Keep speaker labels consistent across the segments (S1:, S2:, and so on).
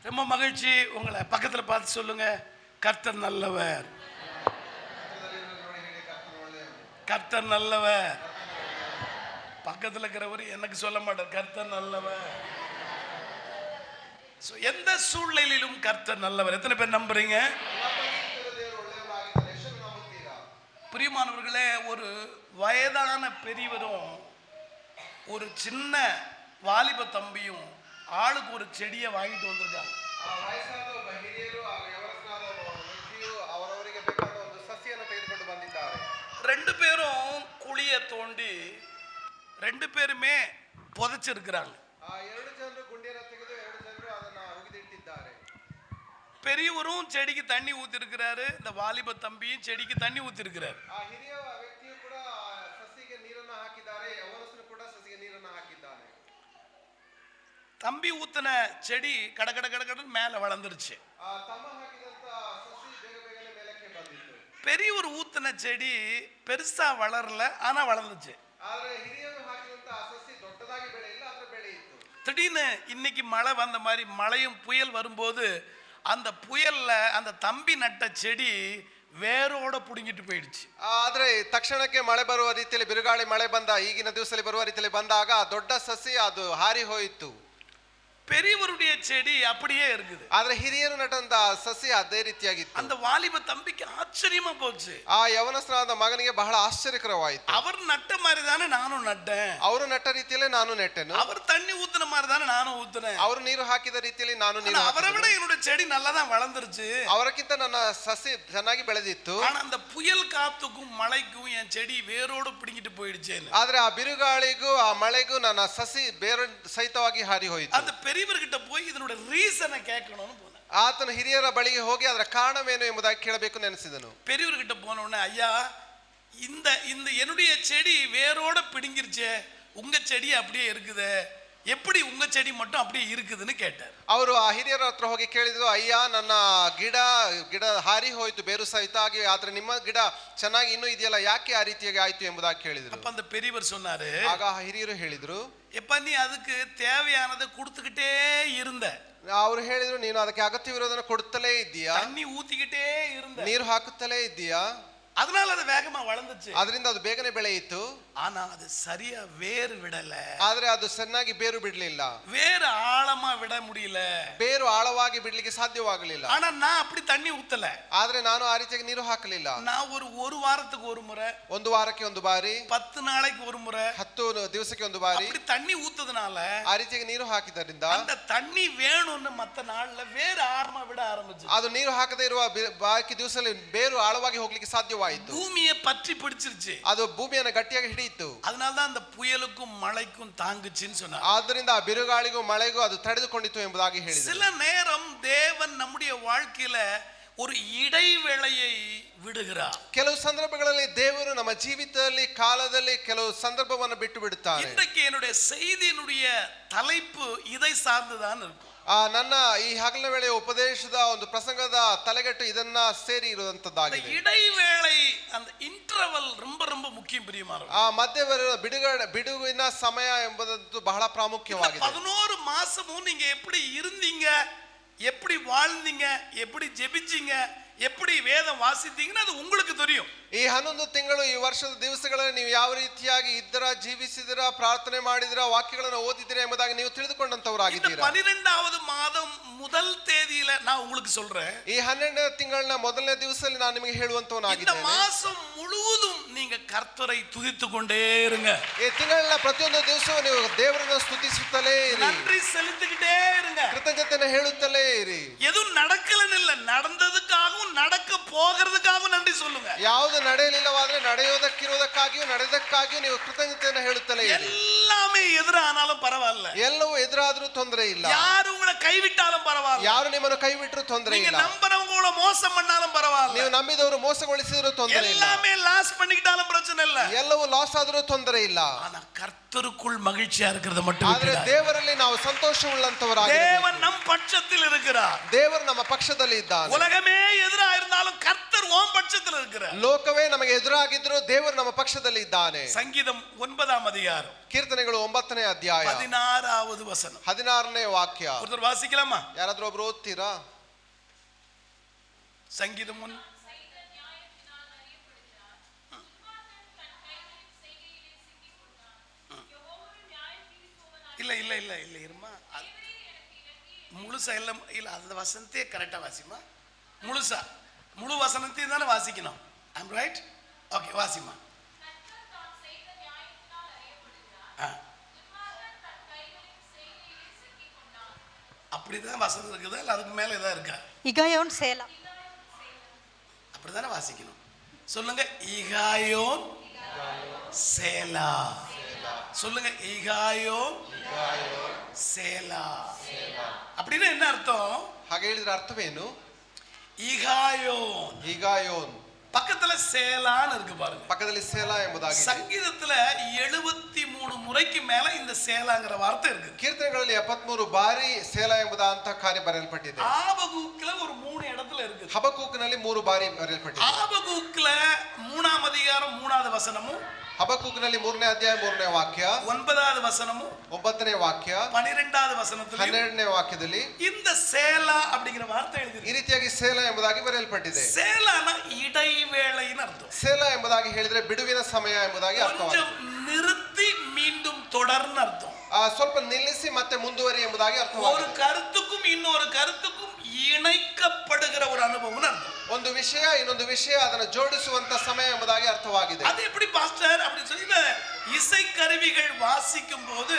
S1: ரொம்ப மகிழ்ச்சி. உங்களை பக்கத்தில் பார்த்து சொல்லுங்க, கர்த்தர் நல்லவர், கர்த்தர் நல்லவர். பக்கத்தில் இருக்கிறவர் எனக்கு சொல்ல மாட்டார், கர்த்தர் நல்லவர். எந்த சூழ்நிலையிலும் கர்த்தர் நல்லவர். எத்தனை பேர் நம்புறீங்க? பிரியமானவர்களே, ஒரு வயதான பெரியவரும் ஒரு சின்ன வாலிப தம்பியும் ஆளுக்கு ஒரு செடியை வாங்கிட்டு வந்திருக்காங்க. ரெண்டு பேரும் குழிய தோண்டி ரெண்டு பேருமே புதைச்சிருக்கிறாங்க. பெரியவரும் செடிக்கு தண்ணி ஊத்தி இருக்கிறாரு, இந்த வாலிப தம்பியும் செடிக்கு தண்ணி ஊத்தி இருக்கிறாரு. தம்பி ஊத்தின செடி கட கட கட கட மேல வளர்ந்துருச்சு. பெரியவர் ஊத்தின செடி பெருசா வளரல, ஆனா வளர்ந்துச்சு. திடீர்னு இன்னைக்கு மழை வந்த மாதிரி மழையும் புயல் வரும்போது அந்த புயல்ல அந்த தம்பி நட்ட செடி ಬೇರೋಡ ಪುಡಿಗಿಟ್ಟು ಪೋಯಿಡ್ಚಿ.
S2: ಆದ್ರೆ ತಕ್ಷಣಕ್ಕೆ ಮಳೆ ಬರುವ ರೀತಿಯಲ್ಲಿ ಬಿರುಗಾಳಿ ಮಳೆ ಬಂದ ಈಗಿನ ದಿವಸದಲ್ಲಿ ಬರುವ ರೀತಿಯಲ್ಲಿ ಬಂದಾಗ ದೊಡ್ಡ ಸಸಿ ಅದು ಹಾರಿ ಹೋಯಿತು.
S1: பெரியவருடைய செடி அப்படியே இருக்குது.
S2: ಆದ್ರೆ ಹಿರಿಯರು ನಟಂತ ಸಸಿ ಅದೇ ರೀತಿಯಾಗಿತ್ತು.
S1: அந்த வாலிப தம்பிக்கு ஆச்சரியமா போச்சு.
S2: ಆ ಯವನಸ್ಥನಾದ ಮಗನಿಗೆ ಬಹಳ ಆಶ್ಚರ್ಯಕರವಾಯಿತು.
S1: அவர் நட்ட மாதிரி தானே நானும் நட்டேன்,
S2: ಅವರು ನಟ್ಟ ರೀತಿಯಲ್ಲಿ ನಾನು ನೆಟ್ಟೆನು.
S1: அவர் தண்ணி ஊத்துன மாதிரி தானே நானும் ஊத்துனேன்,
S2: ಅವರು ನೀರು ಹಾಕಿದ ರೀತಿಯಲ್ಲಿ ನಾನು ನೀರು ಹಾಕಿದೆ.
S1: அவரை விட என்னோட செடி நல்லா தான் வளர்ந்துருச்சு,
S2: ಅವರಕ್ಕಿಂತ ನನ್ನ ಸಸಿ ಚೆನ್ನಾಗಿ ಬೆಳೆದಿತ್ತು.
S1: ஆனா அந்த புயல் காத்துக்கும் மழைக்கும் என் செடி வேரோடு பிடிங்கிட்டு போயிடுச்சு.
S2: ಆದ್ರೆ ಆ ಬಿರುಗಾಳಿಗೂ ಆ ಮಳೆಗೂ ನನ್ನ ಸಸಿ ಬೇರೆ ಸಹಿತವಾಗಿ ಹಾರಿ ಹೋಯಿತು.
S1: அந்த பெரியவர்கிட்ட போய் இதனோட ரீசனை கேட்கணும்னு போனேன்.
S2: ಆತನ ಹಿರಿಯರ ಬಳಿಗೆ ಹೋಗಿ ಅದರ ಕಾರಣವೇನು ಎಂಬುದಾಗಿ ಕೇಳಬೇಕು ನೆನೆಸಿದನು.
S1: பெரியவர்கிட்ட போன உடனே, ஐயா இந்த இந்த என்னுடைய செடி வேரோட பிடுங்கிருச்சே, உங்க செடி அப்படியே இருக்குது, எப்படி உங்க செடி மட்டும் அப்படியே இருக்குதுன்னு கேட்டார்.
S2: ಅವರು ಆ ಹಿರಿಯರ ಹತ್ರ ಹೋಗಿ ಕೇಳಿದ್ರು, ಅಯ್ಯ ನನ್ನ ಗಿಡ ಹಾರಿ ಹೋಯ್ತು ಬೇರು ಸಹಿತ ಆಗಿ, ಆದ್ರೆ ನಿಮ್ಮ ಗಿಡ ಚೆನ್ನಾಗಿ ಇನ್ನೂ ಇದೆಯಲ್ಲ, ಯಾಕೆ ಆ ರೀತಿಯಾಗಿ ಆಯ್ತು ಎಂಬುದಾಗಿ ಕೇಳಿದ್ರು.
S1: அப்ப அந்த பெரியவர் சொன்னாரு,
S2: ಆಗ ಹಿರಿಯರು ಹೇಳಿದ್ರು,
S1: எப்ப நீ அதுக்கு தேவையானதை கொடுத்துக்கிட்டே இருந்த,
S2: ಅವರು ಹೇಳಿದ್ರು, ನೀನು ಅದಕ್ಕೆ ಅಗತ್ಯವಿರೋದನ್ನ ಕೊಡುತ್ತಲೇ ಇದ್ದೀಯಾ,
S1: தண்ணி ஊத்திக்கிட்டே இருந்த,
S2: ನೀರು ಹಾಕುತ್ತಲೇ ಇದ್ದೀಯಾ,
S1: அதனால அது வேகமா வளர்ந்துச்சு,
S2: ಅದರಿಂದ ಅದು ಬೇಗನೆ ಬೆಳೆಯಿತು.
S1: ஆனா அது சரியா வேர் விடல,
S2: ಆದ್ರೆ ಅದು ಚೆನ್ನಾಗಿ ಬೇರು ಬಿಡ್ಲಿಲ್ಲ,
S1: வேர் ஆழமா விட முடியல,
S2: ಬೇರು ಆಳವಾಗಿ ಬಿಡ್ಲಿಕ್ಕೆ ಸಾಧ್ಯವಾಗಲಿಲ್ಲ.
S1: ஆனா நான் அப்படி தண்ணி ஊத்தல,
S2: ಆದ್ರೆ ನಾನು ಆ ರೀತಿಯಾಗಿ ನೀರು ಹಾಕಲಿಲ್ಲ.
S1: நான் ஒரு வாரத்துக்கு ஒரு முறை,
S2: ಒಂದು ವಾರಕ್ಕೆ ಒಂದು ಬಾರಿ,
S1: 10 நாளைக்கு ஒரு முறை,
S2: 10 ದಿವಸಕ್ಕೆ ಒಂದು ಬಾರಿ
S1: அப்படி தண்ணி ஊத்துறதுனால
S2: ಆ ರೀತಿಯಾಗಿ ನೀರು ಹಾಕಿದ್ದರಿಂದ
S1: அந்த தண்ணி வேணும்னு மத்த நாள்ல வேர் ஆழமா விட ஆரம்பிச்சு.
S2: ಅದು ನೀರು ಹಾಕದೇ ಇರುವ ಬಾಕಿ ದಿವಸದಲ್ಲಿ ಬೇರು ಆಳವಾಗಿ ಹೋಗ್ಲಿಕ್ಕೆ ಸಾಧ್ಯವಾಯಿತು.
S1: பூமியை பற்றி பிடிச்சிருச்சு,
S2: ಅದು ಭೂಮಿಯನ್ನು ಗಟ್ಟಿಯಾಗಿ ಹಿಡಿಯಿತು.
S1: அதனாலதான் அந்த புயலுக்கும் மழைக்கும் தாங்குச்சுன்னு சொன்னார்.
S2: ಆದ್ದರಿಂದ ಆ ಬಿರುಗಾಳಿಗೂ ಮಳೆಗೂ ಅದು ತಡೆದುಕೊಂಡಿತು ಎಂಬುದಾಗಿ ಹೇಳಿದರು.
S1: சில நேரம் தேவன் நம்முடைய வாழ்க்கையில ஒரு இடைவேளையை விடுகிறார்.
S2: ಕೆಲವು ಸಂದರ್ಭಗಳಲ್ಲಿ ದೇವರು ನಮ್ಮ ಜೀವಿತದಲ್ಲಿ ಕಾಲದಲ್ಲಿ ಕೆಲವು ಸಂದರ್ಭವನ್ನು ಬಿಟ್ಟು ಬಿಡುತ್ತಾರೆ.
S1: இன்றைக்கு என்னுடைய செய்தியினுடைய தலைப்பு இதை சார்ந்துதான் இருக்கும்.
S2: ನನ್ನ ಈ ಹಗಲಿನ ವೇಳೆಯ ಉಪದೇಶದ ಒಂದು ಪ್ರಸಂಗದ ತಲೆಗಟ್ಟು ಇದನ್ನ ಸೇರಿ ಇರುವಂತದ್ದಾಗಿದೆ.
S1: இடைவேளை, அந்த இன்டர்வல் ரொம்ப ரொம்ப முக்கியம் பிரியமானவர்களே.
S2: ಆ ಮಧ್ಯ ಬಿಡುವಿನ ಸಮಯ ಎಂಬುದು ಬಹಳ ಪ್ರಾಮುಖ್ಯವಾಗಿದೆ.
S1: 11 மாசமும் நீங்க எப்படி இருந்தீங்க, எப்படி வாழ்ந்தீங்க, எப்படி ஜெபிச்சீங்க, எப்படி வேதம் வாசித்தீங்கன்னு அது உங்களுக்கு தெரியும்.
S2: ಈ 11 ತಿಂಗಳು ಈ ವರ್ಷದ ದಿವಸಗಳಲ್ಲಿ ನೀವು ಯಾವ ರೀತಿಯಾಗಿ ಇದ್ದರ, ಜೀವಿಸಿದಿರ, ಪ್ರಾರ್ಥನೆ ಮಾಡಿದಿರ, ವಾಕ್ಯಗಳನ್ನು ಓದಿದಿರ ಎಂಬುದಾಗಿ ನೀವು ತಿಳಿದುಕೊಂಡಂತವರಾಗಿದ್ದೀರಾ.
S1: 12வது மாதம் முதல் தேதியில நான் உங்களுக்கு சொல்றேன்,
S2: ಈ 12ನೇ ತಿಂಗಳಿನ ಮೊದಲನೇ ದಿವಸದಲ್ಲಿ ನಾನು ನಿಮಗೆ ಹೇಳುವಂತವನಾಗಿದ್ದೇನೆ.
S1: இந்த மாசம் முழுவதும் நீங்க கர்த்தரை துதித்து கொண்டே இருங்க.
S2: ಈ ತಿಂಗಳಿನ ಪ್ರತಿಯೊಂದು ದಿವಸವೂ ನೀವು ದೇವರನ್ನು ಸ್ತುತಿಸುತ್ತಲೇ ಇರಿ,
S1: நன்றி செலுத்திக்கிட்டே இருங்க,
S2: ಕೃತಜ್ಞತೆಯನ್ನು ಹೇಳುತ್ತಲೇ ಇರಿ.
S1: எதுவும் நடக்கலன்னு இல்ல, நடந்ததுக்காகவும் நடக்க போகிறதுக்காகவும் நன்றி சொல்லுங்க.
S2: ಯಾವುದು ನಡೆಯಲಿಲ್ಲವಾದ್ರೆ ನಡೆಯೋದಕ್ಕಿರುವುದಕ್ಕಾಗಿಯೂ ನಡೆದಕ್ಕಾಗಿಯೂ ನೀವು ಕೃತಜ್ಞತೆಯನ್ನು ಹೇಳುತ್ತಲೇ ಇರಿ.
S1: எல்லாமே எதிரானாலும் பரவாயில்ல,
S2: ಎಲ್ಲವೂ ಎದುರಾದ್ರೂ ತೊಂದರೆ ಇಲ್ಲ,
S1: யாரு உங்களை கைவிட்டாலும் பரவாயில்ல,
S2: ಯಾರು ನಿಮ್ಮನ್ನು ಕೈ ಬಿಟ್ಟರೂ ತೊಂದರೆ
S1: நீங்க
S2: ಇಲ್ಲ,
S1: நம்பறவங்க உங்களை மோசம் பண்ணாலும் பரவாயில்ல,
S2: ನೀವು ನಂಬಿದವರು ಮೋಸಗೊಳಿಸಿದರೂ ತೊಂದರೆ ಇಲ್ಲ,
S1: எல்லாமே லாஸ் பண்ணிக்கிட்டாலும் பிரச்சனை இல்ல,
S2: ಎಲ್ಲವೂ ಲಾಸ್ ಆದರೂ ತೊಂದರೆ ಇಲ್ಲ.
S1: ஆனா கர்த்தருக்குள் மகிழ்ச்சியா இருக்கிறது மட்டும்
S2: ಆದ್ರೆ
S1: விட்டுடாதீங்க.
S2: ದೇವರಲ್ಲಿ ನಾವು ಸಂತೋಷವುಳ್ಳಂತವರಾಗಿ,
S1: தேவன் நம் பட்சத்தில் இருக்கிறார்,
S2: ದೇವರು ನಮ್ಮ ಪಕ್ಷದಲ್ಲಿ ಇದ್ದಾನೆ.
S1: உலகமே எதிரா இருந்தாலும் கர்த்தர் உன் பட்சத்தில் இருக்கிறார்.
S2: ಲೋಕವೇ ನಮಗೆ ಎದುರಾಗಿದ್ರು ದೇವರು ನಮ್ಮ ಪಕ್ಷದಲ್ಲಿ ಇದ್ದಾನೆ.
S1: சங்கீதம் 9ஆம் அதிகாரம்
S2: ಕೀರ್ತನೆಗಳು 9ನೇ ಅಧ್ಯಾಯ
S1: 16வது வசனம்.
S2: 16ನೇ ವಾಕ್ಯ.
S1: ஒரு ஒருத்தர் வாசிக்கலாமா?
S2: ಯಾರಾದ್ರೂ ಒಬ್ರು ಓದ್ತೀರಾ?
S1: சங்கீதம் 1. இல்ல இல்ல இல்ல இல்ல இருமா, முழுசா இல்ல இல்ல, அந்த வசனத்தையே கரெக்டா வாசிமா. முழுசா முழு வசனத்தையும் தானே வாசிக்கணும். I'm right? ஓகே, வாசிமா. அப்படிதான் வசனம் இருக்குதா இல்ல அதுக்கு மேல ஏதாவது இருக்கா?
S3: இகாயோன் சேலா,
S1: அப்படிதானே வாசிக்கணும். சொல்லுங்க, இகாயோன் சேலா. சொல்லுங்க, இகாயோன் சேலா. அப்படின்னா என்ன அர்த்தம்?
S2: ಹಾಗೆ ಹೇಳಿದ್ರೆ ಅರ್ಥವೇನು?
S1: இகாயோன்,
S2: ಹೀಗಾಯೋನ್
S1: பக்கத்துல சேலான்னு இருக்கு பாருங்க.
S2: ಪಕ್ಕದಲ್ಲಿ ಸೇಲಾ ಎಂಬುದಾಗಿ.
S1: சங்கீதத்துல 73 முறைக்கு மேல இந்த சேலாங்கிற வார்த்தை இருக்கு.
S2: ಕೀರ್ತನೆಗಳಲ್ಲಿ 73 ಬಾರಿ ಸೇಲಾ ಎಂಬುದಂತ ಕಾರ್ಯ ಬರೆಯಲ್ಪಟ್ಟಿದೆ.
S1: ஆபகுக்குல ஒரு 3 இடத்துல இருக்கு.
S2: ಹಬಕ್ಕೂಕನಲ್ಲಿ 3 ಬಾರಿ ಬರೆಯಲ್ಪಟ್ಟಿದೆ.
S1: ஆபகுக்குல 3ஆம் அதிகாரம் 3வது வசனமும்,
S2: ಹಬಕ್ಕೂಕನಲ್ಲಿ 3ನೇ ಅಧ್ಯಾಯ 3ನೇ ವಾಕ್ಯ,
S1: 9வது வசனமும்,
S2: 9ನೇ ವಾಕ್ಯ,
S1: 12வது வசனத்துல
S2: 12ನೇ ವಾಕ್ಯದಲ್ಲಿ
S1: இந்த சேலா அப்படிங்கிற வார்த்தை
S2: ಈ
S1: எழுதிருக்கு.
S2: ರೀತಿಯಾಗಿ ಸೇಲಾ ಎಂಬುದಾಗಿ ಬರೆಯಲ್ಪಟ್ಟಿದೆ.
S1: சேலானா இடைவேளைன்னு அர்த்தம்.
S2: ಸೇಲಾ ಎಂಬುದಾಗಿ ಹೇಳಿದ್ರೆ ಬಿಡುವಿನ ಸಮಯ ಎಂಬುದಾಗಿ ಅರ್ಥವಾಗಿದೆ.
S1: கொஞ்சம் நிறுத்தி மீண்டும் தொடர்ன்னு அர்த்தம்.
S2: ಸ್ವಲ್ಪ ನಿಲ್ಲಿಸಿ ಮತ್ತೆ ಮುಂದುವರಿ ಎಂಬುದಾಗಿ
S1: ஒரு
S2: ಅರ್ಥವಾಗಿದೆ.
S1: கருத்துக்கும் இன்னொரு கருத்துக்கும் இணைக்கப்படுகிற ஒரு அனுபவம்னு அர்த்தம்.
S2: ಒಂದು ವಿಷಯ ಇನ್ನೊಂದು ವಿಷಯ ಅದನ್ನು ಜೋಡಿಸುವಂತ ಸಮಯ ಎಂಬುದಾಗಿ ಅರ್ಥವಾಗಿದೆ.
S1: அது எப்படி பாஸ்டர் அப்படி சொல்லி இசைக்கருவிகள் வாசிக்கும் போது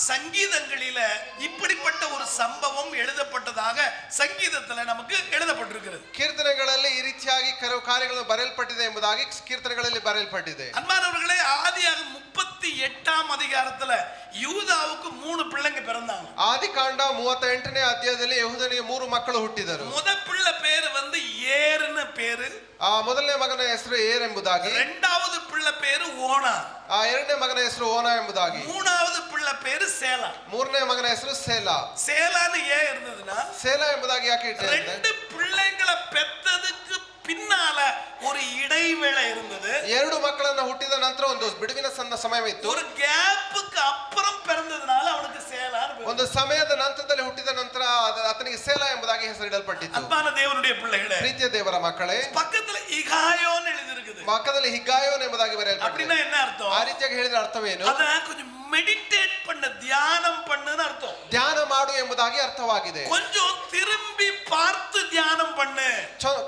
S1: சங்கீதங்களில இப்படிப்பட்ட ஒரு சம்பவம் எழுதப்பட்டதாக சங்கீதத்துல நமக்கு எழுதப்பட்டிருக்கிறது.
S2: ಕೀರ್ತನೆಗಳಲ್ಲಿ ಈ ರೀತಿಯಾಗಿ ಕೆಲವು ಕಾರ್ಯಗಳನ್ನು ಬರೆಯಲ್ಪಟ್ಟಿದೆ ಎಂಬುದಾಗಿ ಕೀರ್ತನೆಗಳಲ್ಲಿ ಬರೆಯಲ್ಪಟ್ಟಿದೆ.
S1: அன்பானவர்களே, ஆதியாகமம் 38ஆம் அதிகாரத்துல யூதாவுக்கு 3 பிள்ளைங்க பிறந்தாங்க.
S2: ಆದಿಕಾಂಡ 38ನೇ ಅಧ್ಯಾಯದಲ್ಲಿ ಯೆಹೂದನಿಗೆ 3 ಮಕ್ಕಳು ಹುಟ್ಟಿದರು.
S1: முத பிள்ளை பேரு வந்து ஏர்னு பேரு.
S2: ಮೊದಲನೇ ಮಗನ ಹೆಸರು ಏರ್ ಎಂಬುದಾಗಿ,
S1: இரண்டாவது பிள்ளை பேரு ஓனா,
S2: ಎರಡನೇ ಮಗನ ಹೆಸರು ಓನಾ ಎಂಬುದಾಗಿ,
S1: மூணாவது பிள்ளை பேரு சேலா.
S2: ಮೂರನೇ ಮಗನ ಹೆಸರು ಸೇಲಾ.
S1: சேலான்னு ஏன் இருந்ததுன்னா,
S2: ಸೇಲಾ ಎಂಬುದಾಗಿ ಯಾಕೆ ಇಟ್ಟಿದ್ದಾರೆ?
S1: 2 பிள்ளைங்களை பெத்ததுக்கு பின்னால ஒரு இடைவேளை இருந்தது.
S2: 2 ಮಕ್ಕಳನ್ನ ಹುಟ್ಟಿದ ನಂತರ ಒಂದು ಬಿಡುವಿನ ಸಮಯವಿತ್ತು.
S1: ஒரு கேப்புக்கு அப்புறம் பிறந்ததுனால அவனுக்கு சேலான்னு பேரு.
S2: ಒಂದು ಸಮಯದ ನಂತರದಲ್ಲಿ ಹುಟ್ಟಿದ ನಂತರ ಆತನಿಗೆ ಸೇಲಾ ಎಂಬುದಾಗಿ ಹೆಸರಿಡಲ್ಪಟ್ಟಿತು.
S1: அன்பான தேவனுடைய பிள்ளைகளே,
S2: ಪ್ರೀತಿಯ ದೇವರ ಮಕ್ಕಳೇ,
S1: பக்கத்துல இகாயோன்னு எழுதிருக்குது.
S2: ಪಕ್ಕದಲ್ಲಿ ಹಿಗ್ಗಾಯೋನ್ ಎಂಬುದಾಗಿ ಬರೆಯಲ್ಪಟ್ಟಿದೆ.
S1: அப்படின்னா என்ன அர்த்தம்?
S2: ಆ ರೀತಿಯಾಗಿ ಹೇಳಿದ್ರೆ ಅರ್ಥವೇನು?
S1: அத கொஞ்சம் மெடிடேட் பண்ண, தியானம் பண்ணுன்னு அர்த்தம்.
S2: ಧ್ಯಾನ ಮಾಡು ಎಂಬುದಾಗಿ ಅರ್ಥವಾಗಿದೆ.
S1: கொஞ்சம் திரும்பி பார்த்து தியானம் பண்ணு,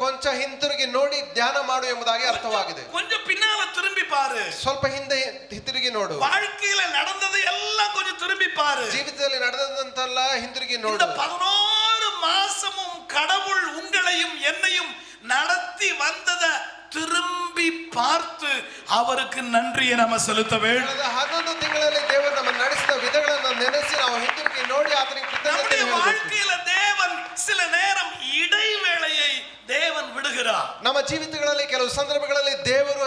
S2: ಕೊಂಚ ಹಿಂತಿರುಗಿ ನೋಡಿ ಧ್ಯಾನ ಮಾಡು ಎಂಬುದಾಗಿ ಅರ್ಥವಾಗಿದೆ.
S1: கொஞ்சம் பின்னால திரும்பி பாரு,
S2: ಸ್ವಲ್ಪ ಹಿಂದೆ ಹಿಂತಿರುಗಿ ನೋಡು.
S1: வாழ்க்கையில நடந்தது எல்லாம் கொஞ்சம் திரும்பி பாரு.
S2: ಜೀವಿತದಲ್ಲಿ ನಡೆದಂತೆಲ್ಲ ಹಿಂತಿರುಗಿ
S1: இந்த
S2: ನೋಡು.
S1: 11 மாசமும் கடவுள் உங்களையும் என்னையும் நடத்தி வந்தத திரும்பி பார்த்து அவருக்கு நன்றியை நம்ம செலுத்த வேண்டும்.
S2: 11 ತಿಂಗಳಲ್ಲಿ ದೇವರು ನಮ್ಮನ್ನು ನಡೆಸಿದ ವಿಧಗಳನ್ನು ನೆನೆಸಿ ನಾವು ಹಿಂತಿರುಗಿ ನೋಡಿ ಆತನಿಗೆ ಕೃತಜ್ಞತೆ
S1: நம்முடைய
S2: ಹೇಳಬೇಕು.
S1: வாழ்க்கையில தேவன் சில நேரம் இடைவேளையை தேவன் விடுகிறார்.
S2: ನಮ್ಮ ಜೀವಿತಗಳಲ್ಲಿ ಕೆಲವು ಸಂದರ್ಭಗಳಲ್ಲಿ ದೇವರು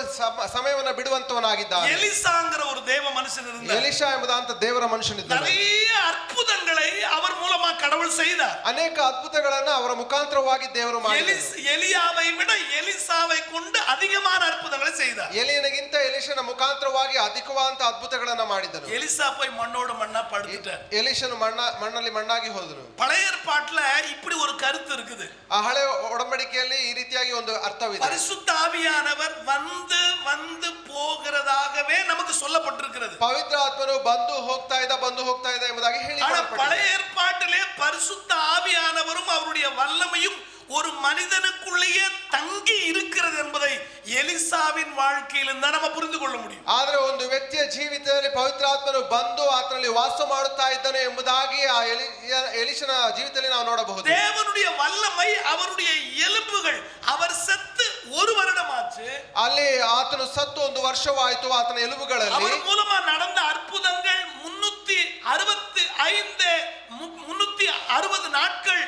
S2: ಸಮಯವನ್ನು ಬಿಡುವಂತವನಾಗಿದ್ದಾನೆ.
S1: எலிசாங்கிற ஒரு தேவ மனுஷன் இருந்தார்.
S2: ಎಲಿಷಾ ಎಂಬುದಂತ ದೇವರ ಮನುಷ್ಯನಿದ್ದಾನೆ.
S1: நிறைய அற்புதங்களை அவர் மூலமா கடவுள் செய்தார்.
S2: ಅನೇಕ ಅದ್ಭುತಗಳನ್ನು ಅವರ ಮುಖಾಂತರವಾಗಿ ದೇವರು ಮಾಡಿದರು.
S1: எலியாவை விட எலிசாவை கொண்டு அதிகமான அற்புதங்களை செய்தார்.
S2: ಎಲಿಯನಿಗಿಂತ ಎಲಿಷನ ಮುಖಾಂತರವಾಗಿ ಅಧಿಕವಾದಂತ ಅದ್ಭುತಗಳನ್ನು ಮಾಡಿದನು.
S1: எலிசா போய் மண்ணோடு மண்ணா படுத்துட்டார்.
S2: ಎಲಿಷನು ಮಣ್ಣಲ್ಲಿ ಮಣ್ಣಾಗಿ ಹೋದನು.
S1: பழைய ஏற்பாட்டுல இப்படி ஒரு கருத்து இருக்குது.
S2: ಆ ಹಳೆ ಒಡಂಬಡಿಕೆಯಲ್ಲಿ ಈ ರೀತಿಯಾಗಿ ಒಂದು ಅರ್ಥವಿದೆ.
S1: பரிசுத்த ஆவியானவர் வந்து வந்து போகிறதாகவே நமக்கு சொல்லப்பட்டிருக்கிறது.
S2: ಪವಿತ್ರ ಆತ್ಮನು ಬಂದು ಹೋಗ್ತಾ ಇದೆ ಎಂಬುದಾಗಿ ಹೇಳಿ.
S1: பழைய ஏற்பாட்டிலே பரிசுத்த ஆவியானவரும் அவருடைய வல்லமையும் ஒரு மனிதனுக்குள்ளேயே தங்கி இருக்கிறது என்பதை எலிசாவின் வாழ்க்கையிலிருந்து தான் நம்ம புரிந்து கொள்ள முடியும்.
S2: ಆದರೆ ಒಂದು ವ್ಯಕ್ತಿಯ ಜೀವಿತದಲ್ಲಿ ಪವಿತ್ರಾತ್ಮನು ಬಂದು ಆತನಲ್ಲಿ ವಾಸ ಮಾಡುತ್ತಾ ಇದ್ದಾನೆ ಎಂಬುದಾಗಿ ಆ ಎಲಿಷನ ಜೀವಿತದಲ್ಲಿ ನಾವು ನೋಡಬಹುದು.
S1: தேவனுடைய வல்லமை, அவருடைய எலும்புகள், அவர் செத்து 1 வருடம் ஆச்சு.
S2: ಅಲ್ಲಿ ಆತನು ಸತ್ತು 1 ವರ್ಷವಾಯಿತು. ಆತನ ಎಲುಬುಗಳಲ್ಲಿ
S1: அவர் மூலமா நடந்த அற்புதங்கள் 360 நாட்கள்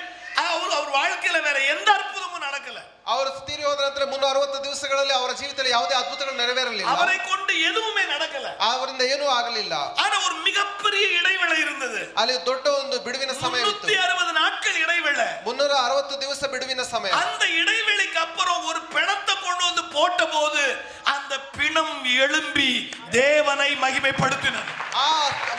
S1: அவர் வாழ்க்கையில வேற எந்த அற்புதமும் நடக்கல.
S2: ಅವರು ತೀರಿ ಹೋದ ನಂತರ 360 ದಿವಸಗಳಲ್ಲಿ ಅವರ ಜೀವಿತದಲ್ಲಿ ಯಾವುದೇ ಅದ್ಭುತಗಳು ನೆರವೇರಲಿಲ್ಲ.
S1: அவரை கொண்டு எதுவுமே நடக்கல.
S2: ಅವರಿಂದ ಏನೂ ಆಗಲಿಲ್ಲ.
S1: ஆனா ஒரு மிகப்பெரிய இடைவேளை இருந்தது.
S2: ಅಲ್ಲಿ ದೊಡ್ಡ ಒಂದು ಬಿಡುವಿನ ಸಮಯವಿತ್ತು.
S1: 360 நாட்கள் இடைவேளை.
S2: 360 ದಿವಸ ಬಿಡುವಿನ ಸಮಯ.
S1: அந்த இடைவேளைக்கு அப்புறம் ஒரு பிணத்தை கொண்டு வந்து போட்டபோது அந்த பிணம் எழும்பி தேவனை மகிமைப்படுத்தினது.
S2: ಆ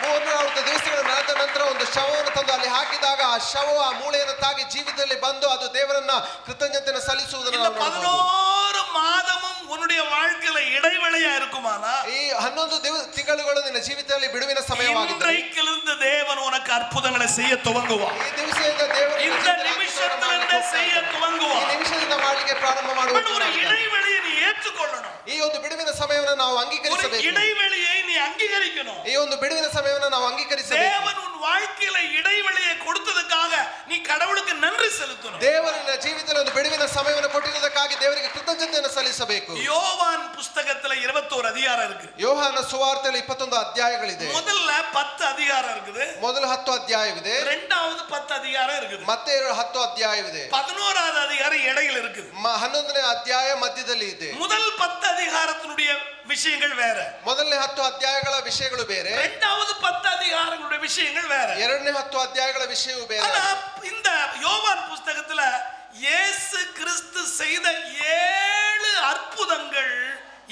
S2: 340 ದಿವಸಗಳ ನಂತರ ಒಂದು ಶವವನ್ನು ತಂದು ಅಲ್ಲಿ ಹಾಕಿದಾಗ ಆ ಶವ ಆ ಮೂಳೆಯನ್ನು ತಾಗಿ ಜೀವಿತದಲ್ಲಿ ಬಂದು ಅದು ದೇವರನ್ನ ಕೃತಜ್ಞತೆಯನ್ನು ಸಲ್ಲಿಸುವುದನ್ನು
S1: இந்த
S2: ನಾವು ನೋಡಬಹುದು.
S1: 11 மாதமும் உன்னுடைய வாழ்க்கையில இடைவேளையா இருக்குமானா
S2: ಈ 11 ತಿಂಗಳುಗಳು ನಿನ್ನ ಜೀವಿತದಲ್ಲಿ ಬಿಡುವಿನ ಸಮಯವಾಗಿದೆ.
S1: இன்றைக்கிலிருந்து தேவன் உனக்கு அற்புதங்களை செய்ய துவங்குவார்.
S2: ಈ ದಿವಸದಿಂದ ದೇವರು
S1: இந்த நிமிஷத்திலிருந்து செய்ய
S2: ಈ
S1: துவங்குவார்.
S2: ನಿಮಿಷದಿಂದ ಮಾಡಲಿಕ್ಕೆ ಪ್ರಾರಂಭ
S1: பட்
S2: ಮಾಡುವುದು.
S1: ஒரு இடைவெளியை நீ ஏற்றுக்கொள்ளணும்.
S2: ಈ ಒಂದು ಬಿಡುವಿನ ಸಮಯವನ್ನು ನಾವು
S1: ஒரு
S2: ಅಂಗೀಕರಿಸಬೇಕು.
S1: இடைவெளியை நீ அங்கீகரிக்கணும்.
S2: ಈ ಒಂದು ಬಿಡುವಿನ ಸಮಯವನ್ನು ನಾವು ಅಂಗೀಕರಿಸಬೇಕು.
S1: தேவன் உன் வாழ்க்கையில இடைவெளியை கொடுத்ததுக்காக நீ கடவுளுக்கு நன்றி செலுத்தணும்.
S2: ದೇವರನ್ನ ಜೀವಿತದಲ್ಲಿ ಒಂದು ಬಿಡುವಿನ ಸಮಯವನ್ನು ಕೊಟ್ಟಿರುವುದಕ್ಕಾಗಿ ದೇವರಿಗೆ ಕೃತಜ್ಞತೆಯನ್ನು ಸಲ್ಲಿಸಬೇಕು.
S1: யோவான் புஸ்தகத்துல 21 அதிகாரம் இருக்கு.
S2: ಯೋಹಾನ ಸುವಾರ್ತೆಯಲ್ಲಿ 21 ಅಧ್ಯಾಯಗಳಿದೆ.
S1: முதல்ல 10 அதிகாரம் இருக்குது.
S2: ಮೊದಲು 10 ಅಧ್ಯಾಯವಿದೆ.
S1: இரண்டாவது 10 அதிகாரம் இருக்குது.
S2: ಮತ್ತೆ 10 ಅಧ್ಯಾಯವಿದೆ.
S1: 11வது அதிகாரம் இடையில இருக்குது.
S2: 11ನೇ ಅಧ್ಯಾಯ ಮಧ್ಯದಲ್ಲಿ ಇದೆ.
S1: முதல் 10 அதிகாரத்தினுடைய விஷயங்கள் வேற.
S2: ಮೊದಲನೇ 10 ಅಧ್ಯಾಯಗಳ ವಿಷಯಗಳು ಬೇರೆ.
S1: இரண்டாவது 10 அதிகாரங்களுடைய விஷயங்கள் வேற.
S2: ಎರಡನೇ 10 ಅಧ್ಯಾಯಗಳ ವಿಷಯವೂ ಬೇರೆ.
S1: ஆனா இந்த யோவான் புஸ்தகத்துல இயேசு கிறிஸ்து செய்த 7 அற்புதங்கள்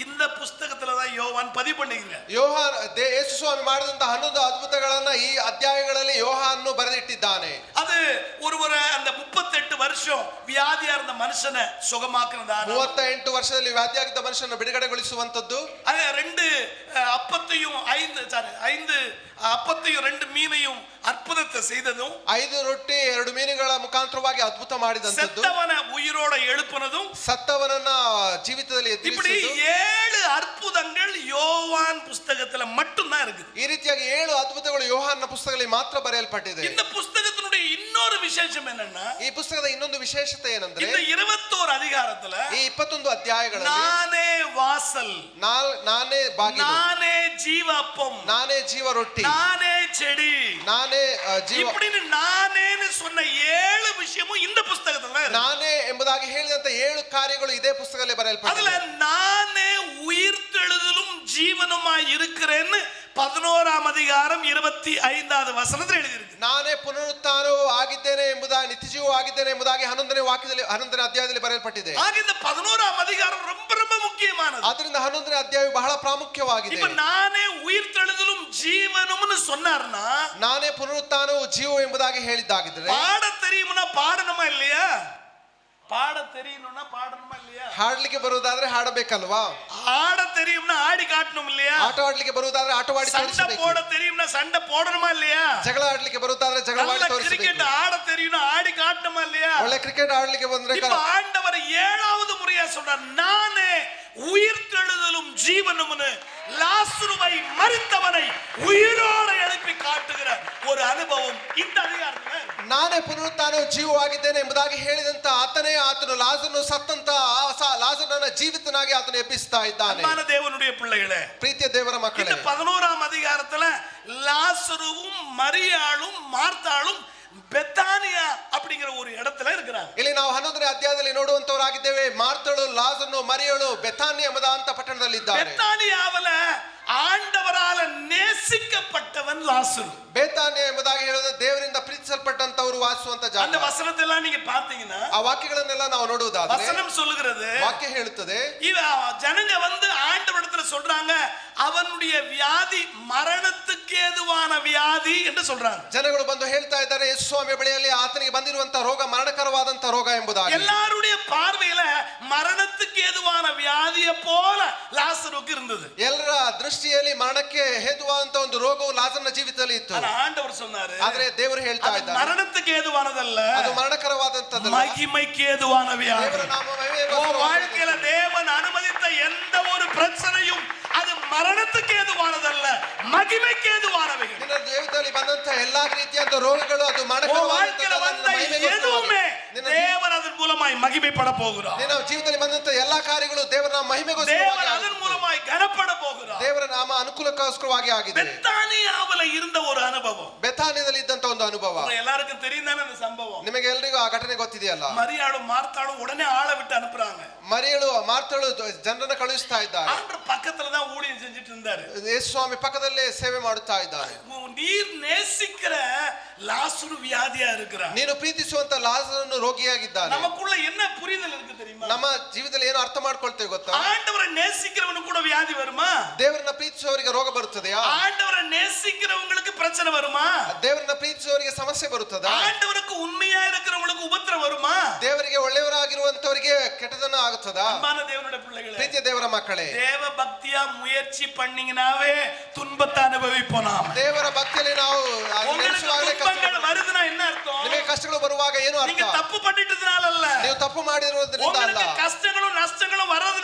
S1: இந்த புஸ்தகத்துல தான் யோவான் பதிவு பண்ணிக்கிறார்.
S2: ಯೋಹಾನ ಯೇಸು ಸ್ವಾಮಿ ಮಾಡಿದಂತ 11 ಅದ್ಭುತಗಳನ್ನ ಈ ಅಧ್ಯಾಯಗಳಲ್ಲಿ ಯೋಹಾನನು ಬರೆದಿಟ್ಟಿದ್ದಾನೆ.
S1: அது ஒருவரை அந்த 38 வருஷம் வியாதியா இருந்த மனுஷனை சுகமாக்குறதா,
S2: 38 ವರ್ಷದಲ್ಲಿ ವ್ಯಾಧಿಯಾಗಿದ್ದ ಮನುಷ್ಯನ ಬಿಡುಗಡೆಗೊಳಿಸುವಂತದ್ದು,
S1: அது 2 அப்பத்தையும் 5 அப்பத்தையும் 2 மீனையும் அற்புதத்தை செய்ததும்,
S2: 5 ರೊಟ್ಟಿ 2 ಮೀನುಗಳ ಮುಖಾಂತರವಾಗಿ ಅದ್ಭುತ ಮಾಡಿದಂತದ್ದು,
S1: செத்தவனை உயிரோட எழுப்புனதும்,
S2: ಸತ್ತವನನ್ನ ಜೀವಿತದಲ್ಲಿ
S1: இப்படி
S2: ಎಬ್ಬಿಸುವುದು.
S1: 7 ಅற்பುதங்கள் யோவான் புஸ்தகத்துல மட்டும் தான் இருக்குது.
S2: ಈ ರೀತಿಯಾಗಿ 7 ಅದ್ಭುತಗಳು ಯೋಹಾನನ ಪುಸ್ತಕದಲ್ಲಿ ಮಾತ್ರ ಬರೆಯಲ್ಪಟ್ಟಿದೆ.
S1: இந்த புஸ்தகத்தினுடைய இன்னொரு விசேஷம் என்னன்னா,
S2: ಈ ಪುಸ್ತಕದ ಇನ್ನೊಂದು ವಿಶೇಷತೆ ಏನಂದ್ರೆ,
S1: இந்த 21 அதிகாரத்துல
S2: ಈ 21 ಅಧ್ಯಾಯಗಳಲ್ಲಿ
S1: நானே வாசல்,
S2: ನಾನೇ ಬಾಗಿಲು,
S1: நானே ஜீவ அப்பம்,
S2: ನಾನೇ ಜೀವ ರೊಟ್ಟಿ,
S1: நானே செடி,
S2: ನಾನೇ ಜೀವ,
S1: இப்படின்னு நானேன்னு சொன்ன 7 விஷயமும் இந்த புஸ்தகத்துல இருக்கு.
S2: ನಾನೇ ಎಂಬುದಾಗಿ ಹೇಳಿದಂತ 7 ಕಾರ್ಯಗಳು ಇದೇ ಪುಸ್ತಕದಲ್ಲಿ
S1: அதுல
S2: ಬರೆಯಲ್ಪಟ್ಟಿದೆ.
S1: நானே உயிர்த்தெழுதலும் ஜீவனுமாய் இருக்கிறேன்னு 11ஆம் அதிகாரம் 25வது வசனத்தில் எழுதியிருக்கு.
S2: ನಾನೇ ಪುನರುತ್ಥಾನವೂ ಆಗಿದ್ದೇನೆ ಎಂಬುದಾಗಿ, ನಿತ್ಯಜೀವವೂ ಆಗಿದ್ದೇನೆ ಎಂಬುದಾಗಿ 11ನೇ ವಾಕ್ಯದಲ್ಲಿ 11ನೇ ಅಧ್ಯಾಯದಲ್ಲಿ ಬರೆಯಲ್ಪಟ್ಟಿದೆ.
S1: ஆக இந்த 11ஆம் அதிகாரம் ரொம்ப ரொம்ப முக்கியமானது.
S2: ಅದರಿಂದ 11ನೇ ಅಧ್ಯಾಯವು ಬಹಳ ಪ್ರಾಮುಖ್ಯವಾಗಿದೆ.
S1: இப்ப நானே உயிர்த்தெழுதலும் ஜீவனும்னு சொன்னார்னா,
S2: ನಾನೇ ಪುನರುತ್ಥಾನವೂ ಜೀವವು ಎಂಬುದಾಗಿ ಹೇಳಿದ್ದಾಗಿದ್ರೆ,
S1: பாட தெரியும்னா பாடணுமா இல்லையா? பாட தெரியணும்னா பாடணுமா இல்லையா?
S2: ಹಾಡ್ಲಿಕ್ಕೆ ಬರುವುದಾದ್ರೆ ಹಾಡಬೇಕಲ್ವಾ?
S1: ஆட தெரியும்னா ஆடி காட்டணும் இல்லையா?
S2: ಆಟ ಆಡ್ಲಿಕ್ಕೆ ಬರುವುದಾದ್ರೆ ಆಟವಾಡಿ
S1: சண்டை
S2: ತೋರಿಸಬೇಕು.
S1: போட தெரியும்னா சண்டை போடணுமா இல்லையா?
S2: ಜಗಳ ಆಡ್ಲಿಕ್ಕೆ ಬರುವುದಾದ್ರೆ ಜಗಳವಾಡಿ
S1: நல்ல
S2: ತೋರಿಸಬೇಕು.
S1: கிரிக்கெட் ஆட தெரியும்னா ஆடி காட்டணுமா இல்லையா?
S2: ಒಳ್ಳೆ ಕ್ರಿಕೆಟ್ ಆಡ್ಲಿಕ್ಕೆ ಬಂದ್ರೆ
S1: இப்ப ஆண்டவர் 7வது முறையா சொல்றார், நானே உயிர்த்தெழுதலும் ஜீவனும்னு லாசருவை மரித்தவனை உயிரோடு எழுப்பி காட்டுகிற ஒரு அனுபவம் இந்த அதிகாரத்துல இருக்கு.
S2: ನಾನೇ ಪುನರುತ್ಥಾನವೂ ಜೀವವಾಗಿದ್ದೇನೆ ಎಂಬುದಾಗಿ ಹೇಳಿದಂತ ಆತನೇ ಆತನು ಲಾಜರನು ಸತ್ತಂತ ಲಾಜರನ ಜೀವಿತನಾಗಿ ಆತನು ಎಬ್ಬಿಸ್ತಾ ಇದ್ದಾನೆ.
S1: அன்பான தேவனுடைய பிள்ளைகளே,
S2: ಪ್ರೀತಿಯ ದೇವರ ಮಕ್ಕಳೇ,
S1: இந்த 11ஆம் அதிகாரத்துல லாசருவும் மரியாளும் மார்த்தாளும் பெத்தானியா அப்படிங்கிற ஒரு இடத்துல இருக்கிறாங்க.
S2: ಇಲ್ಲಿ ನಾವು 11ನೇ ಅಧ್ಯಾಯದಲ್ಲಿ ನೋಡುವಂತವರಾಗಿದ್ದೇವೆ. ಮಾರ್ತಳು, ಲಾಜರನು, ಮರಿಯಳು ಬೆಥಾನಿಯ ಎಂಬುದಾದಂತ ಪಟ್ಟಣದಲ್ಲಿದ್ದಾರೆ.
S1: பெத்தானியாவுல ஆண்டவரால நேசிக்கப்பட்டவன் லாசரு.
S2: ಬೇತಾನ್ಯ ಎಂಬುದಾಗಿ ಹೇಳೋದು ದೇವರಿಂದ ಪ್ರೀತಿಸಲ್ಪಟ್ಟಂತವರು ವಾಸಿಸುವಂತ ಜಾಗ.
S1: அந்த வசனத்தை எல்லாம் நீங்க பாத்தீங்கன்னா,
S2: ಆ ವಾಕ್ಯಗಳನ್ನೆಲ್ಲ ನಾವು ನೋಡುವುದಾದ್ರೆ
S1: வசனம் சொல்லுகிறது,
S2: ವಾಕ್ಯ ಹೇಳುತ್ತದೆ,
S1: ஜனங்க வந்து ஆண்டவரிடத்துல சொல்றாங்க, அவனுடைய வியாதி மரணத்துக்கு ஏதுவான வியாதி என்று சொல்றாங்க.
S2: ಜನಗಳು ಬಂದು ಹೇಳ್ತಾ ಇದ್ದಾರೆ, ಯೇಸು ಸ್ವಾಮಿ ಬಳಿಯಲ್ಲಿ ಆತನಿಗೆ ಬಂದಿರುವಂತ ರೋಗ ಮರಣಕರವಾದಂತ ರೋಗ ಎಂಬುದಾಗಿ.
S1: எல்லாருடைய பார்வையில மரணத்துக்கு ஏதுவான வியாதியை போல லாசருக்கு இருந்தது.
S2: ಎಲ್ಲರ ದೃಷ್ಟಿಯಲ್ಲಿ ಮರಣಕ್ಕೆ ಹೇತುವಾದಂತ ಒಂದು ರೋಗವು ಲಾಜರನ ಜೀವಿತದಲ್ಲಿ ಇತ್ತು.
S1: ஆனா ஆண்டவர் சொன்னாரு,
S2: ಆದ್ರೆ ದೇವರು ಹೇಳ್ತಾ
S1: அது
S2: ಇದ್ದಾರೆ,
S1: மரணத்துக்கு ஏதுவானதல்ல,
S2: ಅದು ಮರಣಕರವಾದಂತದ್ದಲ್ಲ,
S1: மகிமைக்கு ஏதுவான வியாதி.
S2: ದೇವರ ನಾಮ
S1: உன் வாழ்க்கையில தேவன் அனுமதித்த எந்த ஒரு பிரச்சனையும் அது மரணத்துக்கு ஏதுவானதல்ல, மகிமைக்கு ஏதுவானவைகள்.
S2: ನಿನ್ನ ಜೀವಿತದಲ್ಲಿ ಬಂದಂತ ಎಲ್ಲಾ ರೀತಿಯಾದ ರೋಗಗಳು ಅದು
S1: உன் வாழ்க்கையில வந்த எதுவுமே தேவன் அதன் மூலமாய் மகிமைப்பட போகிறார்.
S2: ನಿನ್ನ ಜೀವಿತದಲ್ಲಿ ಬಂದಂತ ಎಲ್ಲಾ ಕಾರ್ಯಗಳು ದೇವರ ನಾಮ
S1: தேவன் அதன் மூலமாய் கனப்பட போகிறார்.
S2: ದೇವರ ನಾಮ ಅನುಕೂಲಕ್ಕೋಸ್ಕರವಾಗಿ ಆಗಿದೆ.
S1: பெத்தானியாவுல இருந்த ஒரு அனுபவம்,
S2: ಬೆಥಾನ್ಯದಲ್ಲಿ ಇದ್ದಂತ ಒಂದು ಅನುಭವ
S1: எல்லாருக்கும் தெரியும் தானே அந்த சம்பவம்.
S2: ನಿಮಗೆ ಎಲ್ರಿಗೂ ಆ ಘಟನೆ ಗೊತ್ತಿದೆಯಲ್ಲ.
S1: மரியாளும் மார்த்தாளும் உடனே ஆளை விட்டு அனுப்புறாங்க.
S2: ಮರಿಯಳು ಮಾರ್ತಳು ಜನರನ್ನ ಕಳುಹಿಸ್ತಾ ಇದ್ದಾರೆ.
S1: ஆண்டவர் பக்கத்துல தான் ஊழியம் செஞ்சுட்டு இருந்தாரு.
S2: ಯೇಸು ಸ್ವಾಮಿ ಪಕ್ಕದಲ್ಲೇ ಸೇವೆ ಮಾಡುತ್ತಾ ಇದ್ದಾರೆ.
S1: நீர் நேசிக்கிற லாசரு வியாதியா இருக்கிறார்.
S2: ನೀನು ಪ್ರೀತಿಸುವಂತ ಲಾಜರನು ರೋಗಿಯಾಗಿದ್ದಾನೆ.
S1: நமக்குள்ள என்ன புரிதல் இருக்கு தெரியுமா?
S2: ನಮ್ಮ ಜೀವಿತದಲ್ಲಿ ಏನು ಅರ್ಥ ಮಾಡ್ಕೊಳ್ತೇವೆ ಗೊತ್ತಾ?
S1: ஆண்டவரை நேசிக்கிறவனுக்கு கூட வியாதி வருமா?
S2: ದೇವರನ್ನ ಪ್ರೀತಿಸುವವರಿಗೆ ರೋಗ ಬರುತ್ತದೆಯಾ?
S1: ஆண்டவரை நேசிக்கிறவங்களுக்கு பிரச்சனை வருமா?
S2: ದೇವರನ್ನ ಪ್ರೀತಿಸುವವರಿಗೆ ಸಮಸ್ಯೆ ಬರುತ್ತದಾ?
S1: ஆண்டவருக்கு உண்மையா இருக்கிறவங்களுக்கு உபத்திரம் வருமா?
S2: ದೇವರಿಗೆ ಒಳ್ಳೆಯವರಾಗಿರುವಂತವರಿಗೆ ಕೆಟ್ಟದನ್ನ ಆಗುತ್ತದಾ?
S1: அன்பான தேவனுடைய பிள்ளைகளே,
S2: ಪ್ರೀತಿಯ ದೇವರ ಮಕ್ಕಳೇ,
S1: தேவ பக்தியா முயற்சி பண்ணீங்கனாவே துன்பத்தை அனுபவிப்போம் நாம்.
S2: ದೇವರ ಭಕ್ತಿಯಲ್ಲಿ ನಾವು
S1: உங்களுக்கு துன்பங்கள் வருதுன்னா என்ன அர்த்தம்?
S2: ನಿಮಗೆ ಕಷ್ಟಗಳು ಬರುವಾಗ ಏನು ಅರ್ಥ?
S1: நீங்க தப்பு பண்ணிட்டதுனால அல்ல,
S2: ನೀವು ತಪ್ಪು ಮಾಡಿರೋದ್ರಿಂದ ಅಲ್ಲ.
S1: உங்களுக்கு கஷ்டங்களும் நஷ்டங்களும்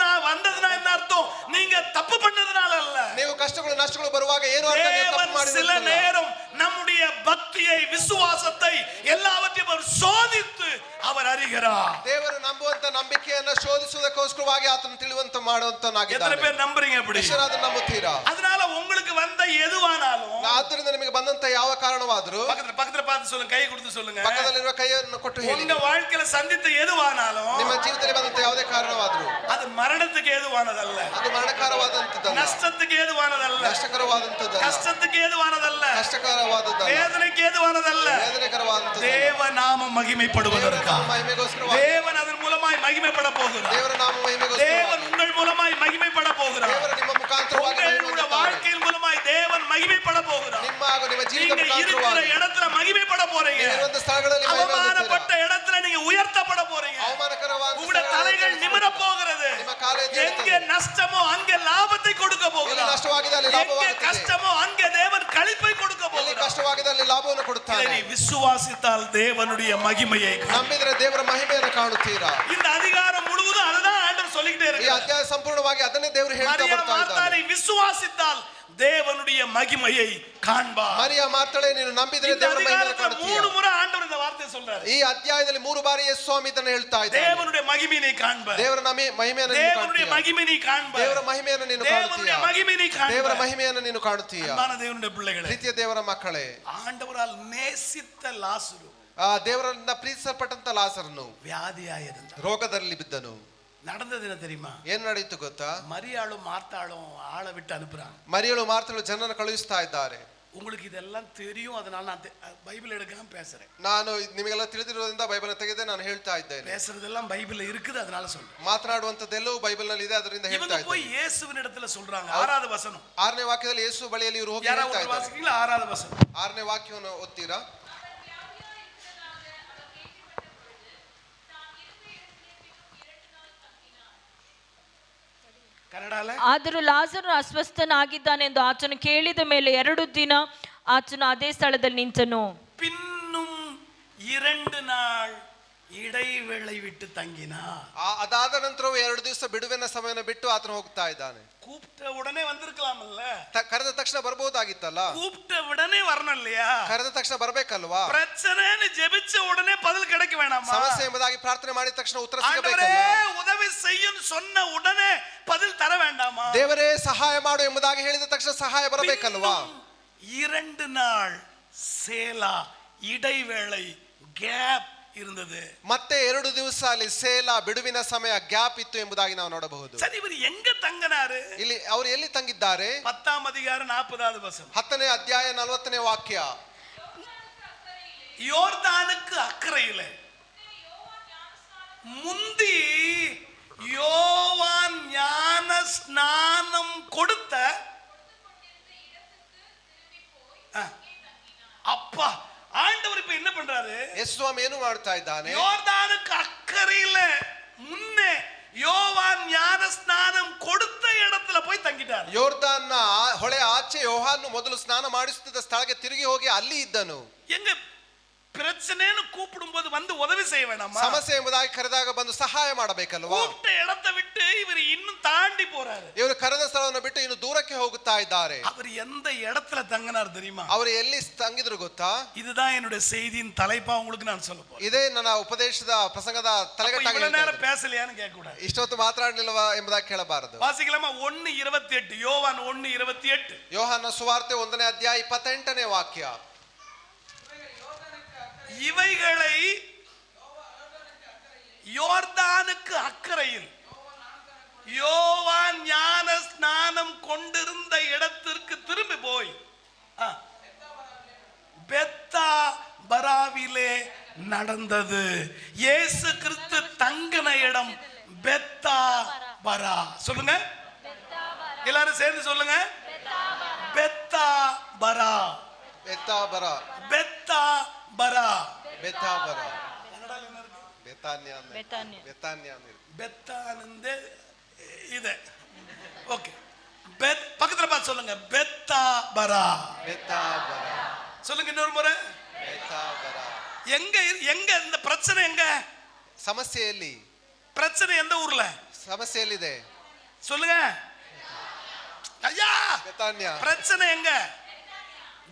S1: வந்ததுனா என்ன அர்த்தம்? நீங்க தப்பு பண்ணதுனால அல்ல.
S2: ನೀವು ಕಷ್ಟಗಳು ನಷ್ಟಗಳು ಬರುವಾಗ ಏನು ಅರ್ಥ? ನೀವು ತಪ್ಪು
S1: தேவன் சில
S2: ಮಾಡಿರೋದ್ರಿಂದ.
S1: நேரம் நம்முடைய பக்தியை விசுவாசத்தை எல்லாவற்றையும் அவர் சோதித்து அவர் அறிகிறார்.
S2: ದೇವರು ನಂಬುವಂತ ನಂಬಿಕೆಯನ್ನು ಶೋಧಿಸುವುದಕ್ಕೋಸ್ಕರವಾಗಿ ಆತನ ತಿಳಿಯುವಂತ ಮಾಡುವಂತನಾಗಿದ್ದಾನೆ.
S1: எத்தனை பேர் நம்புறீங்க அப்படி?
S2: ಅದನ್ನು ನಂಬುತ್ತೀರಾ?
S1: அதனால உங்களுக்கு வந்த எதுவானாலும்,
S2: ಆದ್ದರಿಂದ ನಿಮಗೆ ಬಂದಂತ ಯಾವ ಕಾರಣವಾದರೂ
S1: பக்கத்துல பார்த்து சொல்லுங்க, கை கொடுத்து சொல்லுங்க,
S2: ಪಕ್ಕದಲ್ಲಿರುವ ಕೈಯನ್ನು ಕೊಟ್ಟು ಹೇಳಿ,
S1: உங்க வாழ்க்கையில சந்தித்த எதுவானாலும்,
S2: ನಿಮ್ಮ ಜೀವಿತದಲ್ಲಿ ಬಂದಂತ ಯಾವುದೇ ಕಾರಣವಾದರೂ
S1: அது மரணத்துக்கு ஏதுவானதல்ல,
S2: ಅದು ಮರಣಕರವಾದಂತದ್ದಲ್ಲ,
S1: ನಷ್ಟத்துக்கு ஏதுவானதಲ್ಲ,
S2: ನಷ್ಟಕರವಾದಂತದ್ದಲ್ಲ,
S1: கஷ்டத்துக்கு ஏதுவானதಲ್ಲ,
S2: ಕಷ್ಟಕರವಾದದ್ದಲ್ಲ,
S1: வேதனைக்கு ஏதுவானதಲ್ಲ.
S2: ವೇದನೆಕರವಾದಂತದ್ದಲ್ಲ.
S1: தேவ நாமம் மகிமைப்படுவதற்காக
S2: ಮಹಿಮೆಗೋಸ್ಕರವಾಗಿ
S1: தேவன் அதன் மூலமாய் மகிமைப்பட போகிறார்.
S2: ದೇವರ ನಾಮ ಮಹಿಮೆಗೋಸ್ಕರವಾಗಿ
S1: தேவன் உங்கள் மூலமாய் மகிமைப்பட போகிறார்.
S2: ದೇವರು ನಿಮ್ಮ ಮುಖಾಂತರವಾಗಿ
S1: உங்களுடைய
S2: ಮಹಿಮೆಗೊಳ್ಳುತ್ತಾನೆ.
S1: வாழ்க்கையின் மூலமாய் தேவன் மகிமைப்பட போகிறார்.
S2: ನಿಮ್ಮ ಹಾಗೂ ನಿಮ್ಮ ಜೀವಿತ
S1: நீங்க இருக்கிற
S2: ಮುಖಾಂತರವಾಗಿ
S1: இடத்துல மகிமைப்பட போறீங்க.
S2: ನೀವಿರುವಂತ ಸ್ಥಳಗಳಲ್ಲಿ ಮಹಿಮೆ
S1: அவமானப்பட்ட
S2: ಹೊಂದುತ್ತೀರಾ.
S1: இடத்துல நீங்க உயர்த்தப்பட போறீங்க.
S2: ಅವಮಾನಕರವಾದ
S1: உங்களுடைய தலைகள் நிமிர போகிறது.
S2: ನಿಮ್ಮ ಕಾಲ
S1: எங்கே நஷ்டமோ அங்கே லாபத்தை கொடுக்க
S2: ಎಲ್ಲಿ
S1: போகிறார்.
S2: ನಷ್ಟವಾಗಿದೆ ಅಲ್ಲಿ
S1: எங்கே
S2: ಲಾಭವಾಗುತ್ತದೆ.
S1: கஷ்டமோ அங்கே தேவன் களிப்பை கொடுக்க
S2: ಎಲ್ಲಿ
S1: போகிறார்.
S2: ಕಷ್ಟವಾಗಿದೆ ಅಲ್ಲಿ ಲಾಭವನ್ನು
S1: இதை
S2: ಕೊಡುತ್ತಾನೆ.
S1: நீ விசுவாசித்தால் தேவனுடைய மகிமையை காண.
S2: ನಂಬಿದ್ರೆ ದೇವರ ಮಹಿಮೆಯನ್ನು ಕಾಣುತ್ತೀರಾ.
S1: இந்த அதிகாரம் முழுவதும் அதுதான் ஆண்டவர் சொல்லிட்டே
S2: ಈ
S1: இருக்கிறார்.
S2: ಅಧ್ಯಾಯ ಸಂಪೂರ್ಣವಾಗಿ ಅದನ್ನೇ ದೇವರು ಹೇಳ್ತಾ
S1: மரியா
S2: ಬರ್ತಾ ಇದ್ದಾನೆ.
S1: மார்த்தானை விசுவாசித்தால் தேவனுடைய மகிமையை காண்பார்.
S2: ಮರಿಯ ಮಾರ್ತಾಳೆ, ನೀನು ನಂಬಿದ್ರೆ
S1: இந்த
S2: ದೇವರ ಮಹಿಮೆಯನ್ನು
S1: அதிகாரத்துல
S2: ಕಾಣುತ್ತೀಯ.
S1: 3 முறை ಆண்டவர் இந்த வார்த்தையை சொல்றாரு.
S2: ಈ ಅಧ್ಯಾಯದಲ್ಲಿ 3 ಬಾರಿ ಯೇಸು ಸ್ವಾಮಿ ಇದನ್ನು ಹೇಳ್ತಾ ಇದ್ದಾನೆ.
S1: தேவனுடைய மகிமையை நீ காண்பார்.
S2: ದೇವರ ಮಹಿಮೆಯನ್ನು ನೀನು
S1: தேவனுடைய
S2: ಕಾಣುತ್ತೀಯ.
S1: மகிமையை நீ காண்பார்.
S2: ದೇವರ ಮಹಿಮೆಯನ್ನು ನೀನು
S1: தேவனுடைய
S2: ಕಾಣುತ್ತೀಯ.
S1: மகிமையை நீ
S2: ದೇವರ
S1: காண்பார்.
S2: ಮಹಿಮೆಯನ್ನು ನೀನು ಕಾಣುತ್ತೀಯ.
S1: அன்பான தேவனுடைய பிள்ளைகளே,
S2: ಪ್ರೀತಿಯ ದೇವರ ಮಕ್ಕಳೇ,
S1: ஆண்டவரால் நேசித்த லாசரு
S2: ಆ ದೇವರನ್ನ ಪ್ರೀತಿಸಲ್ಪಟ್ಟಂತ ಲಾಸರನು
S1: வியாதியாயிருந்த
S2: ರೋಗದಲ್ಲಿ ಬಿದ್ದನು.
S1: நடந்தது என்ன தெரியுமா?
S2: ಏನ್ ನಡೀತು ಗೊತ್ತಾ?
S1: மரியாளும் மார்த்தாளும் ஆளை விட்டு அனுப்புறாங்க.
S2: ಮರಿಯಳು ಮಾರ್ತಳು ಜನರನ್ನು ಕಳುಹಿಸ್ತಾ ಇದ್ದಾರೆ.
S1: உங்களுக்கு இதெல்லாம் தெரியும், அதனால நான் பைபிள் எடுக்காம பேசுறேன்.
S2: ನಾನು ನಿಮಗೆಲ್ಲ ತಿಳಿದಿರೋದ್ರಿಂದ ಬೈಬಲ್ ತೆಗೆದೇ ನಾನು ಹೇಳ್ತಾ ಇದ್ದೇನೆ.
S1: பேசுறதெல்லாம் பைபிள்ல இருக்குது, அதனால சொல்றேன்.
S2: ಮಾತನಾಡುವಂತದ್ದೆಲ್ಲವೂ ಬೈಬಲ್ ನಲ್ಲಿ ಇದೆ, ಅದರಿಂದ ಹೇಳ್ತಾ
S1: இவங்க போய்
S2: ಇದ್ದೇನೆ.
S1: இயேசுவின் இடத்துல சொல்றாங்க. 6வது வசனம்.
S2: 6ನೇ ವಾಕ್ಯದಲ್ಲಿ ಯೇಸು ಬಳಿಯಲ್ಲಿ ಇವರು ಹೋಗಿ
S1: யாராவது
S2: ಹೇಳ್ತಾ ಇದ್ದಾರೆ.
S1: வாசிக்கிறீங்களா? 6வது வசனம்.
S2: 6ನೇ ವಾಕ್ಯವನ್ನು ಓದ್ತೀರಾ?
S1: ಕನ್ನಡಾಲ.
S3: ಆದರೂ ಲಾಜರನು ಅಸ್ವಸ್ಥನಾಗಿದ್ದಾನೆಂದು ಆತನು ಕೇಳಿದ ಮೇಲೆ 2 ದಿನ ಆತನು ಅದೇ ಸ್ಥಳದಲ್ಲಿ ನಿಂತನು.
S1: பின்னும் 2 நாள் இடைவேளை விட்டு தங்கினார்.
S2: ಅದಾದ ನಂತರವೂ 2 ದಿವಸ ಬಿಡುವಿನ ಸಮಯನ ಬಿಟ್ಟು ಆತನು ಹೋಗ್ತಾ ಇದ್ದಾನೆ.
S1: கூப்பிட்ட உடனே வந்திருக்கலாம்ல.
S2: ಕರೆದ ತಕ್ಷಣ ಬರಬಹುದಾಗಿತ್ತಲ್ಲ.
S1: கூப்பிட்ட உடனே வரணும் இல்லையா?
S2: ಕರೆದ ತಕ್ಷಣ ಬರಬೇಕಲ್ವಾ?
S1: பிரச்சனைன்னு ஜெபிச்ச உடனே பதில் கிடைக்க வேணாமா?
S2: ಸಮಸ್ಯೆ ಎಂಬುದಾಗಿ ಪ್ರಾರ್ಥನೆ ಮಾಡಿದ ತಕ್ಷಣ ಉತ್ತರ
S1: ஆண்டவரே
S2: ಸಿಗಬೇಕಲ್ಲ?
S1: உதவி செய்யும் சொன்ன உடனே பதில் தர வேண்டாமா?
S2: ದೇವರೇ ಸಹಾಯ ಮಾಡು ಎಂಬುದಾಗಿ ಹೇಳಿದ ತಕ್ಷಣ ಸಹಾಯ ಬರಬೇಕಲ್ವಾ?
S1: 2 நாள் சேலா இடைவேளை ಗ್ಯಾಪ್ இருந்தது.
S2: ಮತ್ತೆ 2 ದಿವಸ ಅಲ್ಲಿ ಸೇಲಾ ಬಿಡುವಿನ ಸಮಯ ಗ್ಯಾಪ್ ಇತ್ತು ಎಂಬುದಾಗಿ ನಾವು ನೋಡಬಹುದು.
S1: சரி, இவர் எங்க தங்கினாரு?
S2: ಇಲ್ಲಿ ಅವರು ಎಲ್ಲಿ ತಂಗಿದ್ದಾರೆ?
S1: 10ஆம் அதிகாரம் 40வது வசனம்.
S2: 10ನೇ ಅಧ್ಯಾಯ 40ನೇ ವಾಕ್ಯ.
S1: யோர்தானுக்கு அக்கறையிலே முந்தி யோவான் ஞான ஸ்நானம் கொடுத்த அப்பா ஆண்டவர் இப்ப என்ன பண்றாரு?
S2: ಯೇಸು ಸ್ವಾಮಿ ಏನು ಮಾಡ್ತಾ ಇದ್ದಾನೆ?
S1: யோர்தானுக்கு அக்கறையில முன்னே யோவான் ஞான ஸ்நானம் கொடுத்த இடத்துல போய் தங்கிட்டார்.
S2: ಯೋರ್ದಾನ್ನ ಹೊಳೆ ಆಚೆ ಯೋಹಾನು ಮೊದಲು ಸ್ನಾನ ಮಾಡಿಸುತ್ತಿದ್ದ ಸ್ಥಳಕ್ಕೆ ತಿರುಗಿ ಹೋಗಿ ಅಲ್ಲಿ ಇದ್ದನು.
S1: எங்க பிரச்சனைன்னு கூப்பிடும்போது வந்து உதவி செய்ய வேணாமா?
S2: ಸಮಸ್ಯೆ ಎಂಬುದಾಗಿ ಕರೆದಾಗ ಬಂದು ಸಹಾಯ ಮಾಡಬೇಕಲ್ವಾ?
S1: கூப்பிட்ட இடத்தை விட்டு இவர் இன்னும் தாண்டி போறாரு.
S2: ಇವರು ಕರೆದ ಸ್ಥಳವನ್ನು ಬಿಟ್ಟು ಇನ್ನು ದೂರಕ್ಕೆ ಹೋಗುತ್ತಾ ಇದ್ದಾರೆ.
S1: அவர் எந்த இடத்துல தங்கினார் தெரியுமா?
S2: ಅವರು ಎಲ್ಲಿ ತಂಗಿದ್ರು ಗೊತ್ತಾ?
S1: இதுதான் என்னுடைய செய்தியின் தலைப்பா உங்களுக்கு நான் சொல்ல போறேன்.
S2: ಇದೇ ನನ್ನ ಉಪದೇಶದ ಪ್ರಸಂಗದ ತಲೆಗಟ್ಟಾಗಿ
S1: இவ்வளவு நேரம் பேசலையான்னு கேட்க கூடாது.
S2: ಇಷ್ಟೊತ್ತು ಮಾತನಾಡಲಿಲ್ಲವಾ ಎಂಬುದಾಗಿ ಕೇಳಬಾರದು.
S1: வாசிக்கலாமா? 1:28 யோவான் 1:28.
S2: ಯೋಹಾನ ಸುವಾರ್ತೆ 1ನೇ ಅಧ್ಯಾಯ 28ನೇ ವಾಕ್ಯ.
S1: இவைகளை யோர்தானுக்கு அக்கறையில் யோவான் ஞான ஸ்நானம் கொண்டிருந்த இடத்திற்கு திரும்பி போய் பெத்தா பராவிலே நடந்தது. இயேசு கிறிஸ்து தங்கின இடம் பெத்தா பரா. சொல்லுங்க. எல்லாரும் சேர்ந்து சொல்லுங்க. பெத்தா பரா.
S2: ಬೆತ್ತಾ ಬರ.
S1: பெத்தா பரா.
S2: ಬೆತ್ತಾ ಬರ.
S1: கன்னடால என்ன இருக்கு?
S2: ಬೆತಾನ್ಯ.
S3: ಬೆತಾನ್ಯ.
S2: ಬೆತಾನ್ಯ.
S1: பெத்தானந்தே இது. ஓகே. பக்கத்துல பார்த்து சொல்லுங்க. பெத்தா பரா.
S2: ಬೆತ್ತಾ ಬರ.
S1: சொல்லுங்க இன்னொரு முறை.
S2: ಬೆತ್ತಾ ಬರ.
S1: எங்க எங்க இந்த பிரச்சனை எங்க?
S2: ಸಮಸ್ಯೆ ಎಲ್ಲಿ?
S1: பிரச்சனை எந்த ஊர்ல?
S2: ಸಮಸ್ಯೆ ಎಲ್ಲಿದೆ?
S1: சொல்லுங்க ஐயா.
S2: ಬೆತಾನ್ಯ.
S1: பிரச்சனை எங்க?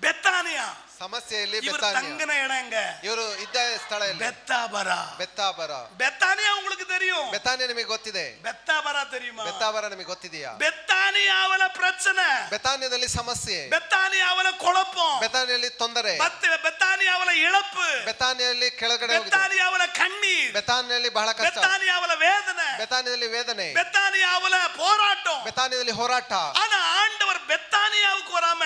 S1: பெத்தானியா.
S2: ಸಮಸ್ಯೆ ಎಲ್ಲಿ?
S1: இவர்
S2: ಬೆತಾನ್ಯ.
S1: தங்கின இடம் எங்க?
S2: ಇವರು ಇದ್ದ ಸ್ಥಳ ಎಲ್ಲಿ?
S1: பெத்தாபரா.
S2: ಬೆತ್ತಾ ಬರ.
S1: பெத்தானியா உங்களுக்கு தெரியும்.
S2: ಬೆತಾನ್ಯ ನಿಮಗೆ ಗೊತ್ತಿದೆ?
S1: பெத்தாபரா தெரியுமா?
S2: ಬೆತ್ತಾ ಬರ ನಿಮಗೆ ಗೊತ್ತಿದೆಯಾ?
S1: பெத்தானியாவுல பிரச்சனை.
S2: ಬೆತಾನ್ಯದಲ್ಲಿ ಸಮಸ್ಯೆ.
S1: பெத்தானியாவுல குழப்பம்.
S2: ಬೆತಾನ್ಯದಲ್ಲಿ ತೊಂದರೆ.
S1: பெத்தானியாவுல இழப்பு.
S2: ಬೆತಾನ್ಯದಲ್ಲಿ ಕೆಳಗಡೆ ಹೋಗಿದೆ.
S1: பெத்தானியாவுல கண்ணீர்.
S2: ಬೆತಾನ್ಯದಲ್ಲಿ ಬಹಳ ಕಷ್ಟ.
S1: பெத்தானியாவுல வேதனை.
S2: ಬೆತಾನ್ಯದಲ್ಲಿ ವೇದನೆ.
S1: பெத்தானியாவுல போராட்டம்.
S2: ಬೆತಾನ್ಯದಲ್ಲಿ ಹೋರಾಟ.
S1: ஆனா ஆண்டவர் பெத்தானியாவுக்கு வராம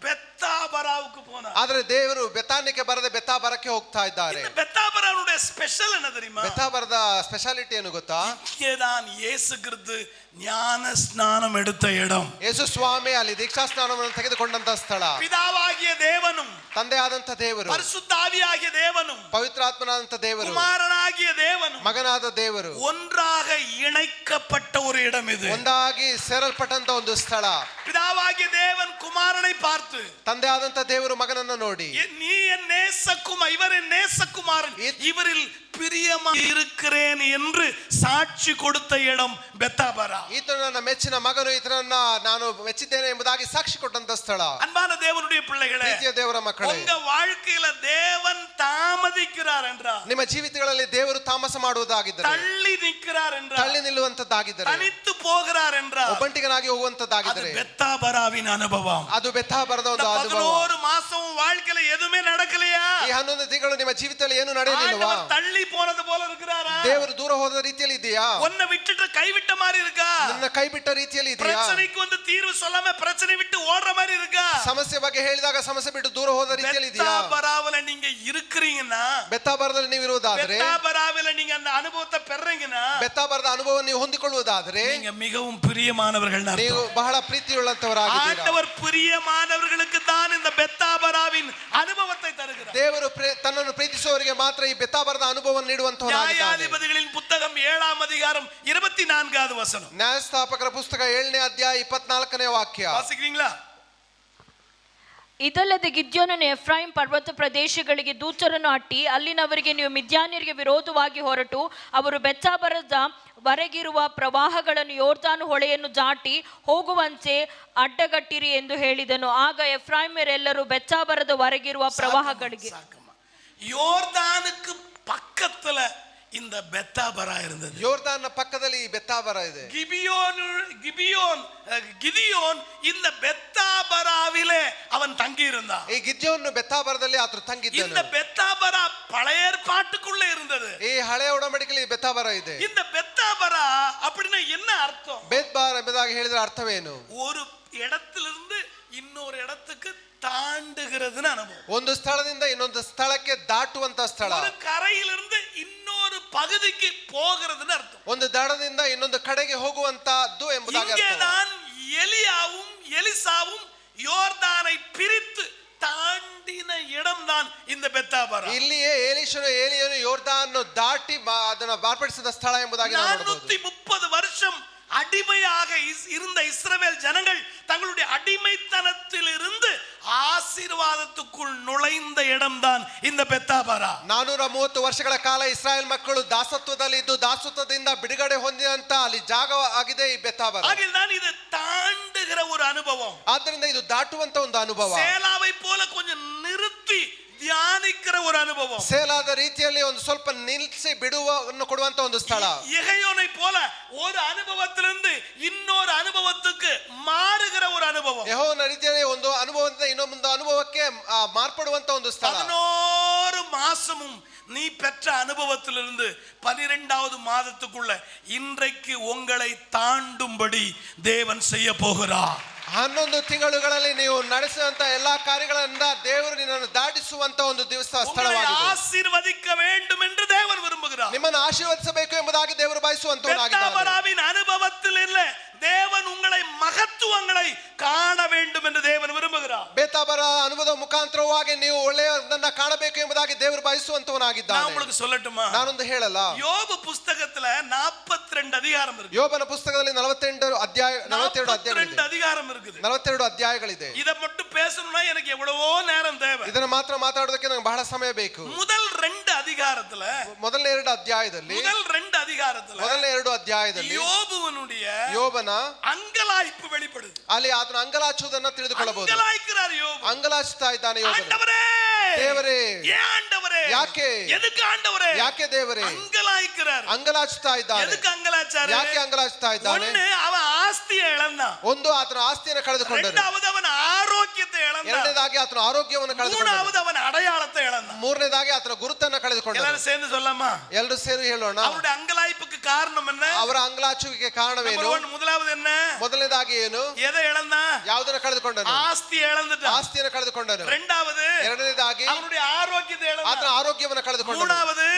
S1: பெத்தாபராவுக்கு போனார்.
S2: ಆದ್ರೆ ದೇವರು ಬೆತಾನ್ಯಕ್ಕೆ ಬರದೆ ಬೆತ್ತಾ ಬರಕ್ಕೆ ಹೋಗ್ತಾ ಇದ್ದಾರೆ.
S1: இந்த பெத்தாபராவுடைய ஸ்பெஷல் என்ன தெரியுமா?
S2: ಬೆತ್ತಾ ಬರದ ಸ್ಪೆಷಾಲಿಟಿ ಏನು ಗೊತ್ತಾ?
S1: இங்கேதான் இயேசு கிறிஸ்து ஞான ஸ்நானம் எடுத்த இடம்.
S2: ಯೇಸು ಸ್ವಾಮಿ ಅಲ್ಲಿ ದೀಕ್ಷಾ ಸ್ನಾನವನ್ನು ತೆಗೆದುಕೊಂಡಂತ ಸ್ಥಳ.
S1: பிதாவாகிய தேவனும்
S2: ತಂದೆ ಆದಂತ ದೇವರು,
S1: பரிசுத்த ஆவியாகிய தேவனும்
S2: ಪವಿತ್ರಾತ್ಮನಾದಂತ ದೇವರು,
S1: குமாரனாகிய தேவனும்
S2: ಮಗನಾದ ದೇವರು
S1: ஒன்றாக இணைக்கப்பட்ட ஒரு இடம் இது.
S2: ಒಂದಾಗಿ ಸೇರಲ್ಪಟ್ಟಂತ ಒಂದು ಸ್ಥಳ.
S1: பிதாவாகிய தேவன் குமாரனை பார்த்து,
S2: ತಂದೆ ಆದಂತ ದೇವರು ಮಗನನ್ನು ನೋಡಿ,
S1: நீ என் நேசகுமாரன், இவர் என் நேசகுமாரன், இவரில் பிரியமா இருக்கிறேன் என்று சாட்சி கொடுத்த இடம் பெத்தாபரா.
S2: ಈತನು ನನ್ನ ಮೆಚ್ಚಿನ ಮಗನು, ಈತನನ್ನ ನಾನು ಮೆಚ್ಚಿದ್ದೇನೆ ಎಂಬುದಾಗಿ ಸಾಕ್ಷಿ ಕೊಟ್ಟಂತ ಸ್ಥಳ.
S1: அன்பான தேவனுடைய பிள்ளைகளே,
S2: ಪ್ರೀತಿಯ ದೇವರ ಮಕ್ಕಳೇ,
S1: உங்க வாழ்க்கையில தேவன் தாமதிக்கிறார் என்றால்,
S2: ನಿಮ್ಮ ಜೀವಿತಗಳಲ್ಲಿ ದೇವರು ತಾಮಸ ಮಾಡುವುದಾಗಿದ್ದರೆ,
S1: தள்ளி நிற்கிறார் என்றால்,
S2: ತಳ್ಳಿ ನಿಲ್ಲುವಂತದ್ದಾಗಿದ್ದರೆ,
S1: தனித்து போகிறார் என்றால்,
S2: ಒಬ್ಬಂಟಿಗನಾಗಿ
S1: அது
S2: ಹೋಗುವಂತದ್ದಾಗಿದ್ದರೆ,
S1: பெத்தாபராவின் அனுபவம்.
S2: ಅದು ಬೆತ್ತಾ ಬರದ ಒಂದು ಅನುಭವ.
S1: 11 மாசம் வாழ்க்கையில எதுவுமே நடக்கலையா?
S2: ಈ 11 ತಿಂಗಳು ನಿಮ್ಮ ಜೀವಿತದಲ್ಲಿ ಏನು ನಡೆಯಲಿಲ್ವಾ?
S1: ஆண்டவர் தள்ளி போனது போல இருக்கிறாரா?
S2: ದೇವರು ದೂರ ಹೋದ ರೀತಿಯಲ್ಲಿ ಇದೆಯಾ?
S1: உன்னை விட்டுட்டு கைவிட்ட மாதிரி இருக்கா?
S2: ನಿನ್ನ ಕೈ ಬಿಟ್ಟ ರೀತಿಯಲ್ಲಿ ಇದೆಯಾ?
S1: பிரச்சனைக்கு வந்து தீர்வு சொல்லாம பிரச்சனை விட்டு ஓடுற மாதிரி இருக்கா?
S2: ಸಮಸ್ಯೆ ಬಗ್ಗೆ ಹೇಳಿದಾಗ ಸಮಸ್ಯೆ ಬಿಟ್ಟು ದೂರ ಹೋದ ರೀತಿಯಲ್ಲಿ ಇದೆಯಾ?
S1: பெத்தாபராவில நீங்க இருக்கிறீங்கன்னா,
S2: ಬೆತ್ತಾ ಬರದಲ್ಲಿ ನೀವು ಇರುವುದಾದ್ರೆ,
S1: பெத்தாபராவில நீங்க அந்த அனுபவத்தை பெறீங்கன்னா,
S2: ಬೆತ್ತಾ ಬರದ ಅನುಭವ ನೀವು ಹೊಂದಿಕೊಳ್ಳುವುದಾದ್ರೆ,
S1: நீங்க மிகவும் பிரியமானவர்கள்.
S2: ನೀವು ಬಹಳ ಪ್ರೀತಿಯುಳ್ಳಂತವರಾಗಿದ್ದೀರಾ.
S1: ஆண்டவர் பிரியமானவர்களுக்கு தான் இந்த பெத்தாபராவின் அனுபவத்தை தருகிறார்.
S2: ದೇವರು ತನ್ನನ್ನು ಪ್ರೀತಿಸುವವರಿಗೆ ಮಾತ್ರ ಈ ಬೆತ್ತಾ ಬರದ ಅನುಭವವನ್ನು ನೀಡುವಂತವರಾಗಿದ್ದಾನೆ.
S1: நியாயாதிபதிகளின் புத்தகம் 7ஆம் அதிகாரம் 24வது வசனம்.
S2: ನ್ಯಾಯಸ್ಥಾಪಕರ ಪುಸ್ತಕ 7ನೇ ಅಧ್ಯಾಯ 24ನೇ ವಾಕ್ಯ
S1: வாசிக்கிறீங்களா?
S3: ಇದಲ್ಲದೆ ಗಿದ್ಯೋನನು ಎಫ್ರಾಯಿಂ ಪರ್ವತ ಪ್ರದೇಶಗಳಿಗೆ ದೂತರನ್ನು ಅಟ್ಟಿ ಅಲ್ಲಿನವರಿಗೆ, ನೀವು ಮಿದ್ಯಾನ್ಯರಿಗೆ ವಿರೋಧವಾಗಿ ಹೊರಟು ಅವರು ಬೆತ್ತಾಬರದ ವರೆಗಿರುವ ಪ್ರವಾಹಗಳನ್ನು ಯೋರ್ದಾನು ಹೊಳೆಯನ್ನು ದಾಟಿ ಹೋಗುವಂತೆ ಅಡ್ಡಗಟ್ಟಿರಿ ಎಂದು ಹೇಳಿದನು. ಆಗ ಎಫ್ರಾಯಿಮರೆಲ್ಲರೂ ಬೆತ್ತಾಬರದ ವರೆಗಿರುವ ಪ್ರವಾಹಗಳಿಗೆ,
S1: யோர்தானுக்கு பக்கத்துல இந்த பெத்தாபரா இருந்தது.
S2: ಯೋರ್ದಾನ್ನ ಪಕ್ಕದಲ್ಲಿ ಈ ಬೆತ್ತಾ ಬರ ಇದೆ.
S1: கிதியோன் இந்த பெத்தாபராவிலே அவன் தங்கி இருந்தான்.
S2: ಈ ಗಿದ್ಯೋನ್ ಬೆತ್ತಾ ಬರದಲ್ಲಿ ಆತನು ತಂಗಿದ್ದನು.
S1: இந்த பெத்தாபரா பழைய ஏற்பாட்டுக்குள்ள இருந்தது.
S2: ಈ ಹಳೆಯ ಒಡಂಬಡಿಕೆಯಲ್ಲಿ ಬೆತ್ತಾ ಬರ ಇದೆ.
S1: இந்த பெத்தாபரா அப்படின்னா என்ன அர்த்தம்?
S2: ಬೇತ್ ಬಾರ್ ಎಂಬುದಾಗಿ ಹೇಳಿದ್ರೆ ಅರ್ಥವೇನು?
S1: ஒரு இடத்திலிருந்து இன்னொரு இடத்துக்கு தாண்டுகிறதுன்னு அனுபவம்.
S2: ಒಂದು ಸ್ಥಳದಿಂದ ಇನ್ನೊಂದು ಸ್ಥಳಕ್ಕೆ ದಾಟುವಂತ ಸ್ಥಳ.
S1: ஒரு கரையிலிருந்து இன்னொரு பகுதிக்கு போகிறதுன்னு அர்த்தம்.
S2: ಒಂದು ದಡದಿಂದ ಇನ್ನೊಂದು ಕಡೆಗೆ ಹೋಗುವಂತದ್ದು ಎಂಬುದಾಗಿ ಅರ್ಥ.
S1: இங்கேதான் எலியாவும் எலிசாவும் யோர்தானை பிரித்து தாண்டின இடம்தான் இந்த பெத்தாபரா.
S2: ಇಲ್ಲಿಯೇ ಏಲಿಯನು ಯೋರ್ದಾನ್ ದಾಟಿ ಅದನ್ನು ಮಾರ್ಪಡಿಸಿದ ಸ್ಥಳ ಎಂಬುದಾಗಿ ನಾವು ನೋಡಬಹುದು.
S1: 430 வருஷம் அடிமையாக இருந்த இஸ்ரவேல் ஜனங்கள் தங்களுடைய அடிமைத்தனத்தில் இருந்து ஆசீர்வாதத்துக்குள் நுழைந்த இடம்தான் இந்த பெத்தாபரா.
S2: 430 ವರ್ಷಗಳ ಕಾಲ ಇಸ್ರಾಯೇಲ್ ಮಕ್ಕಳು ದಾಸತ್ವದಲ್ಲಿ ಇದ್ದು ದಾಸತ್ವದಿಂದ ಬಿಡುಗಡೆ ಹೊಂದಿದಂತ ಅಲ್ಲಿ ಜಾಗ ಆಗಿದೆ ಈ ಬೆತ್ತಾಬರ.
S1: ஆகில்தான் இது தாண்டுகிற ஒரு அனுபவம்.
S2: ಆದ್ದರಿಂದ ಇದು ದಾಟುವಂತ ಒಂದು ಅನುಭವ.
S1: சேலாவை போல கொஞ்சம் நிறுத்தி தியானிக்கிற ஒரு அனுபவம்.
S2: ಸೇಲಾದ ರೀತಿಯಲ್ಲಿ ಒಂದು ಸ್ವಲ್ಪ ನಿಲ್ಲಿಸಿ ಬಿಡುವನ್ನು ಕೊಡುವಂತ ಒಂದು ಸ್ಥಳ.
S1: ಯೆಹೋವனை போல ஒரு அனுபவத்திலிருந்து இன்னொரு அனுபவத்துக்கு மாறுகிற ஒரு அனுபவம்.
S2: ಯೆಹೋವನ ರೀತಿಯಲ್ಲಿ ಒಂದು ಅನುಭವದಿಂದ ಇನ್ನೊಂದು ಅನುಭವಕ್ಕೆ ಮಾರ್ಪಡುವಂತ ಒಂದು ಸ್ಥಳ.
S1: 11 மாசமும் நீ பெற்ற அனுபவத்திலிருந்து 12வது மாதத்துக்குள்ள இன்றைக்கு உங்களை தாண்டும்படி தேவன் செய்ய போகிறார்.
S2: 11 ತಿಂಗಳುಗಳಲ್ಲಿ ನೀವು ನಡೆಸುವಂತ ಎಲ್ಲಾ ಕಾರ್ಯಗಳಿಂದ ದೇವರು ನಿನ್ನನ್ನು ದಾಟಿಸುವಂತ ಒಂದು ದಿವಸ ಸ್ಥಳವಾಗಿದೆ.
S1: ஆசீர்வதிக்க வேண்டும் என்று தேவன் விரும்புகிறார்.
S2: ನಿಮ್ಮನ್ನು ಆಶೀರ್ವದಿಸಬೇಕು ಎಂಬುದಾಗಿ ದೇವರು ಬಯಸುವಂತವನಾಗಿದ್ದಾನೆ.
S1: பெத்தாபராவின் அனுபவத்தில் இல்ல, தேவன் உங்களை மகத்துவ
S2: ಬೆತ್ತಾಬರ ಅನುಭವದ ಮುಖಾಂತರವಾಗಿ ನೀವು ಒಳ್ಳೆಯದನ್ನ ಕಾಣಬೇಕು ಎಂಬುದಾಗಿ ದೇವರು ಬಯಸುವಂತವನಾಗಿದ್ದಾನೆ.
S1: நான் உங்களுக்கு சொல்லட்டுமா?
S2: ನಾನೊಂದು ಹೇಳಲ್ಲ.
S1: யோபு புஸ்தகத்துல 42 அதிகாரம் இருக்கு.
S2: ಯೋಬನ ಪುಸ್ತಕದಲ್ಲಿ 42
S1: அதிகாரம் இருக்குது.
S2: 42 ಅಧ್ಯಾಯಗಳಿದೆ.
S1: இத மட்டும் பேசணும்னா எனக்கு எவ்வளவோ நேரம் தேவை.
S2: ಇದನ್ನ ಮಾತ್ರ ಮಾತಾಡೋದಕ್ಕೆ ನನಗೆ ಬಹಳ ಸಮಯ ಬೇಕು.
S1: முதல் 2 அதிகாரத்துல
S2: ಮೊದಲನೇ 2 ಅಧ್ಯಾಯದಲ್ಲಿ
S1: முதல் 2 அத்தியாயದಲ್ಲಿ யோபன அங்கலாய்ப்பு வெளிப்படுது.
S2: ಅಲ್ಲಿ ಆತನ ಅಂಗಲಾಚುವುದನ್ನು ತಿಳಿದುಕೊಳ್ಳಬಹುದು.
S1: ಅಂಗಲಾಯ್ಕ್கிறார் யோபு.
S2: ಅಂಗಲಾಚುತ್ತಾ ಇದ್ದಾನೆ ಯೋಬನು.
S1: ஆண்டவரೇ,
S2: ದೇವರೇ,
S1: ஏன் ஆண்டவரೇ?
S2: ಯಾಕೆ?
S1: எதுக்கு ஆண்டவரே?
S2: ಯಾಕೆ ದೇವರೇ?
S1: ಅಂಗಲಾಯ್க்கிறார்.
S2: ಅಂಗಲಾಚುತ್ತಾ ಇದ್ದಾನೆ.
S1: எதுக்கு ಅಂಗಲಾಚಾರೆ?
S2: ಯಾಕೆ ಅಂಗಲಾಚುತ್ತಾ ಇದ್ದಾನೆ?
S1: ஒன்னு அவன் ஆஸ்தியை இழந்தான்.
S2: ಒಂದು ಆತನ ಆಸ್ತಿಯನ್ನು ಕಳೆದುಕೊಂಡನು.
S1: இரண்டாவது ಅವನ ಆರೋಗ್ಯத்தை ಇழந்தான்.
S2: ಎರಡನೇದಾಗಿ ಆತನ ಆರೋಗ್ಯವನ್ನು ಕಳೆದುಕೊಂಡನು.
S1: ಮೂರನೇದಾಗಿ ಅವನ ಅடையாளத்தை இழந்தான்.
S2: ಮೂರನೇದಾಗಿ ಆತನ ಗುರುತನ್ನು ಕಳೆದುಕೊಂಡನು.
S1: ಎಲ್ಲರೂ ಸೇರಿ சொல்லலாமா?
S2: ಎಲ್ಲರೂ ಸೇರಿ ಹೇಳೋಣ.
S1: ಅವರ ಅಂಗಲಾಯ್ಪುக்கு ಕಾರಣம் என்ன?
S2: ಅವರ ಅಂಗಲಾಚುವಿಕೆ ಕಾರಣವೇನು?
S1: முதலாவது என்ன?
S2: ಮೊದಲನೇದಾಗಿ ಏನು?
S1: எதை இழந்தான்?
S2: ಯಾವುದನ್ನು ಕಳೆದುಕೊಂಡನು?
S1: ಆಸ್ತಿ ಇழந்துட்டான்.
S2: ಆಸ್ತಿಯನ್ನು ಕಳೆದುಕೊಂಡನು.
S1: இரண்டாவது
S2: ಎರಡನೇದಾಗಿ
S1: ಅವனுடைய ಆರೋಗ್ಯத்தை ಇழந்தான்.
S2: ಆತನ ಆರೋಗ್ಯವನ್ನು ಕಳೆದುಕೊಂಡನು.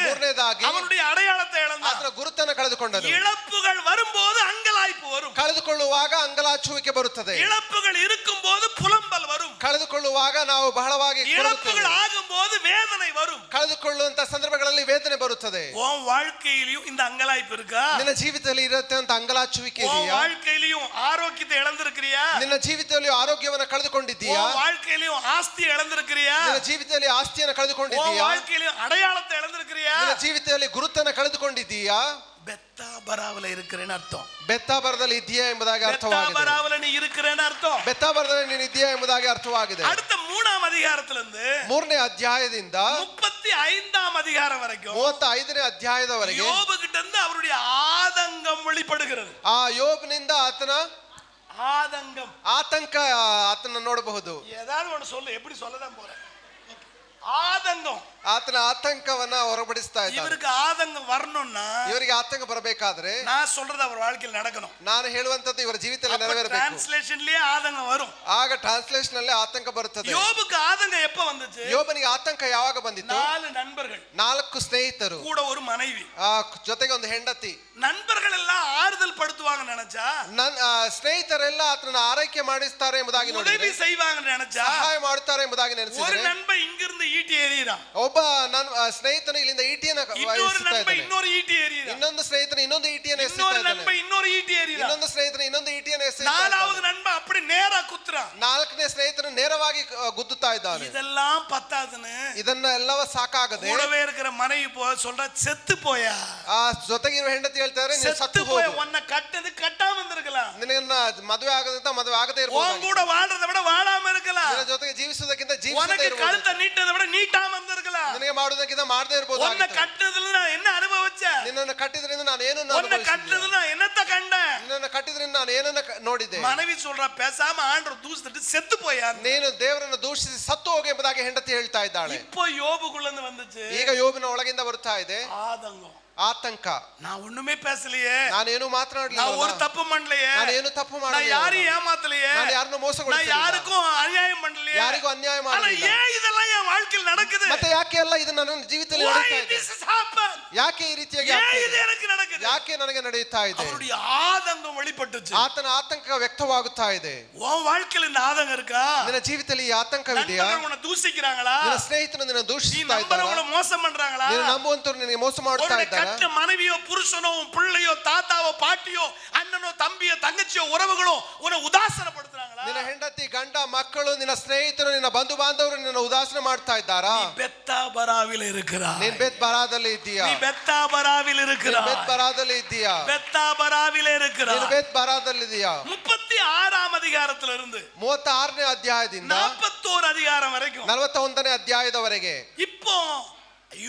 S1: ಮೂರನೇದಾಗಿ ಅವನುடைய ಅடையாளத்தை இழந்தான்.
S2: ಆತನ ಗುರುತನ್ನು ಕಳೆದುಕೊಂಡನು.
S1: இழப்புகள் வரும்போது ಅಂಗಲಾಯ್ಪು வரும்.
S2: ಕಳೆದುಕೊಳ್ಳುವಾಗ ಅಂಗಲಾಚುವಿಕೆ ಬರುತ್ತದೆ.
S1: இழப்புகள் இருக்கும்போது புலம்பல் வரும்.
S2: ಕಳೆದುಕೊಳ್ಳುವಾಗ ನಾವು ಬಹಳವಾಗಿ
S1: இழப்புகள் ஆகும்போது வேதனை வரும்.
S2: ಕಳೆದುಕೊಳ್ಳುವಂತ ಸಂದರ್ಭಗಳಲ್ಲಿ ವೇದನೆ ಬರುತ್ತದೆ.
S1: உன் வாழ்க்கையிலும் இந்த அங்கலாய்ப்பு இருக்கா?
S2: ನಿನ್ನ ಜೀವಿತದಲ್ಲಿ ಇರುತ್ತೆ ಅಂತ ಅಂಗಲಾಚುವಿಕೆ
S1: உன்
S2: ಇದೆಯಾ?
S1: வாழ்க்கையிலும் ஆரோக்கியத்தை இழந்திருக்கிறியா?
S2: ನಿನ್ನ ಜೀವಿತದಲ್ಲಿ ಆರೋಗ್ಯವನ್ನು ಕಳೆದುಕೊಂಡಿದ್ದೀಯಾ?
S1: உன் வாழ்க்கையிலும் ஆஸ்தி இழந்திருக்கிறியா?
S2: ನಿನ್ನ ಜೀವಿತದಲ್ಲಿ ಆಸ್ತಿಯನ್ನು
S1: உன்
S2: ಕಳೆದುಕೊಂಡಿದ್ದೀಯಾ?
S1: வாழ்க்கையிலும் அடையாளத்தை இழந்திருக்கிறியா?
S2: ನಿನ್ನ ಜೀವಿತದಲ್ಲಿ ಗುರುತನ್ನು ಕಳೆದುಕೊಂಡಿದ್ದೀಯಾ?
S1: ಬೆತ್ತಾಬರಾವಲ ಇರುக்கிறேன்னு ಅರ್ಥ.
S2: ಬೆತ್ತಾಬರದಲ್ಲಿ ಇದೆಯಾ ಎಂಬುದಾಗಿ ಅರ್ಥವಾಗಿದೆ.
S1: ಬೆತ್ತಾಬರಾವಲ ನೀ ಇರುக்கிறேன்னு ಅರ್ಥ.
S2: ಬೆತ್ತಾಬರದಲ್ಲಿ ನೀನು ಇದೆಯಾ ಎಂಬುದಾಗಿ ಅರ್ಥವಾಗಿದೆ.
S1: அடுத்த 3ஆம் அதிகாரத்திலிருந்து
S2: 3ನೇ ಅಧ್ಯಾಯದಿಂದ
S1: 35ஆம் அதிகாரம் வரைக்கும்
S2: 35ನೇ ಅಧ್ಯಾಯದವರೆಗೆ
S1: யோபு கிட்ட இருந்து அவருடைய ஆதங்கம் வெளிப்படுகிறது.
S2: ಆ ಯೋಬನಿಂದ ಆತನ
S1: ஆதங்கம்,
S2: ಆತಂಕ ಆತನ ನೋಡಬಹುದು.
S1: ஏதாவது ஒன்னு சொல்லு, எப்படி சொல்லதான் போறேன். ஆதங்கம்,
S2: ಆತನ ಆತಂಕವನ್ನ ಹೊರಪಡಿಸ್ತಾ ಇದ್ದಾನೆ.
S1: ಇವರಿಗೆ ಆತಂಕ வரணும்னா,
S2: ಇವರಿಗೆ ಆತಂಕ ಬರಬೇಕಾದ್ರೆ
S1: நான் சொல்றது அவர் வாழ்க்கையில் நடக்கணும்.
S2: ನಾನು ಹೇಳುವಂತದ್ದು ಇವರ ಜೀವಿತದಲ್ಲಿ ನೆರವೇರಬೇಕು.
S1: ಟ್ರಾನ್ಸ್ಲೇಷನ್ಲயே ಆತಂಕ வரும்.
S2: ಆಗ ಟ್ರಾನ್ಸ್ಲೇಷನ್ ಅಲ್ಲಿ ಆತಂಕ ಬರುತ್ತದೆ.
S1: யோபுக்கு ಆತಂಕ எப்ப வந்துச்சு?
S2: ಯೋಬನಿಗೆ ಆತಂಕ ಯಾವಾಗ ಬಂದಿತ್ತು?
S1: 4 நண்பர்கள்,
S2: 4 ಸ್ನೇಹಿತರು,
S1: கூட ஒரு மனைவி,
S2: ಜೊತೆಗೆ ಒಂದು ಹೆಂಡತಿ.
S1: நண்பர்கள் எல்லாம் ஆறுதல் படுத்துவாங்க நினைச்சா,
S2: ಸ್ನೇಹಿತರೆಲ್ಲ ಆತನ ಆರೈಕೆ ಮಾಡಿಸ್ತಾರೆ ಎಂಬುದಾಗಿ
S1: உதவி
S2: ನೋಡಿದ್ರೆ,
S1: செய்வாங்க நினைச்சா,
S2: ಸಹಾಯ ಮಾಡುತ್ತಾರೆ ಎಂಬುದಾಗಿ
S1: ஒரு
S2: ನೆನೆಸಿದ್ರೆ,
S1: நண்பன் இங்கிருந்து ஈட்டி எறியறான்,
S2: ಒಬ್ಬ ಸ್ನೇಹಿತನು ಇಲ್ಲಿಂದ ಈಟಿಯನ್ನು
S1: இன்னொரு
S2: ಎಸೆಯುತ್ತಾ
S1: நண்பன்
S2: ಇದ್ದಾನೆ.
S1: இன்னொரு ஈட்டி எறியறான்,
S2: ಇನ್ನೊಂದು ಸ್ನೇಹಿತನು ಇನ್ನೊಂದು ಈಟಿಯನ್ನು ಎಸೆಯುತ್ತಾ
S1: இன்னொரு
S2: ಇದ್ದಾನೆ.
S1: நண்பன் இன்னொரு ஈட்டி எறியறான்,
S2: ಇನ್ನೊಂದು ಸ್ನೇಹಿತನು ಇನ್ನೊಂದು ಈಟಿಯನ್ನು ಎಸೆಯುತ್ತಾ
S1: நாலாவது
S2: ಇದ್ದಾನೆ.
S1: நண்பன் அப்படி நேரா குத்துறான்.
S2: 4ನೇ ಸ್ನೇಹಿತನು ನೇರವಾಗಿ ಗುದ್ದುತ್ತಾ ಇದ್ದಾನೆ.
S1: இதெல்லாம் பத்தாதுன்னு
S2: ಇದನ್ನ ಎಲ್ಲವ ಸಾಕಾಗದೆ
S1: கூடவே இருக்கிற மனைவி சொல்ற செத்து போயா,
S2: ಆ ಜೊತೆಗಿರುವ ಹೆಂಡತಿ ಹೇಳ್ತಾರೆ, ನೀನು
S1: செத்து
S2: ಸತ್ತು
S1: போய்
S2: ಹೋಗು.
S1: உன்னை கட்டது கட்டாம இருந்திருக்கலாம்,
S2: ನಿನಗನ್ನ ಮದುವೆ ಆಗದಂತ ಮದುವೆ ಆಗದೆ
S1: உன்
S2: ಇರಬಹುದು.
S1: கூட வாழ்றதை விட வாழாம இருக்கலாம்,
S2: ನಿನ್ನ ಜೊತೆಗೆ ಜೀವಿಸುವುದಕ್ಕಿಂತ ಜೀವಿಸದೇ
S1: உனக்கு
S2: ಇರಬಹುದು.
S1: கழுத்தை நீட்டதை விட நீட்டாம இருந்திருக்கலாம்,
S2: ನಿನಗೆ ಮಾಡುವುದಕ್ಕಿಂತ ಮಾಡದೇ ಇರಬಹುದು.
S1: உன்னை கட்டுறதுல நான் என்ன அனுபவிச்சேன்,
S2: ನಿನ್ನನ್ನು ಕಟ್ಟಿದ್ರಿಂದ ನಾನು ಏನನ್ನು
S1: உன்னை
S2: ಅನುಭವಿಸಿದೆ?
S1: கட்டுறதுல நான் என்னத்த கண்டேன்.
S2: ನಿನ್ನನ್ನು ಕಟ್ಟಿದ್ರಿಂದ ನಾನು ಏನನ್ನ ನೋಡಿದೆ?
S1: மனைவி சொல்ற பேசாம ஆண்டவர் தூசிட்டு செத்து போயா.
S2: ನೀನು ದೇವರನ್ನು ದೂಷಿಸಿ ಸತ್ತು ಹೋಗಿ ಎಂಬುದಾಗಿ ಹೆಂಡತಿ ಹೇಳ್ತಾ ಇದ್ದಾಳೆ.
S1: இப்போ யோபுக்குள்ள இருந்து வந்துச்சு
S2: ಈಗ ಯೋಬಿನ ಒಳಗಿಂದ ಬರ್ತಾ ಇದೆ
S1: ஆதங்கம்.
S2: ಆತಂಕ.
S1: நான் ஒண்ணுமே பேசலையே,
S2: ನಾನೇನು
S1: நான்
S2: ಮಾತನಾಡಲಿಲ್ಲ,
S1: ஒரு தப்பு பண்ணலையே,
S2: ನಾನೇನು ತಪ್ಪು
S1: நான்
S2: ಮಾಡಲಿಲ್ಲ,
S1: யாரையும் ஏமாத்தலையே,
S2: ನಾನು ಯಾರನ್ನು
S1: நான்
S2: ಮೋಸಗೊಳಿಸಲಿಲ್ಲ,
S1: யாருக்கும் அநியாயம் பண்ணலையே,
S2: ಯಾರಿಗೂ ಅನ್ಯಾಯ
S1: ஆனா
S2: ಮಾಡಲಿಲ್ಲ.
S1: ஏன் இதெல்லாம் என் வாழ்க்கையில் நடக்குது?
S2: ಮತ್ತೆ ಯಾಕೆ ಎಲ್ಲ ಇದು ನನ್ನ ಜೀವಿತದಲ್ಲಿ
S1: Why
S2: ನಡೀತಾ ಇದೆ?
S1: this has happened?
S2: ಯಾಕೆ ಈ ರೀತಿಯಾಗಿ
S1: ஏன்
S2: ಆಗ್ತಾ
S1: இது
S2: ಇದೆ?
S1: எனக்கு நடக்குது?
S2: ಯಾಕೆ ನನಗೆ ನಡೆಯುತ್ತಾ ಇದೆ?
S1: அவருடைய ஆதங்கம் வெளிப்பட்டுச்சு.
S2: ಆತನ ಆತಂಕ ವ್ಯಕ್ತವಾಗುತ್ತಾ ಇದೆ.
S1: உன் வாழ்க்கையில் இந்த ஆதங்கம் இருக்கா?
S2: ನಿನ್ನ ಜೀವಿತದಲ್ಲಿ ಈ ಆತಂಕವಿದೆಯಾ?
S1: நண்பர்கள் உன்னை தூசிக்கிறாங்களா?
S2: ನಿನ್ನ ಸ್ನೇಹಿತರು ನಿನ್ನ
S1: நீ
S2: ದೂಷಿಸ್ತಾ ಇದ್ದಾರಾ?
S1: நம்புறவங்களை மோசம் பண்றாங்களா?
S2: ನೀನು ನಂಬುವಂತರು ನಿನಗೆ ಮೋಸ ಮಾಡ್ತಾ
S1: உன்னுடைய
S2: ಇದ್ದಾರಾ?
S1: கட்ட மனைவியோ புருஷனோ உன் பிள்ளையோ தாத்தாவோ பாட்டியோ அண்ணனோ தம்பியோ தங்கச்சியோ உறவுகளோ உன்னை உதாசனப்படுத்துறாங்களா?
S2: ನಿನ್ನ ಹೆಂಡತಿ, ಗಂಡ, ಮಕ್ಕಳು, ನಿನ್ನ ಸ್ನೇಹಿತರು, ನಿನ್ನ ಬಂಧು ಬಾಂಧವರು ನಿನ್ನ ಉದಾಸೀನ ಮಾಡ್ತಾ ಇದ್ದಾರಾ?
S1: நீ பெத்தாபராவில் இருக்கிறாய்.
S2: ನೀನ್ ಬೆತ್ ಬರಾದಲ್ಲಿ ಇದ್ದೀಯಾ?
S1: நீ பெத்தாபராவில்
S2: ನೀನ್
S1: இருக்கிறாய்.
S2: ಬೆತ್ ಬರಾದಲ್ಲಿ ಇದ್ದೀಯಾ?
S1: பெத்தாபராவில்
S2: ನೀನು
S1: இருக்கிறாய்.
S2: ಬೆತ್ ಬರಾದಲ್ಲಿ ಇದೆಯಾ?
S1: 36ஆம் அதிகாரத்திலிருந்து
S2: 36ನೇ ಅಧ್ಯಾಯದಿಂದ
S1: 41 அதிகாரம் வரைக்கும்
S2: 41ನೇ ಅಧ್ಯಾಯದವರೆಗೆ
S1: இப்போ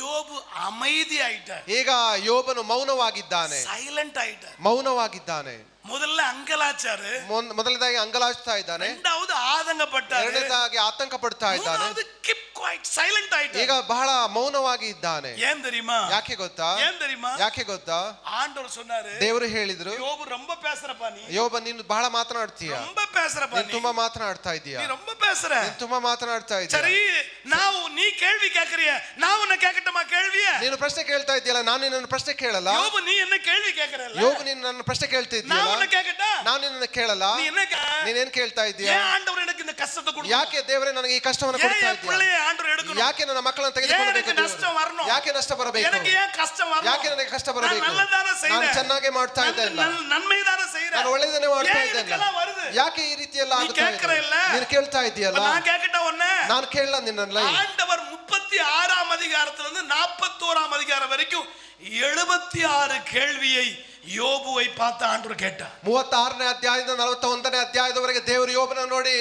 S1: யோபு அமைதி ஆயிட்டார்.
S2: ಈಗ ಯೋಬನು ಮೌನವಾಗಿದ್ದಾನೆ.
S1: சைலண்ட் ஆயிட்டார்.
S2: ಮೌನವಾಗಿದ್ದಾನೆ.
S1: முதல்ல அங்கலாச்சாரு,
S2: ಮೊದಲನೇದಾಗಿ ಅಂಗಲಾಚ್ತಾ ಇದ್ದಾನೆ.
S1: இரண்டாவது ஆதங்கப்பட்டாரு,
S2: ಎರಡನೇದಾಗಿ ಆತಂಕ ಪಡ್ತಾ ಇದ್ದಾನೆ.
S1: மூணாவது keep quiet, silent ஆயிட்டார்.
S2: ಈಗ ಬಹಳ ಮೌನವಾಗಿ ಇದ್ದಾನೆ.
S1: ஏன் தெரியுமா?
S2: ಯಾಕೆ ಗೊತ್ತಾ?
S1: ஏன் தெரியுமா?
S2: ಯಾಕೆ ಗೊತ್ತಾ?
S1: ஆண்டவர் சொன்னாரு,
S2: ದೇವರು ಹೇಳಿದ್ರು,
S1: யோபு ரொம்ப பேசுறப்பா, நீ
S2: ಯೋಬ ನೀನು ಬಹಳ ಮಾತನಾಡ್ತೀಯ,
S1: ரொம்ப பேசுறப்பா,
S2: ನೀನು ತುಂಬಾ ಮಾತನಾಡ್ತಾ ಇದೀಯ,
S1: நீ ரொம்ப பேசுற.
S2: ನೀನು ತುಂಬಾ ಮಾತನಾಡ್ತಾ ಇದೀಯ.
S1: சரி, நீ கேள்வி கேக்குறிய, நான் உன்னை கேட்கட்டுமா கேள்விய?
S2: ನೀನು ಪ್ರಶ್ನೆ ಕೇಳ್ತಾ ಇದೆಯಲ್ಲ, ನಾನು ನಿನ್ನ ಪ್ರಶ್ನೆ ಕೇಳಲ್ಲ.
S1: யோபு நீ என்ன கேள்வி கேக்குறல்ல,
S2: ಯೋಬ ನೀನು ನನ್ನ ಪ್ರಶ್ನೆ ಕೇಳ್ತಾ
S1: நான்
S2: ಇದೆಯಲ್ಲ,
S1: உன்னை கேட்கட்டா?
S2: ನಾನು ನಿನ್ನ ಕೇಳಲ್ಲ.
S1: நீ என்ன
S2: ನೀನೇನ್ ಕೇಳ್ತಾ ಇದೀಯ?
S1: ஏன் ஆண்டவர் எனக்கு இந்த கஷ்டத்தை கொடுக்கணும்?
S2: ಯಾಕೆ ದೇವರೇ ನನಗೆ ಈ ಕಷ್ಟವನ್ನು
S1: ஏன்
S2: ಕೊಡ್ತಾ
S1: என்
S2: ಇದ್ದೀಯ?
S1: பிள்ளையை ஆண்டவர் எடுக்கணும்?
S2: ಯಾಕೆ ನನ್ನ ಮಕ್ಕಳನ್ನು
S1: ஏன்
S2: ತೆಗೆದುಕೊಳ್ಳಬೇಕು
S1: எனக்கு நஷ்டம் வரணும்?
S2: ಯಾಕೆ ನಷ್ಟ ಬರಬೇಕು?
S1: எனக்கு ஏன் கஷ்டம் வரணும்?
S2: ಯಾಕೆ ನನಗೆ ಕಷ್ಟ
S1: நான்
S2: ಬರಬೇಕು?
S1: நல்லதானே
S2: ನಾನು
S1: செய்றேன்,
S2: ಚೆನ್ನಾಗಿ ಮಾಡ್ತಾ ಇದ್ದೇನೆ,
S1: நன்மை தானே செய்றேன்,
S2: ನಾನು ಒಳ್ಳೆಯದನ್ನೇ ಮಾಡ್ತಾ
S1: ஏன்
S2: ಇದ್ದೇನೆ,
S1: ಇದಕ್ಕೆಲ್ಲ வருது?
S2: ಯಾಕೆ ಈ ರೀತಿ ಎಲ್ಲ
S1: ನೀ
S2: ಆಗುತ್ತಾ
S1: ಕೇಳ್ಕರ
S2: ಇದೆ?
S1: ಇಲ್ಲ?
S2: ನೀನು ಕೇಳ್ತಾ ಇದೆಯಲ್ಲ,
S1: நான் கேட்கட்ட ஒண்ணே,
S2: ನಾನು ಕೇಳಲ್ಲ ನಿನ್ನಲ್ಲ.
S1: ஆண்டவர் 36ஆம் அதிகாரத்திலிருந்து 41ஆம் அதிகாரம் வரைக்கும் 76 கேள்வியை யோபுவை பார்த்து ஆண்டவர் கேட்டார்.
S2: 36ನೇ ಅಧ್ಯಾಯದಿಂದ 41ನೇ ಅಧ್ಯಾಯದವರೆಗೆ ದೇವರು ಯೋಬನ ನೋಡಿ,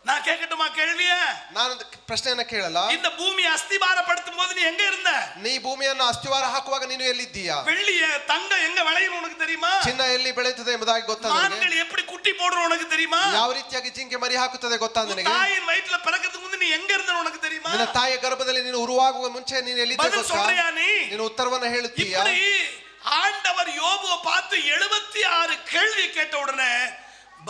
S1: நான் கேட்கட்டுமா கேள்விய?
S2: ನಾನು ಪ್ರಶ್ನೆಯನ್ನ ಕೇಳಲ್ಲ.
S1: இந்த பூமி அஸ்திபாரப்படுத்தும் போது நீ எங்க இருந்த?
S2: ನೀ ಭೂಮಿಯನ್ನು ಅಸ್ತಿವಾರ ಹಾಕುವಾಗ ನೀನು ಎಲ್ಲಿದ್ದೀಯಾ?
S1: வெள்ளிய தங்க எங்க விளையும் உனக்கு தெரியுமா?
S2: ಚಿನ್ನ ಎಲ್ಲಿ ಬೆಳೆಯುತ್ತದೆ ಎಂಬುದಾಗಿ ಗೊತ್ತಾ ನಿನಗೆ?
S1: மான்கள் எப்படி குட்டி போடுறோம் உனக்கு தெரியுமா?
S2: ಯಾವ ರೀತಿಯಾಗಿ ಜಿಂಕೆ ಮರಿ ಹಾಕುತ್ತದೆ ಗೊತ್ತಾ ನಿನಗೆ?
S1: தாயின் வயிற்றுல பிறக்கிறதுக்கு முந்தி நீ எங்க இருந்த உனக்கு தெரியுமா?
S2: ನಿನ್ನ ತಾಯಿಯ ಗರ್ಭದಲ್ಲಿ ನೀನು ಉರುವಾಗುವ ಮುಂಚೆ ನೀನು ಎಲ್ಲಿದ್ದೆ
S1: பதில்
S2: ಗೊತ್ತಾ?
S1: சொல்றியா நீ?
S2: ನೀನು ಉತ್ತರವನ್ನು ಹೇಳುತ್ತೀಯಾ?
S1: இப்படி ஆண்டவர் யோபுவை பார்த்து 76 கேள்வி கேட்ட உடனே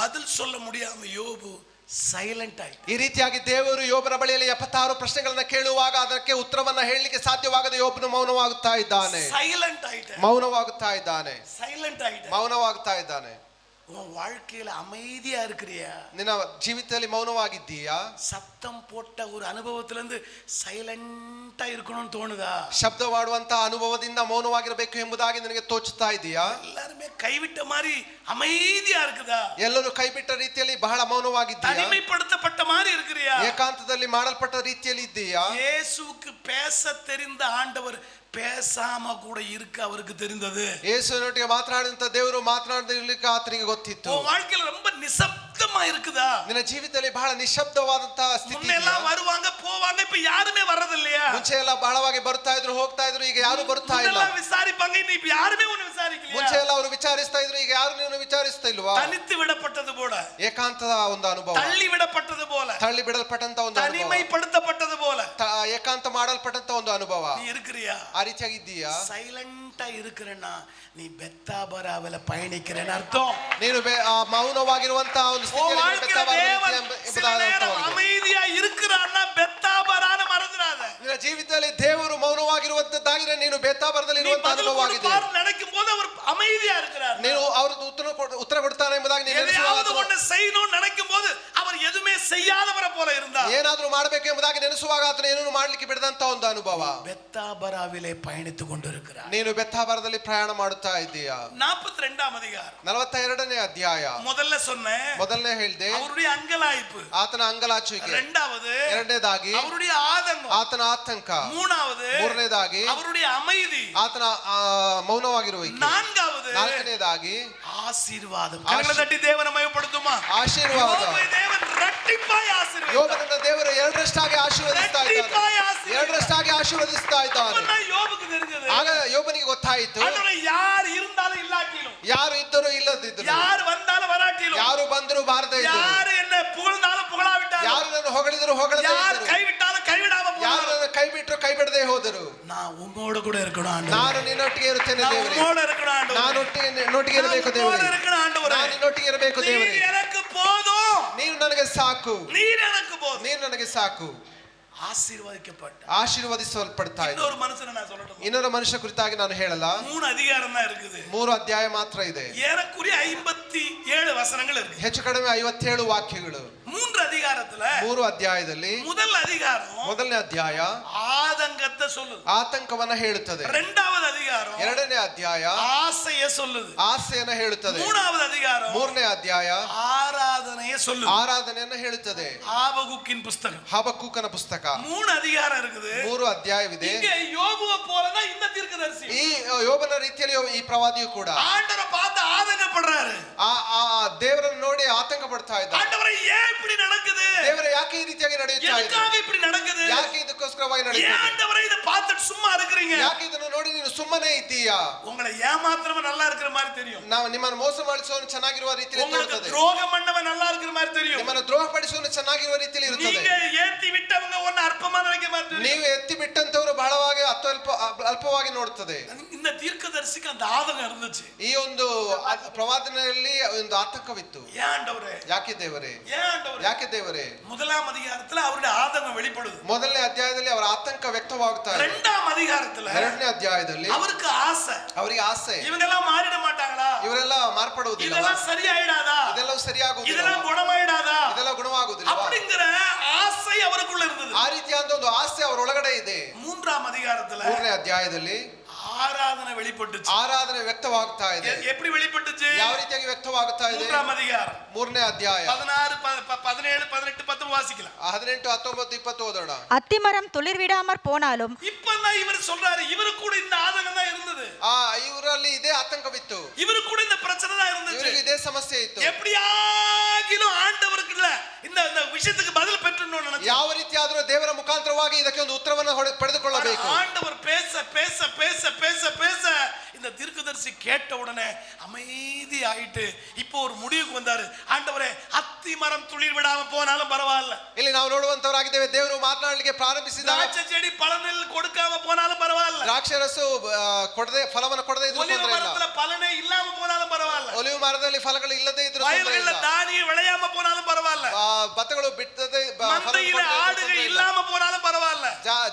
S1: பதில் சொல்ல முடியாம யோபு ಸೈಲೆಂಟ್ ಆಯ್ತು.
S2: ಈ ರೀತಿಯಾಗಿ ದೇವರು ಯೋಬನ ಬಳಿಯಲ್ಲಿ 76 ಪ್ರಶ್ನೆಗಳನ್ನ ಕೇಳುವಾಗ ಅದಕ್ಕೆ ಉತ್ತರವನ್ನ ಹೇಳಲಿಕ್ಕೆ ಸಾಧ್ಯವಾಗದೆ ಯೋಬನು ಮೌನವಾಗುತ್ತಾ ಇದ್ದಾನೆ.
S1: ಸೈಲೆಂಟ್ ಆಯ್ತು,
S2: ಮೌನವಾಗುತ್ತಾ ಇದ್ದಾನೆ,
S1: ಸೈಲೆಂಟ್ ಆಯ್ತು.
S2: ಮೌನವಾಗುತ್ತಾ ಇದ್ದಾನೆ.
S1: உன் வாழ்க்கையில அமைதியா இருக்கிறியா?
S2: ನಿನ್ನ ಜೀವಿತದಲ್ಲಿ ಮೌನವಾಗಿದ್ದೀಯಾ?
S1: சத்தம் போட்ட ஒரு அனுபவத்துல இருந்து சைலண்டா இருக்கணும்னு தோணுதா?
S2: ಶಬ್ದವಾಡುವಂತಹ ಅನುಭವದಿಂದ ಮೌನವಾಗಿರಬೇಕು ಎಂಬುದಾಗಿ ನಿನಗೆ ತೋಚುತ್ತಾ ಇದೆಯಾ?
S1: எல்லாருமே கைவிட்ட மாதிரி அமைதியா இருக்குதா?
S2: ಎಲ್ಲರೂ ಕೈಬಿಟ್ಟ ರೀತಿಯಲ್ಲಿ ಬಹಳ ಮೌನವಾಗಿದ್ದೀಯಾ?
S1: தனிமைப்படுத்தப்பட்ட மாதிரி இருக்கிறியா?
S2: ಏಕಾಂತದಲ್ಲಿ ಮಾಡಲ್ಪಟ್ಟ ರೀತಿಯಲ್ಲಿ ಇದ್ದೀಯಾ?
S1: இயேசுவுக்கு பேச தெரிந்த ஆண்டவர் பேசாம கூட இருக்க அவருக்கு தெரிந்தது.
S2: ಯೇಸುವಿನೊಟ್ಟಿಗೆ ಮಾತನಾಡಿದಂತ ದೇವರು ಮಾತನಾಡಲಿಕ್ಕೆ ಆತನಿಗೆ ಗೊತ್ತಿತ್ತು.
S1: உன் வாழ்க்கையில ரொம்ப நிசப்தமா இருக்குதா?
S2: ನಿನ್ನ ಜೀವಿತದಲ್ಲಿ ಬಹಳ ನಿಶ್ಶಬ್ದವಾದಂತಹ ಸ್ಥಿತಿ
S1: முன்ன எல்லாம் வருவாங்க போவாங்க, இப்ப யாருமே வர்றது இல்லையா?
S2: ಮುಂಚೆ ಎಲ್ಲ ಬಹಳವಾಗಿ ಬರ್ತಾ ಇದ್ರು ಹೋಗ್ತಾ ಇದ್ರು, ಈಗ ಯಾರು ಬರ್ತಾ ಇಲ್ಲ.
S1: முன்னெல்லாம் விசாரிப்பாங்க, இப்ப யாருமே ஒண்ணு விசாரிக்கலையா?
S2: ಮುಂಚೆ ಎಲ್ಲ ಅವರು ವಿಚಾರಿಸ್ತಾ ಇದ್ರು, ಈಗ ಯಾರು ನೀನು ವಿಚಾರಿಸ್ತಾ ಇಲ್ವಾ?
S1: தனித்து விடப்பட்டது போல,
S2: ಏಕಾಂತದ ಒಂದು ಅನುಭವ,
S1: தள்ளி விடப்பட்டது போல,
S2: ತಳ್ಳಿ ಬಿಡಲ್ಪಟ್ಟಂತ ಒಂದು ಅನುಭವ,
S1: தனிமைப்படுத்தப்பட்டது போல
S2: ಏಕಾಂತ ಮಾಡಲ್ಪಟ್ಟಂತ ಒಂದು ಅನುಭವ.
S1: நீ இருக்கிறியா?
S2: ಆ ರೀತಿಯಾಗಿ ಇದ್ದೀಯಾ?
S1: சைலண்டா இருக்கிறேன்னா நீ பெத்தாபராவில பயணிக்கிறேன்னு அர்த்தம்.
S2: ನೀನು ಮೌನವಾಗಿರುವಂತಹ ಒಂದು ಸ್ಥಿತಿಯಲ್ಲಿ ನೀನು ಬೆತ್ತಬಾರ ಎಂಬುದಾದ ಅರ್ಥವಾಗಿದೆ.
S1: அமைதியா இருக்கிறான்னா பெத்தாபரான மறந்துடாத.
S2: ನಿನ್ನ ಜೀವಿತದಲ್ಲಿ ದೇವರು ಮೌನವಾಗಿರುವಂತದ್ದಾಗಿದೆ, ನೀನು ಬೆತ್ತಾಬರದಲ್ಲಿ ಇರುವಂತಹ ಅನುಭವವಾಗಿದೆ.
S1: நினைக்கும் போது அவர் அமைதியா இருக்கிறார்.
S2: ನೀನು ಅವ್ರದ್ದು ಉತ್ತರ ಕೊಡ್ತಾನೆ ಎಂಬುದಾಗಿ ನೀನು
S1: எதையாவது ஒண்ணு செய்யணும்னு நினைக்கும் போது அவர் எதுவுமே செய்யாதவரை போல இருந்தார்.
S2: ಏನಾದರೂ ಮಾಡಬೇಕು ಎಂಬುದಾಗಿ ನೆನೆಸುವಾಗ ಆತನ ಏನನ್ನು ಮಾಡಲಿಕ್ಕೆ ಬಿಡದಂತ ಒಂದು ಅನುಭವ.
S1: பெத்தாபராவிலே பயணித்துக் கொண்டிருக்கிறார்.
S2: ನೀನು ಬೆತ್ತಾಬರದಲ್ಲಿ ಪ್ರಯಾಣ ಮಾಡುತ್ತಾ ಇದ್ದೀಯಾ?
S1: 42ஆம் அதிகாரம்
S2: 42ನೇ ಅಧ್ಯಾಯ.
S1: முதல்ல சொன்னேன்,
S2: ಮೊದಲನೇ ಹೇಳಿದೆ
S1: அவருடைய அங்கலாய்ப்பு.
S2: ಆತನ ಅಂಗಲಾಚುವಿಕೆ.
S1: இரண்டாவது
S2: ಎರಡನೇದಾಗಿ
S1: அவருடைய ஆதங்கம்.
S2: ಆತನ ಆತಂಕ.
S1: மூணாவது
S2: ಮೂರನೇದಾಗಿ
S1: அவருடைய அமைதி.
S2: ಆತನ ಮೌನವಾಗಿರುವಿಕೆ.
S1: நான்காவது
S2: ನಾಲ್ಕನೇದಾಗಿ
S1: ஆசீர்வாதம். கரங்களை தட்டி தேவனை மகிமைப்படுத்துமா?
S2: ಆಶೀರ್ವಾದ.
S1: யோபை தேவன் இரட்டிப்பாய் ஆசீர்வதித்தார்.
S2: ಯೋಬನನ್ನ ದೇವರು ಎರಡರಷ್ಟಾಗಿ ಆಶೀರ್ವದಿಸ್ತಾ ಇದ್ದಾನೆ.
S1: இரட்டிப்பாய் ஆசீர்வதித்தார்.
S2: ಎರಡರಷ್ಟಾಗಿ ಆಶೀರ್ವದಿಸ್ತಾ ಇದ್ದಾನೆ.
S1: அப்பன்னா யோபுக்கு தெரிஞ்சது,
S2: ಆಗ ಯೋಬನಿಗೆ ಗೊತ್ತಾಯಿತು,
S1: ஆண்டவரே யார் இருந்தாலும் இல்லாட்டிலும்,
S2: ಯಾರು ಇದ್ದರೂ ಇಲ್ಲದಿದ್ದರು,
S1: யார் வந்தாலும் வராட்டிலும்,
S2: ಯಾರು ಬಂದರೂ ಬಾರದೇ ಇದ್ದರು,
S1: யார் என்ன புகழ்ந்தாலும் புகழாவிட்டாலும்,
S2: ಯಾರು ನನ್ನ ಹೊಗಳಿದ್ರು ಹೊಗಳದೇ
S1: யார்
S2: ಇದ್ದರು,
S1: கைவிட்டாலும் கைவிடாம
S2: ಯಾರು
S1: போனாலும்,
S2: ನನ್ನ ಕೈ ಬಿಟ್ಟರು ಕೈ ಬಿಡದೆ ಹೋದರು,
S1: நான் உம்மோடு கூட இருக்கணும் ஆண்டவரே.
S2: ನಾನು ನಿನ್ನೊಟ್ಟಿಗೆ ಇರುತ್ತೇನೆ
S1: நான்
S2: ದೇವರೇ.
S1: உம்மோடு இருக்கணும் ஆண்டவரே.
S2: ನಾನು ನಿನ್ನೊಟ್ಟಿಗೆ ಇರಬೇಕು
S1: நான் உம்மோடு
S2: ದೇವರೇ.
S1: இருக்கணும் ஆண்டவரே.
S2: ನಾನು ನಿನ್ನೊಟ್ಟಿಗೆ ಇರಬೇಕು ದೇವರೇ.
S1: நீர் எனக்கு போதும்,
S2: ನೀನು ನನಗೆ ಸಾಕು,
S1: நீர் எனக்கு போதும்.
S2: ನೀನು ನನಗೆ ಸಾಕು.
S1: ஆசீர்வதிக்கப்பட்ட
S2: ಆಶೀರ್ವದಿಸಲ್ಪಡ್ತಾ ಇದೆ.
S1: இன்னொரு மனுஷனை நான் சொல்லட்டும்.
S2: ಇನ್ನೊಂದು ಮನುಷ್ಯ ಕುರಿತಾಗಿ ನಾನು ಹೇಳಲ್ಲ.
S1: 3 அதிகாரம் தான் இருக்குது.
S2: 3 ಅಧ್ಯಾಯ ಮಾತ್ರ ಇದೆ.
S1: ஏறக்குறைய 57 வசனங்கள் இருக்கு.
S2: ಹೆಚ್ಚು ಕಡಿಮೆ 57 ವಾಕ್ಯಗಳು.
S1: 3 அதிகாரத்துல
S2: 3 ಅಧ್ಯಾಯದಲ್ಲಿ
S1: முதல் அதிகாரம்
S2: ಮೊದಲನೇ ಅಧ್ಯಾಯ
S1: ஆதங்கத்தை சொல்லுது.
S2: ಆತಂಕವನ್ನ ಹೇಳುತ್ತದೆ.
S1: இரண்டாவது அதிகாரம்
S2: ಎರಡನೇ ಅಧ್ಯಾಯ
S1: ஆசையை சொல்லுது.
S2: ಆಸೆಯನ್ನ ಹೇಳುತ್ತದೆ.
S1: மூணாவது அதிகாரம்
S2: ಮೂರನೇ ಅಧ್ಯಾಯ
S1: ஆராதனையை சொல்லுது.
S2: ಆರಾಧನೆಯನ್ನ ಹೇಳುತ್ತದೆ.
S1: ஆபகுக்கின் புஸ்தகம்.
S2: ಹಬಕ್ಕೂಕನ ಪುಸ್ತಕ.
S1: 3 அதிகாரம் இருக்குது.
S2: 3 ಅಧ್ಯಾಯವಿದೆ.
S1: இங்க யோபுவை போலதான் இந்த தீர்க்கதரிசி.
S2: ಈ ಯೋಬನ ರೀತಿಯಲ್ಲಿ ಈ ಪ್ರವಾದಿಯು ಕೂಡ
S1: ஆண்டவரை பார்த்து ஆதங்கப்படுறாரு.
S2: ಆ ದೇವರನ್ನು ನೋಡಿ ಆತಂಕ ಪಡ್ತಾ ಇದ್ದ.
S1: ஆண்டவரே ஏன் இப்படி நடக்குது?
S2: ದೇವರೇ ಯಾಕೆ ಈ ರೀತಿಯಾಗಿ ನಡೆಯುತ್ತಾ ಇದೆ?
S1: எதுக்காக இப்படி நடக்குது?
S2: ಯಾಕೆ ಇದಕ್ಕೋಸ್ಕರವಾಗಿ
S1: ஏன்
S2: ನಡೆಯುತ್ತಿದೆ?
S1: ஆண்டவரே இத பார்த்துட்டு சும்மா இருக்கிறீங்க?
S2: ಯಾಕೆ ಇದನ್ನು ನೋಡಿ ನೀನು ಸುಮ್ಮನೆ ಇದ್ದೀಯಾ?
S1: உங்களை ஏமாத்துறவன் நல்லா இருக்கிற மாதிரி தெரியும்.
S2: ನಾವು ನಿಮ್ಮನ್ನು ಮೋಸ ಮಾಡಿಸುವವನು ಚೆನ್ನಾಗಿರುವ ರೀತಿಯಲ್ಲಿ
S1: உங்களுக்கு
S2: ತೋರುತ್ತದೆ.
S1: துரோகம் பண்ணவன் நல்லா இருக்கிற மாதிரி தெரியும்.
S2: ನಿಮ್ಮನ್ನು ದ್ರೋಹಪಡಿಸುವವನು ಚೆನ್ನಾಗಿರುವ ರೀತಿಯಲ್ಲಿ ಇರುತ್ತದೆ.
S1: நீங்க ஏத்தி விட்டவங்க ஒன்னு அற்பமா நினைக்க மாதிரி தெரியும்.
S2: ನೀವು ಎತ್ತಿ ಬಿಟ್ಟಂತವರು ಬಹಳವಾಗಿ ಅಲ್ಪವಾಗಿ ನೋಡುತ್ತದೆ.
S1: இந்த தீர்க்கதரிசிக்கு அந்த ஆதங்கம் இருந்துச்சு.
S2: ಈ ಒಂದು ಪ್ರವಾದನೆಯಲ್ಲಿ ಒಂದು ಆತಂಕವಿತ್ತು.
S1: ஏன் ஆண்டவரே,
S2: ಯಾಕೆ ದೇವರೇ,
S1: ஏன் ஆண்டவரೇ,
S2: ಯಾಕೆ ದೇವರೇ?
S1: முதலாம் அதிகாரத்துல அவருடைய ஆதங்கம் வெளிப்படுது.
S2: ಮೊದಲನೇ ಅಧ್ಯಾಯದಲ್ಲಿ ಅವರ ಆತಂಕ ವ್ಯಕ್ತವಾಗ್ತಾ ಇದೆ.
S1: இரண்டாம் அதிகாரத்துல
S2: ಎರಡನೇ ಅಧ್ಯಾಯದಲ್ಲಿ
S1: அவருக்கு ஆசை,
S2: ಅವರಿಗೆ ಆಸೆ,
S1: இவங்க எல்லாம் மாறிட மாட்டாங்களா,
S2: ಇವರೆಲ್ಲ ಮಾರ್ಪಡುವುದಿಲ್ಲ,
S1: இதெல்லாம் சரியாயிடாதா,
S2: ಇದೆಲ್ಲವೂ ಸರಿಯಾಗುವುದಿಲ್ಲ,
S1: இதெல்லாம் குணமாயிடாதா
S2: ಇದೆಲ್ಲ ಗುಣವಾಗುವುದಿಲ್ಲ
S1: அப்படிங்கிற ஆசை அவருக்குள்ள இருந்தது.
S2: ಆ ರೀತಿಯಾದ ಒಂದು ಆಸೆ ಅವರೊಳಗಡೆ ಇದೆ.
S1: மூன்றாம் அதிகாரத்துல
S2: ಮೂರನೇ ಅಧ್ಯಾಯದಲ್ಲಿ
S1: ஆராதனை வெளிப்பட்டுச்சு.
S2: ಆರಾಧನೆ ವ್ಯಕ್ತವಾಗ್ತಾ ಇದೆ.
S1: எப்படி வெளிப்பட்டுச்சு?
S2: ಯಾವ ರೀತಿಯಾಗಿ ವ್ಯಕ್ತವಾಗ್ತಾ ಇದೆ?
S1: மூன்றாம் அதிகாரம்
S2: ಮೂರನೇ ಅಧ್ಯಾಯ
S1: 16 17 18 10 வாசிக்கலாம்.
S2: 18 19 20 ಓದೋಣ.
S4: அத்திமரம் துளிர் விடாமற் போனாலும்
S1: இப்பதான் இவர் சொல்றாரு, இவரு கூட இந்த ஆதங்கம் தான் இருந்தது,
S2: ಇವರಲ್ಲಿ ಇದೇ ಆತಂಕವಿತ್ತು,
S1: இவரு கூட இந்த பிரச்சனை தான் இருந்துச்சு.
S2: ಇವರಿಗೆ ಇದೇ ಸಮಸ್ಯೆ ಇತ್ತು.
S1: எப்படியாகிலும் ஆண்டவருக்கு இல்ல இந்த விஷயத்துக்கு பதில் பெற்றணும் நினைச்சு
S2: ಯಾವ ರೀತಿಯಾದರೂ ದೇವರ ಮುಖಾಂತರವಾಗಿ ಇದಕ್ಕೆ ಒಂದು ಉತ್ತರವನ್ನು ಪಡೆದುಕೊಳ್ಳಬೇಕು.
S1: ஆண்டவர் பேச பேச பேச பேச பேச இந்த தீர்க்கதரிசி கேட்ட உடனே அமைதி ஆயிட்டு இப்போ ஒரு முடிவுக்கு வந்தாரு. ஆண்டவரே, அத்தி மரம் துளிர் விடாம போனாலும் பரவாயில்ல,
S2: ಇಲ್ಲಿ ನಾವು ನೋಡುವಂತವರಾಗಿದ್ದೇವೆ. ದೇವರು ಮಾತನಾಡಲಿಕ್ಕೆ ಪ್ರಾರಂಭಿಸಿದಾಗ
S1: திராட்சை செடி பலனில் கொடுக்காம போனாலும் பரவாயில்ல,
S2: ದ್ರಾಕ್ಷರಸು ಕೊಡದೆ ಫಲವನ್ನು ಕೊಡದೆ ಇದ್ರೂ
S1: ஒலிவ
S2: ತೊಂದರೆ ಇಲ್ಲ,
S1: மரத்துல பலனே இல்லாம போனாலும் பரவாயில்ல,
S2: ಒಲಿವ್ ಮರದಲ್ಲಿ ಫಲಗಳು ಇಲ್ಲದೆ ಇದ್ರೂ ತೊಂದರೆ
S1: வயல்கள்ல
S2: ಇಲ್ಲ,
S1: தானியம் விளையாம போனாலும் பரவாயில்ல,
S2: ಭತ್ತಗಳು ಬಿಟ್ಟದೆ
S1: மந்தையில ஆடுகள் இல்லாம போனாலும் பரவாயில்ல,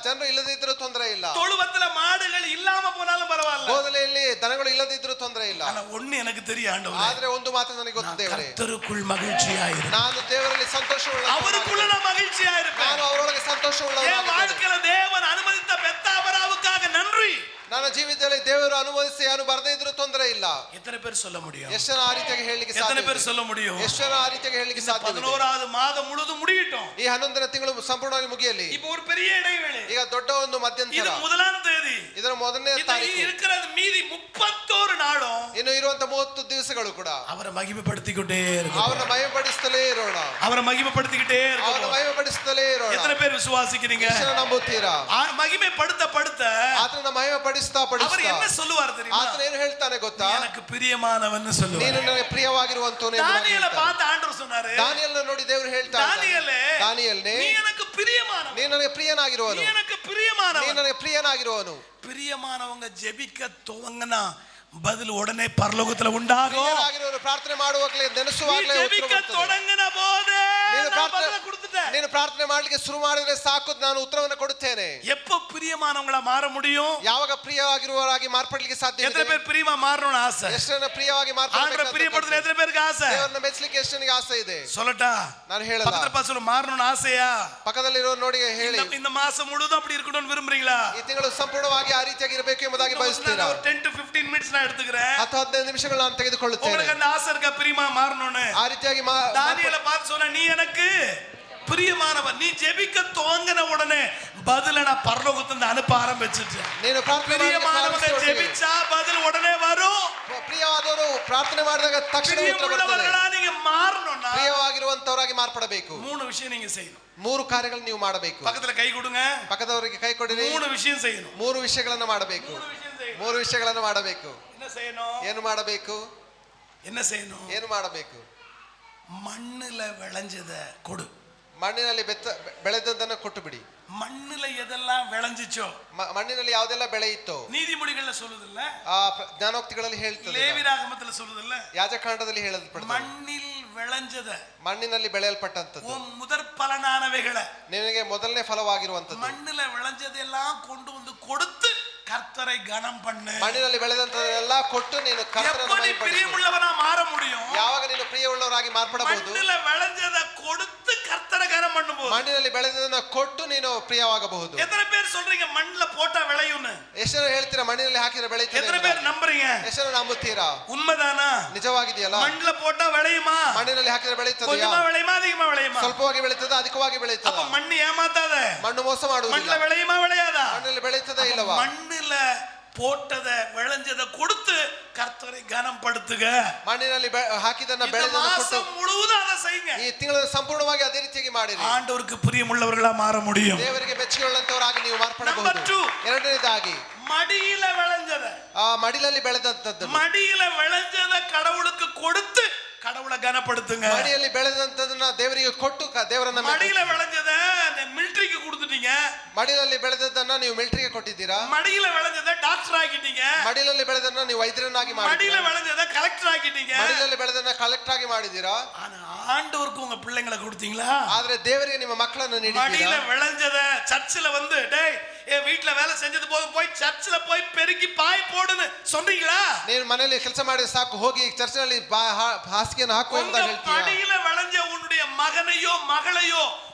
S2: ಜನರು ಇಲ್ಲದೆ ಇದ್ರೂ ತೊಂದರೆ ಇಲ್ಲ,
S1: தொழுவத்துல மாடுகள் இல்லாம போனாலும் பரவாயில்ல.
S2: ಗೋದಲೆಯಲ್ಲಿ ದನಗಳು ಇಲ್ಲದೆ ಇದ್ರೂ ತೊಂದರೆ ಇಲ್ಲ.
S1: ஆனா ஒண்ணு எனக்கு தெரியும் ஆண்டவரே,
S2: ಆದ್ರೆ ಒಂದು ಮಾತು ನನಗೆ ಗೊತ್ತು ದೇವರೇ,
S1: கர்த்தருக்குள் மகிழ்ச்சியாயிரு,
S2: ನಾನು ದೇವರಲ್ಲಿ ಸಂತೋಷವುಳ್ಳ,
S1: அவருக்குள்ள நான் மகிழ்ச்சியா இருப்பேன்.
S2: ನಾನು ಅವರೊಳಗೆ ಸಂತೋಷವುಳ್ಳವನಾಗಿದ್ದೇನೆ.
S1: என் வாழ்க்கையில தேவன் அனுமதித்த பெத்தாபராவுக்காக நன்றி.
S2: ನನ್ನ ಜೀವಿತದಲ್ಲಿ ದೇವರು ಅನುಮತಿಸಿ ನಾನು ಬರದೇ ಇದ್ರೂ ತೊಂದರೆ ಇಲ್ಲ.
S1: எத்தனை பேர் சொல்ல முடியும்?
S2: ಎಷ್ಟು ಜನ ಆ ರೀತಿಯಾಗಿ ಹೇಳಲಿಕ್ಕೆ
S1: எத்தனை
S2: ಸಾಧ್ಯ?
S1: பேர் சொல்ல முடியும்?
S2: ಎಷ್ಟು ಜನ ಆ ರೀತಿಯಾಗಿ ಹೇಳಲಿಕ್ಕೆ ಸಾಧ್ಯ?
S1: 11வது மாதம் முழுதும் முடியட்டும்.
S2: ಈ 11ನೇ ತಿಂಗಳು ಸಂಪೂರ್ಣವಾಗಿ ಮುಗಿಯಲಿ.
S1: இப்போ ஒரு பெரிய இடைவேளை.
S2: ಈಗ ದೊಡ್ಡ ಒಂದು
S1: இது
S2: ಮಧ್ಯಂತರ,
S1: முதலாம் தேதி.
S2: ಇದರ ಮೊದಲನೇ
S1: இது
S2: ತಾರೀಕು,
S1: இருக்கிறது மீதி 31 நாளும்
S2: ಇನ್ನು ಇರುವಂತ 30 ದಿವಸಗಳು ಕೂಡ
S1: அவரை மகிமைப்படுத்திக்கிட்டே இருக்கணும்.
S2: ಅವರನ್ನ ಮಹಿಮೆಪಡಿಸುತ್ತಲೇ ಇರೋಣ,
S1: அவரை மகிமைப்படுத்திக்கிட்டே
S2: ಅವರನ್ನ
S1: இருக்கணும்.
S2: ಮಹಿಮೆಪಡಿಸುತ್ತಲೇ ಇರೋಣ.
S1: எத்தனை பேர் விசுவாசிக்கிறீங்க?
S2: ಎಷ್ಟು ಜನ ನಂಬುತ್ತೀರಾ?
S1: மகிமைப்படுத்த படுத்த
S2: ಆತನ ಮಹಿಮೆಪಡಿಸ್ತಾ
S1: அவர்
S2: ಪಡಿಸ್ತಾ
S1: என்ன சொல்லுவார் தெரியுமா?
S2: ಆತನ ಏನು ಹೇಳ್ತಾನೆ ಗೊತ್ತಾ?
S1: எனக்கு பிரியமானவன்னு
S2: ನೀನು
S1: சொல்லுவார்.
S2: ನನಗೆ ಪ್ರಿಯವಾಗಿರುವಂತವನೇ.
S1: தானியேலை பார்த்து ஆண்டவர் சொன்னாரு,
S2: ದಾನಿಯೇಲನ ನೋಡಿ ದೇವರು ಹೇಳ್ತಾ
S1: தானியேலே,
S2: ದಾನಿಯೇಲನೇ,
S1: நீ எனக்கு பிரியமானவன்,
S2: ನೀನು ನನಗೆ ಪ್ರಿಯನಾಗಿರುವನು,
S1: நீ எனக்கு
S2: ನೀನು
S1: பிரியமானவன்.
S2: ನನಗೆ ಪ್ರಿಯನಾಗಿರುವನು.
S1: பிரியமானவங்க ஜெபிக்க துவங்கினா பதில் உடனே பரலோகத்துல உண்டாகும்.
S2: ಪ್ರಿಯನಾಗಿರುವನು ಪ್ರಾರ್ಥನೆ ಮಾಡುವಾಗಲೇ
S1: நீ
S2: ನೆನೆಸುವಾಗಲೇ ಉತ್ತರ
S1: ஜெபிக்க
S2: ಬರ್ತದೆ.
S1: தொடங்கின போதே
S2: ನೀನು
S1: நான் பதில கொடுத்துட்டேன்.
S2: ನೀನು ಪ್ರಾರ್ಥನೆ ಮಾಡ್ಲಿಕ್ಕೆ ಶುರು ಮಾಡಿದ್ರೆ ಸಾಕು, ನಾನು ಉತ್ತರವನ್ನು ಕೊಡುತ್ತೇನೆ.
S1: எப்போ பிரியமானவங்களா மாற முடியும்?
S2: ಯಾವಾಗ ಪ್ರಿಯವಾಗಿರುವವರಾಗಿ ಮಾರ್ಪಡ್ಲಿಕ್ಕೆ ಸಾಧ್ಯ?
S1: எத்தனை பேர் பிரியமா மாறணும்னு ஆசை?
S2: ಎಷ್ಟು ಜನ ಪ್ರಿಯವಾಗಿ
S1: ஆண்டவரை பிரியப்படுத்துற எத்தனை பேருக்கு ஆசை?
S2: ದೇವರನ್ನ ಮೆಚ್ಚಲಿಕ್ಕೆ ಎಷ್ಟು ಜನಕ್ಕೆ ಆಸೆ ಇದೆ?
S1: சொல்லட்டா?
S2: ನಾನು ಹೇಳಲ್ಲ.
S1: பக்கத்துல பார்த்து சொல்லு, மாறணும்னு ஆசையா?
S2: ಪಕ್ಕದಲ್ಲಿರೋ ನೋಡಿ ಹೇಳಿ.
S1: இந்த மாசம் முழுதும் அப்படி இருக்கணும்னு விரும்புறீங்களா?
S2: ಈ ತಿಂಗಳು ಸಂಪೂರ್ಣವಾಗಿ ಆ ರೀತಿಯಾಗಿ ಇರಬೇಕು ಎಂಬುದಾಗಿ ಬಯಸ್ತೀರಾ?
S1: ஒரு 10 to 15 minutes நான் எடுத்துக்கிறேன்.
S2: 10-15 ನಿಮಿಷಗಳು ನಾನು ತೆಗೆದುಕೊಳ್ಳುತ್ತೇನೆ.
S1: உங்களுக்கு அந்த ஆசை இருக்கா பிரியமா மாறணும்னு?
S2: ಆ ರೀತಿಯಾಗಿ
S1: தானியேலை பார்த்து சொன்னா, நீ எனக்கு பிரியமானவன், நீ ஜெபிக்க துவங்கின உடனே பதில நான் பரலோகத்துல அனுப்ப ஆரம்பிச்சிட்டேன்.
S2: ನೀನು ಪ್ರಾರ್ಥನೆ
S1: பிரியமானவங்க ஜெபிச்சா பதில் உடனே வரும்.
S2: ಪ್ರಿಯವಾದವರು ಪ್ರಾರ್ಥನೆ ಮಾಡಿದಾಗ ತಕ್ಷಣ ಉತ್ತರ ಬರ್ತದೆ.
S1: பிரியமுள்ளவர்களா நீங்க மாறணும்னா
S2: ಪ್ರಿಯವಾಗಿರುವಂತವರಾಗಿ ಮಾರ್ಪಡಬೇಕು.
S1: 3 விஷயம் நீங்க செய்யணும்.
S2: 3 ಕಾರ್ಯಗಳು ನೀವು ಮಾಡಬೇಕು.
S1: பக்கத்துல கை கொடுங்க.
S2: ಪಕ್ಕದವರಿಗೆ ಕೈ ಕೊಡಿರಿ.
S1: 3 விஷயம் செய்யணும்.
S2: 3 ವಿಷಯಗಳನ್ನು ಮಾಡಬೇಕು. 3 ವಿಷಯಗಳನ್ನು ಮಾಡಬೇಕು.
S1: என்ன செய்யணும்?
S2: ಏನು ಮಾಡಬೇಕು?
S1: என்ன செய்யணும்?
S2: ಏನು ಮಾಡಬೇಕು?
S1: மண்ணுல விளைஞ்சத கொடு.
S2: ಮಣ್ಣಿನಲ್ಲಿ ಬೆಳೆದದ್ದನ್ನು ಕೊಟ್ಟು ಬಿಡಿ.
S1: மண்ணுல எதெல்லாம் விளைஞ்சிச்சோ,
S2: ಮಣ್ಣಿನಲ್ಲಿ ಯಾವುದೆಲ್ಲ ಬೆಳೆ ಇತ್ತೋ,
S1: நீதிமொழிகள்ல சொல்லுதில்ல,
S2: ಆ ಜ್ಞಾನೋಕ್ತಿಗಳಲ್ಲಿ ಹೇಳ್ತದೆ,
S1: லேவியராகமத்துல சொல்லுதில்ல,
S2: ಯಾಜಕಾಂಡದಲ್ಲಿ ಹೇಳಲ್ಪಡುತ್ತೆ.
S1: மண்ணில் விளைஞ்சத,
S2: ಮಣ್ಣಿನಲ್ಲಿ ಬೆಳೆಯಲ್ಪಟ್ಟಂತದ್ದು,
S1: உன் முதற் பலனானவைகளை,
S2: ನಿನಗೆ ಮೊದಲನೇ ಫಲವಾಗಿರುವಂತದ್ದು,
S1: மண்ணுல விளைஞ்சதெல்லாம் கொண்டு வந்து கொடுத்து கர்த்தரை கனம் பண்ணு.
S2: ಮಣ್ಣಿನಲ್ಲಿ ಬೆಳೆದಂತದೆಲ್ಲ ಕೊಟ್ಟು ನೀನು ಕರ್ತನನ್ನು
S1: எப்ப நீ
S2: ಮಹಿಮೆಪಡಿಸು.
S1: பிரியமுள்ளவனா மாற முடியும்?
S2: ಯಾವಾಗ ನೀನು ಪ್ರಿಯವುಳ್ಳವರಾಗಿ ಮಾರ್ಪಡಬಹುದು?
S1: மண்ணுல விளைஞ்சத கொடுத்து கர்த்தரை கனம் பண்ணும்போது.
S2: ಮಣ್ಣಿನಲ್ಲಿ ಬೆಳೆದದನ್ನ ಕೊಟ್ಟು ನೀನು ಪ್ರಿಯವಾಗಬಹುದು.
S1: எத்தனை பேர் சொல்றீங்க மண்ணுல போட்டா விளையும்னு?
S2: ಎಷ್ಟು ಜನ ಹೇಳ್ತೀರಾ ಮಣ್ಣಿನಲ್ಲಿ ಹಾಕಿದ್ರೆ ಬೆಳೆಯುತ್ತದೆ?
S1: எத்தனை பேர் நம்புறீங்க?
S2: ಎಷ್ಟು ಜನ ನಂಬುತ್ತೀರಾ?
S1: உண்மைதானா?
S2: ನಿಜವಾಗಿದೆಯಲ್ಲ?
S1: மண்ணுல போட்டா விளையுமா?
S2: ಮಣ್ಣಿನಲ್ಲಿ ಹಾಕಿದ್ರೆ ಬೆಳೆಯುತ್ತದೆ.
S1: கொஞ்சமா விளையுமா, அதிகமா விளையுமா?
S2: ಸ್ವಲ್ಪವಾಗಿ ಬೆಳೆಯುತ್ತದೆ, ಅಧಿಕವಾಗಿ ಬೆಳೆಯುತ್ತದೆ.
S1: அப்ப மண்ணு ஏமாத்தாத.
S2: ಮಣ್ಣು ಮೋಸ ಮಾಡುವುದಿಲ್ಲ.
S1: மண்ணுல விளையுமா விளையாதா?
S2: ಮಣ್ಣಲ್ಲಿ ಬೆಳೆಯುತ್ತದೆ ಇಲ್ಲವಾ?
S1: மண்ணுல போட்டத விளைஞ்சத கொடுத்து கர்த்தரை கனப்படுத்துக.
S2: ಮಣ್ಣಿನಲ್ಲಿ ಹಾಕಿದನ್ನ
S1: இந்த
S2: ಬೆಳೆದನ್ನ ಕೊಟ್ಟು
S1: மாசம் முழுவதும் அதை செய்யுங்க.
S2: ಈ ತಿಂಗಳು ಸಂಪೂರ್ಣವಾಗಿ ಅದೇ ರೀತಿಯಾಗಿ ಮಾಡಿರಿ.
S1: ஆண்டவருக்கு பிரியமுள்ளவர்களா மாற முடியும்.
S2: ದೇವರಿಗೆ ಮೆಚ್ಚುಗೆಯುಳ್ಳಂತವರಾಗಿ ನೀವು ಮಾರ್ಪಡಬಹುದು.
S1: Number 2.
S2: ಎರಡನೇದಾಗಿ
S1: மடியில விளைஞ்சத,
S2: ಆ ಮಡಿಲಲ್ಲಿ ಬೆಳೆದಂತದ್ದು,
S1: மடியில விளைஞ்சத கடவுளுக்கு கொடுத்து கடவுளை கனப்படுத்துங்க.
S2: ಮಡಿಯಲ್ಲಿ ಬೆಳೆದಂತದನ್ನ ದೇವರಿಗೆ ಕೊಟ್ಟು ದೇವರನ್ನ
S1: மடியில விளைஞ்சத மிலிட்டரிக்கு கொடுத்துட்டீங்க,
S2: ಮಡಿಲಲ್ಲಿ ಬೆಳೆದದ್ದನ್ನ ನೀವು ಮಿಲಿಟರಿಗೆ ಕೊಟ್ಟಿದ್ದೀರಾ.
S1: மடியில விளைஞ்சத டாக்டர் ஆக்கிட்டீங்க.
S2: ಮಡಿಲಲ್ಲಿ ಬೆಳೆದನ್ನ ನೀವು ವೈದ್ಯರನ್ನಾಗಿ
S1: மடியில
S2: ಮಾಡಿದ್ದೀರಾ.
S1: விளைஞ்சத கலெக்டர் ஆக்கிட்டீங்க.
S2: ಮಡಿಲಲ್ಲಿ ಬೆಳೆದನ್ನ ಕಲೆಕ್ಟರ್ ಆಗಿ ಮಾಡಿದ್ದೀರಾ.
S1: ஆனா ஆண்டவருக்கு உங்க பிள்ளைங்களை கொடுத்தீங்களா?
S2: ಆದ್ರೆ ದೇವರಿಗೆ ನಿಮ್ಮ ಮಕ್ಕಳನ್ನು ನೀಡಿದ್ದೀರಾ.
S1: மடியில விளைஞ்சத சர்ச்சில் வந்து டேய் என் வீட்ல வேலை செஞ்சது போதும் போய் சர்ச்சில் போய் பெருக்கி பாய் போடுன்னு சொன்னீங்களா?
S2: ನೀನು ಮನೆಯಲ್ಲಿ ಕೆಲಸ ಮಾಡಿ ಸಾಕು, ಹೋಗಿ ಚರ್ಚ್ನಲ್ಲಿ ಹಾಸಿಗೆಯನ್ನು ಹಾಕು ಅಂತ ಹೇಳ್ತೀರಾ.
S1: மடியில விளைஞ்ச உன்னுடைய மகனையோ மகளையோ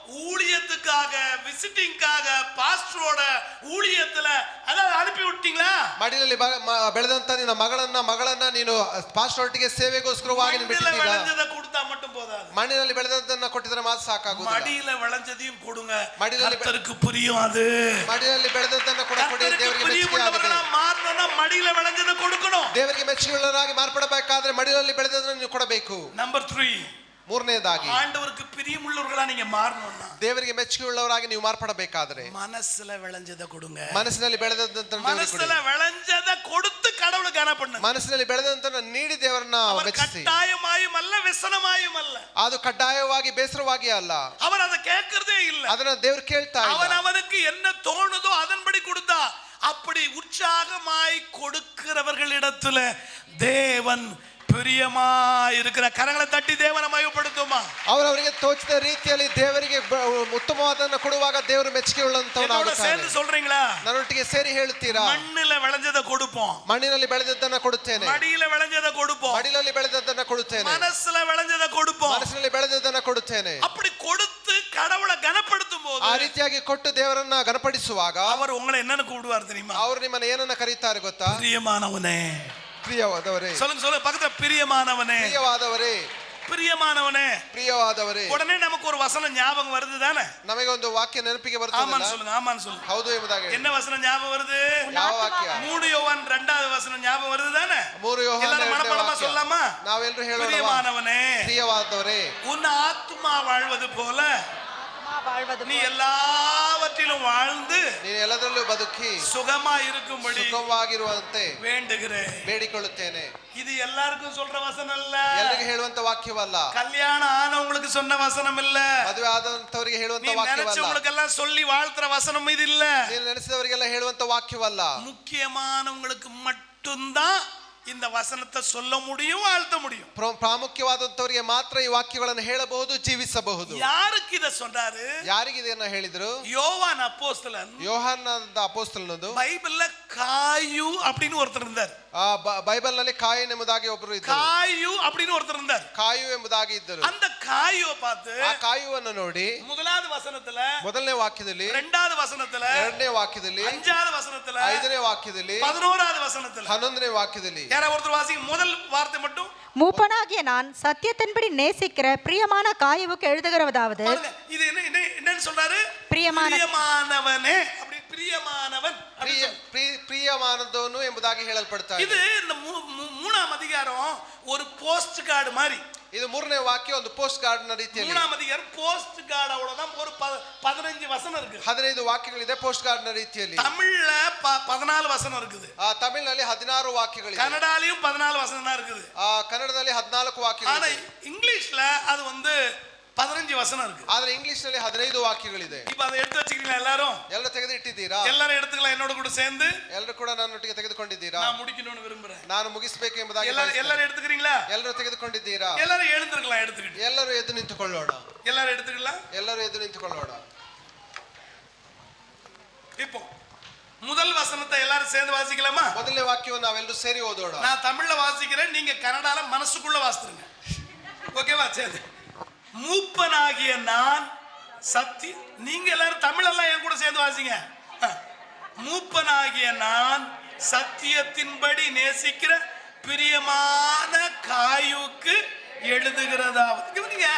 S1: ஊழியத்துக்காக விசிட்டிங்காக பாஸ்டரோட ஊழியத்துல அதாவது அனுப்பி விட்டீங்களா?
S2: ಮಡಿಲಲ್ಲಿ ಬೆಳೆದಂತ ನಿನ್ನ ಮಗಳನ್ನ ನೀನು ಪಾಸ್ಟರ್ ಒಟ್ಟಿಗೆ ಸೇವೆಗೋಸ್ಕರವಾಗಿ ಬಿಟ್ಟಿದ್ದೀರಾ.
S1: விளைஞ்சத கொடுத்தா மட்டும் போதாது.
S2: ಮಣ್ಣಿನಲ್ಲಿ ಬೆಳೆದಂತನ್ನ ಕೊಟ್ಟಿದ್ರೆ ಮಾತ್ರ ಸಾಕಾಗುವುದಿಲ್ಲ.
S1: மடியில விளைஞ்சதையும் கொடுங்க.
S2: மடியில
S1: கர்த்தருக்கு பிரியம் அது.
S2: ಮಡಿಲಲ್ಲಿ ಬೆಳೆದಂತನ್ನ ಕೂಡ ಕೊಡಿ. ದೇವರಿಗೆ
S1: பிரியமுள்ளவர்களா மாறணும்னா மடியில விளைஞ்சத கொடுக்கணும்.
S2: ದೇವರಿಗೆ ಮೆಚ್ಚುಗೆಯುಳ್ಳವರಾಗಿ ಮಾರ್ಪಡಬೇಕಾದ್ರೆ ಮಡಿಲಲ್ಲಿ ಬೆಳೆದದನ್ನು ನೀವು ಕೊಡಬೇಕು.
S1: ನಂಬರ್ 3,
S2: ಮೂರನೇದಾಗಿ
S1: ஆண்டவருக்கு பிரியமுள்ளவர்களா நீங்க மாறணும்னா
S2: ದೇವರಿಗೆ ಮೆಚ್ಚುಗೆಯುಳ್ಳವರಾಗಿ ನೀವು ಮಾರ್ಪಡಬೇಕಾದ್ರೆ
S1: மனசுல விளைஞ்சத கொடுங்க.
S2: ಮನಸ್ಸಿನಲ್ಲಿ ಬೆಳೆದಂತ
S1: மனசுல விளைஞ்சத கொடுத்து கடவுளை கன பண்ணுங்க.
S2: ಮನಸ್ಸಿನಲ್ಲಿ ಬೆಳೆದಂತ ನೀಡಿ ದೇವರನ್ನ ಮೆಚ್ಚಿಸಿ.
S1: கட்டாயமாயும் அல்ல ವ್ಯಸನமாயும் அல்ல.
S2: ಅದು ಕಡ್ಡಾಯವಾಗಿ ಬೇಸರವಾಗಿ ಅಲ್ಲ.
S1: அவர் அதை கேட்கறதே இல்ல.
S2: ಅದನ್ನ ದೇವರು ಕೇಳ್ತಾ ಇಲ್ಲ.
S1: அவனுக்கு என்ன தோணுதோ அதன்படி கொடுத்தா அப்படி உற்சாகமாய் கொடுக்கிறவர்களிடத்துல தேவன் பிரியமா இருக்கிற. கரங்களை தட்டி தேவனை மகிமைப்படுத்துமா.
S2: ಅವರವರಿಗೆ ತೋಚಿದ ರೀತಿಯಲ್ಲಿ ದೇವರಿಗೆ ಉತ್ತಮವಾದನ್ನ ಕೊಡುವಾಗ ದೇವರು ಮೆಚ್ಚುಗೆ ಉಳ್ಳಂತವನಾಗುತ್ತಾನೆ.
S1: சேர்ந்து சொல்றீங்களா?
S2: ನನ್ನೊಟ್ಟಿಗೆ ಸೇರಿ ಹೇಳುತ್ತೀರಾ?
S1: மண்ணில விளைஞ்சத கொடுப்போம்.
S2: ಮಣ್ಣಿನಲ್ಲಿ ಬೆಳೆದದ್ದನ್ನ ಕೊಡುತ್ತೇನೆ.
S1: மடியில விளைஞ்சத கொடுப்போம்.
S2: ಮಡಿಲಲ್ಲಿ ಬೆಳೆದದ್ದನ್ನ ಕೊಡುತ್ತೇನೆ.
S1: மனசுல விளைஞ்சத கொடுப்போம்.
S2: ಮನಸ್ಸಿನಲ್ಲಿ ಬೆಳೆದದ್ದನ್ನ ಕೊಡುತ್ತೇನೆ.
S1: அப்படி கொடுத்து கடவுளை கனப்படுத்தும் போது
S2: ಆ ರೀತಿಯಾಗಿ ಕೊಟ್ಟು ದೇವರನ್ನ ಗಣಪಡಿಸುವಾಗ
S1: அவர் உங்களை என்னன்னு கூப்பிடுவார் தெரியுமா?
S2: ಅವರು ನಿಮ್ಮನ್ನ ಏನನ್ನ ಕರೀತಾರೆ ಗೊತ್ತಾ?
S1: பிரியமானவனே.
S2: ಪ್ರಿಯವಾದವರೇ.
S1: சொல்லுங்க பக்கத்துல பிரியமானவனே.
S2: ಪ್ರಿಯವಾದವರೇ.
S1: பிரியமானவனே.
S2: ಪ್ರಿಯವಾದವರೇ.
S1: உடனே நமக்கு ஒரு வசனம் ஞாபகம் வருது தானே?
S2: ನಮಗೆ ಒಂದು ವಾಕ್ಯ ನೆನಪಿಗೆ
S1: ஆமான்னு
S2: ಬರ್ತದೆ.
S1: சொல்லுங்க, ஆமான்னு சொல்லுங்க.
S2: ಹೌದು ಎಂಬುದಾಗಿ
S1: என்ன வசனம் ஞாபகம் வருது?
S2: ಯಾವ ವಾಕ್ಯ?
S1: 3 யோவான் 2வது வசனம் ஞாபகம் வருது தானே?
S2: 3 ಯೋಹಾನ
S1: எல்லாரும் மனப்பாடமா சொல்லலாமா?
S2: ನಾವೆಲ್ಲರೂ ಹೇಳೋಣ.
S1: பிரியமானவனே,
S2: ಪ್ರಿಯವಾದವರೇ,
S1: உன் ஆத்துமா வாழ்வது போல
S4: வாழ்வது
S1: நீ எல்லாவற்றிலும் வாழ்ந்து
S2: ನೀನು ಎಲ್ಲದರಲ್ಲೂ ಬದುಕಿ
S1: சுகமா இருக்கும்படி
S2: ಸುಖವಾಗಿರುವಂತೆ
S1: வேண்டுகிறேன்.
S2: ಬೇಡಿಕೊಳ್ಳುತ್ತೇನೆ.
S1: இது எல்லாருக்கும் சொல்ற வசனம் இல்ல.
S2: ಎಲ್ಲರಿಗೆ ಹೇಳುವಂತ ವಾಕ್ಯವಲ್ಲ.
S1: கல்யாணம் ஆனவங்களுக்கு சொன்ன வசனம் இல்ல.
S2: ಮದುವೆ ಆದಂತವರಿಗೆ ಹೇಳುವಂತ
S1: நீ
S2: ವಾಕ್ಯವಲ್ಲ.
S1: நினைச்சவங்களுக்கு எல்லாம் சொல்லி வாழ்த்துற வசனம் இது இல்ல.
S2: ನೀನು ನೆನೆಸಿದವರಿಗೆಲ್ಲ ಹೇಳುವಂತ ವಾಕ್ಯವಲ್ಲ.
S1: முக்கியமானவங்களுக்கு மட்டும்தான் இந்த வசனத்தை சொல்ல முடியும், வாழ்த்த முடியும்.
S2: ಪ್ರಾಮುಖ್ಯವಾದಂತವರಿಗೆ ಮಾತ್ರ ಈ ವಾಕ್ಯಗಳನ್ನು ಹೇಳಬಹುದು, ಜೀವಿಸಬಹುದು.
S1: யாருக்கு இத சொன்னாரு?
S2: ಯಾರಿಗೆ ಇದನ್ನ ಹೇಳಿದ್ರು?
S1: யோவான் அப்போஸ்தலன்.
S2: ಯೋಹಾನದ ಅಪೊಸ್ತಲನದು.
S1: பைபிள்ல காயு அப்படின்னு ஒருத்தர் இருந்தார்.
S2: ಬೈಬಲ್ ನಲ್ಲಿ ಕಾಯಿನ್ ಎಂಬುದಾಗಿ ಒಬ್ಬರು ಇದ್ದರು.
S1: காயு அப்படின்னு ஒருத்தர் இருந்தார்.
S2: ಕಾಯು ಎಂಬುದಾಗಿ ಇದ್ದರು.
S1: அந்த காயுவை பார்த்து
S2: ಆ ಕಾಯುವನ್ನು ನೋಡಿ
S1: முதலாவது வசனத்துல,
S2: ಮೊದಲನೇ ವಾಕ್ಯದಲ್ಲಿ,
S1: இரண்டாவது வசனத்துல,
S2: ಎರಡನೇ ವಾಕ್ಯದಲ್ಲಿ,
S1: அஞ்சாவது வசனத்துல,
S2: ಐದನೇ ವಾಕ್ಯದಲ್ಲಿ,
S1: 11வது வசனத்துல,
S2: 11ನೇ ವಾಕ್ಯದಲ್ಲಿ
S1: யாரா ஒருத்தர் வாசிங்க முதல் வார்த்தை மட்டும்.
S4: மூப்பனாகிய நான் சத்தியத்தின்படி நேசிக்கிற பிரியமான காயுவுக்கு எழுதுகிறதாவது.
S1: இது என்னன்னு சொல்றாரு? பிரியமானவனே. அப்படி பிரியமானவன்,
S2: ಪ್ರಿಯಮಾನದವನು ಎಂಬುದಾಗಿ ಹೇಳಲ್ಪಡ್ತಾ ಇದೆ.
S1: இது இந்த 3ஆம் அதிகாரம் ஒரு போஸ்ட் கார்டு மாதிரி.
S2: ಇದು 3ನೇ ವಾಕ್ಯ ಒಂದು ಪೋಸ್ಟ್ ಕಾರ್ಡ್ ನ ರೀತಿಯಲ್ಲಿ.
S1: 3ஆம் அதிகாரம் போஸ்ட் கார்டு அவ்வளவுதான். ஒரு 15 வசனம் இருக்கு.
S2: 15 ವಾಕ್ಯಗಳಿದೆ ಪೋಸ್ಟ್ ಕಾರ್ಡ್ ನ ರೀತಿಯಲ್ಲಿ.
S1: தமிழ்ல 14 வசனம் இருக்குது.
S2: ತಮಿಳಿನಲ್ಲಿ 16 ವಾಕ್ಯಗಳಿದೆ.
S1: கன்னடாலயும் 14 வசனம் தான் இருக்குது.
S2: ಕನ್ನಡದಲ್ಲಿ 14
S1: ஆனா
S2: ವಾಕ್ಯಗಳಿದೆ.
S1: இங்கிலீஷ்ல அது வந்து 15 வசனம் இருக்கு.
S2: ಆದ್ರೆ ಇಂಗ್ಲಿಷ್ ನಲ್ಲಿ 15 ವಾಕ್ಯಗಳಿದೆ.
S1: இப்ப அதை எடுத்து வச்சுக்கிறீங்களா எல்லாரும்?
S2: ಎಲ್ಲ ತೆಗೆದು ಇಟ್ಟಿದ್ದೀರಾ?
S1: எல்லாரும் எடுத்துக்கலாம் என்னோட கூட சேர்ந்து.
S2: ಎಲ್ಲರೂ ಕೂಡ ನನ್ನೊಟ್ಟಿಗೆ ತೆಗೆದುಕೊಂಡಿದ್ದೀರಾ?
S1: நான் முடிக்கணும்னு விரும்புறேன்.
S2: ನಾನು ಮುಗಿಸಬೇಕು ಎಂಬುದಾಗಿ
S1: எல்லாரும் எடுத்துக்கிறீங்களா?
S2: ಎಲ್ಲರೂ ತೆಗೆದುಕೊಂಡಿದ್ದೀರಾ?
S1: எல்லாரும் எழுந்திருக்கலாம், எடுத்துக்கிட்டு.
S2: ಎಲ್ಲರೂ ಎದ್ದು ನಿಂತುಕೊಳ್ಳೋಣ.
S1: எல்லாரும் எடுத்துக்கலாம்.
S2: ಎಲ್ಲರೂ ಎದ್ದು ನಿಂತುಕೊಳ್ಳೋಣ.
S1: இப்போ முதல் வசனத்தை எல்லாரும் சேர்ந்து வாசிக்கலாமா?
S2: ಮೊದಲನೇ ವಾಕ್ಯವನ್ನು ನಾವೆಲ್ಲರೂ ಸೇರಿ ಓದೋಣ.
S1: நான் தமிழ்ல வாசிக்கிறேன், நீங்க கன்னடால மனசுக்குள்ள வாசிடுங்க. ஓகேவா? சரி. மூப்பனாகிய நான் சத்திய, நீங்க எல்லாரும் தமிழெல்லாம் என் கூட சேர்ந்து வாசிங்க. மூப்பனாகிய நான் சத்தியத்தின்படி நேசிக்கிற பிரியமான காயுக்கு எழுதுகிறதாவது. நீங்க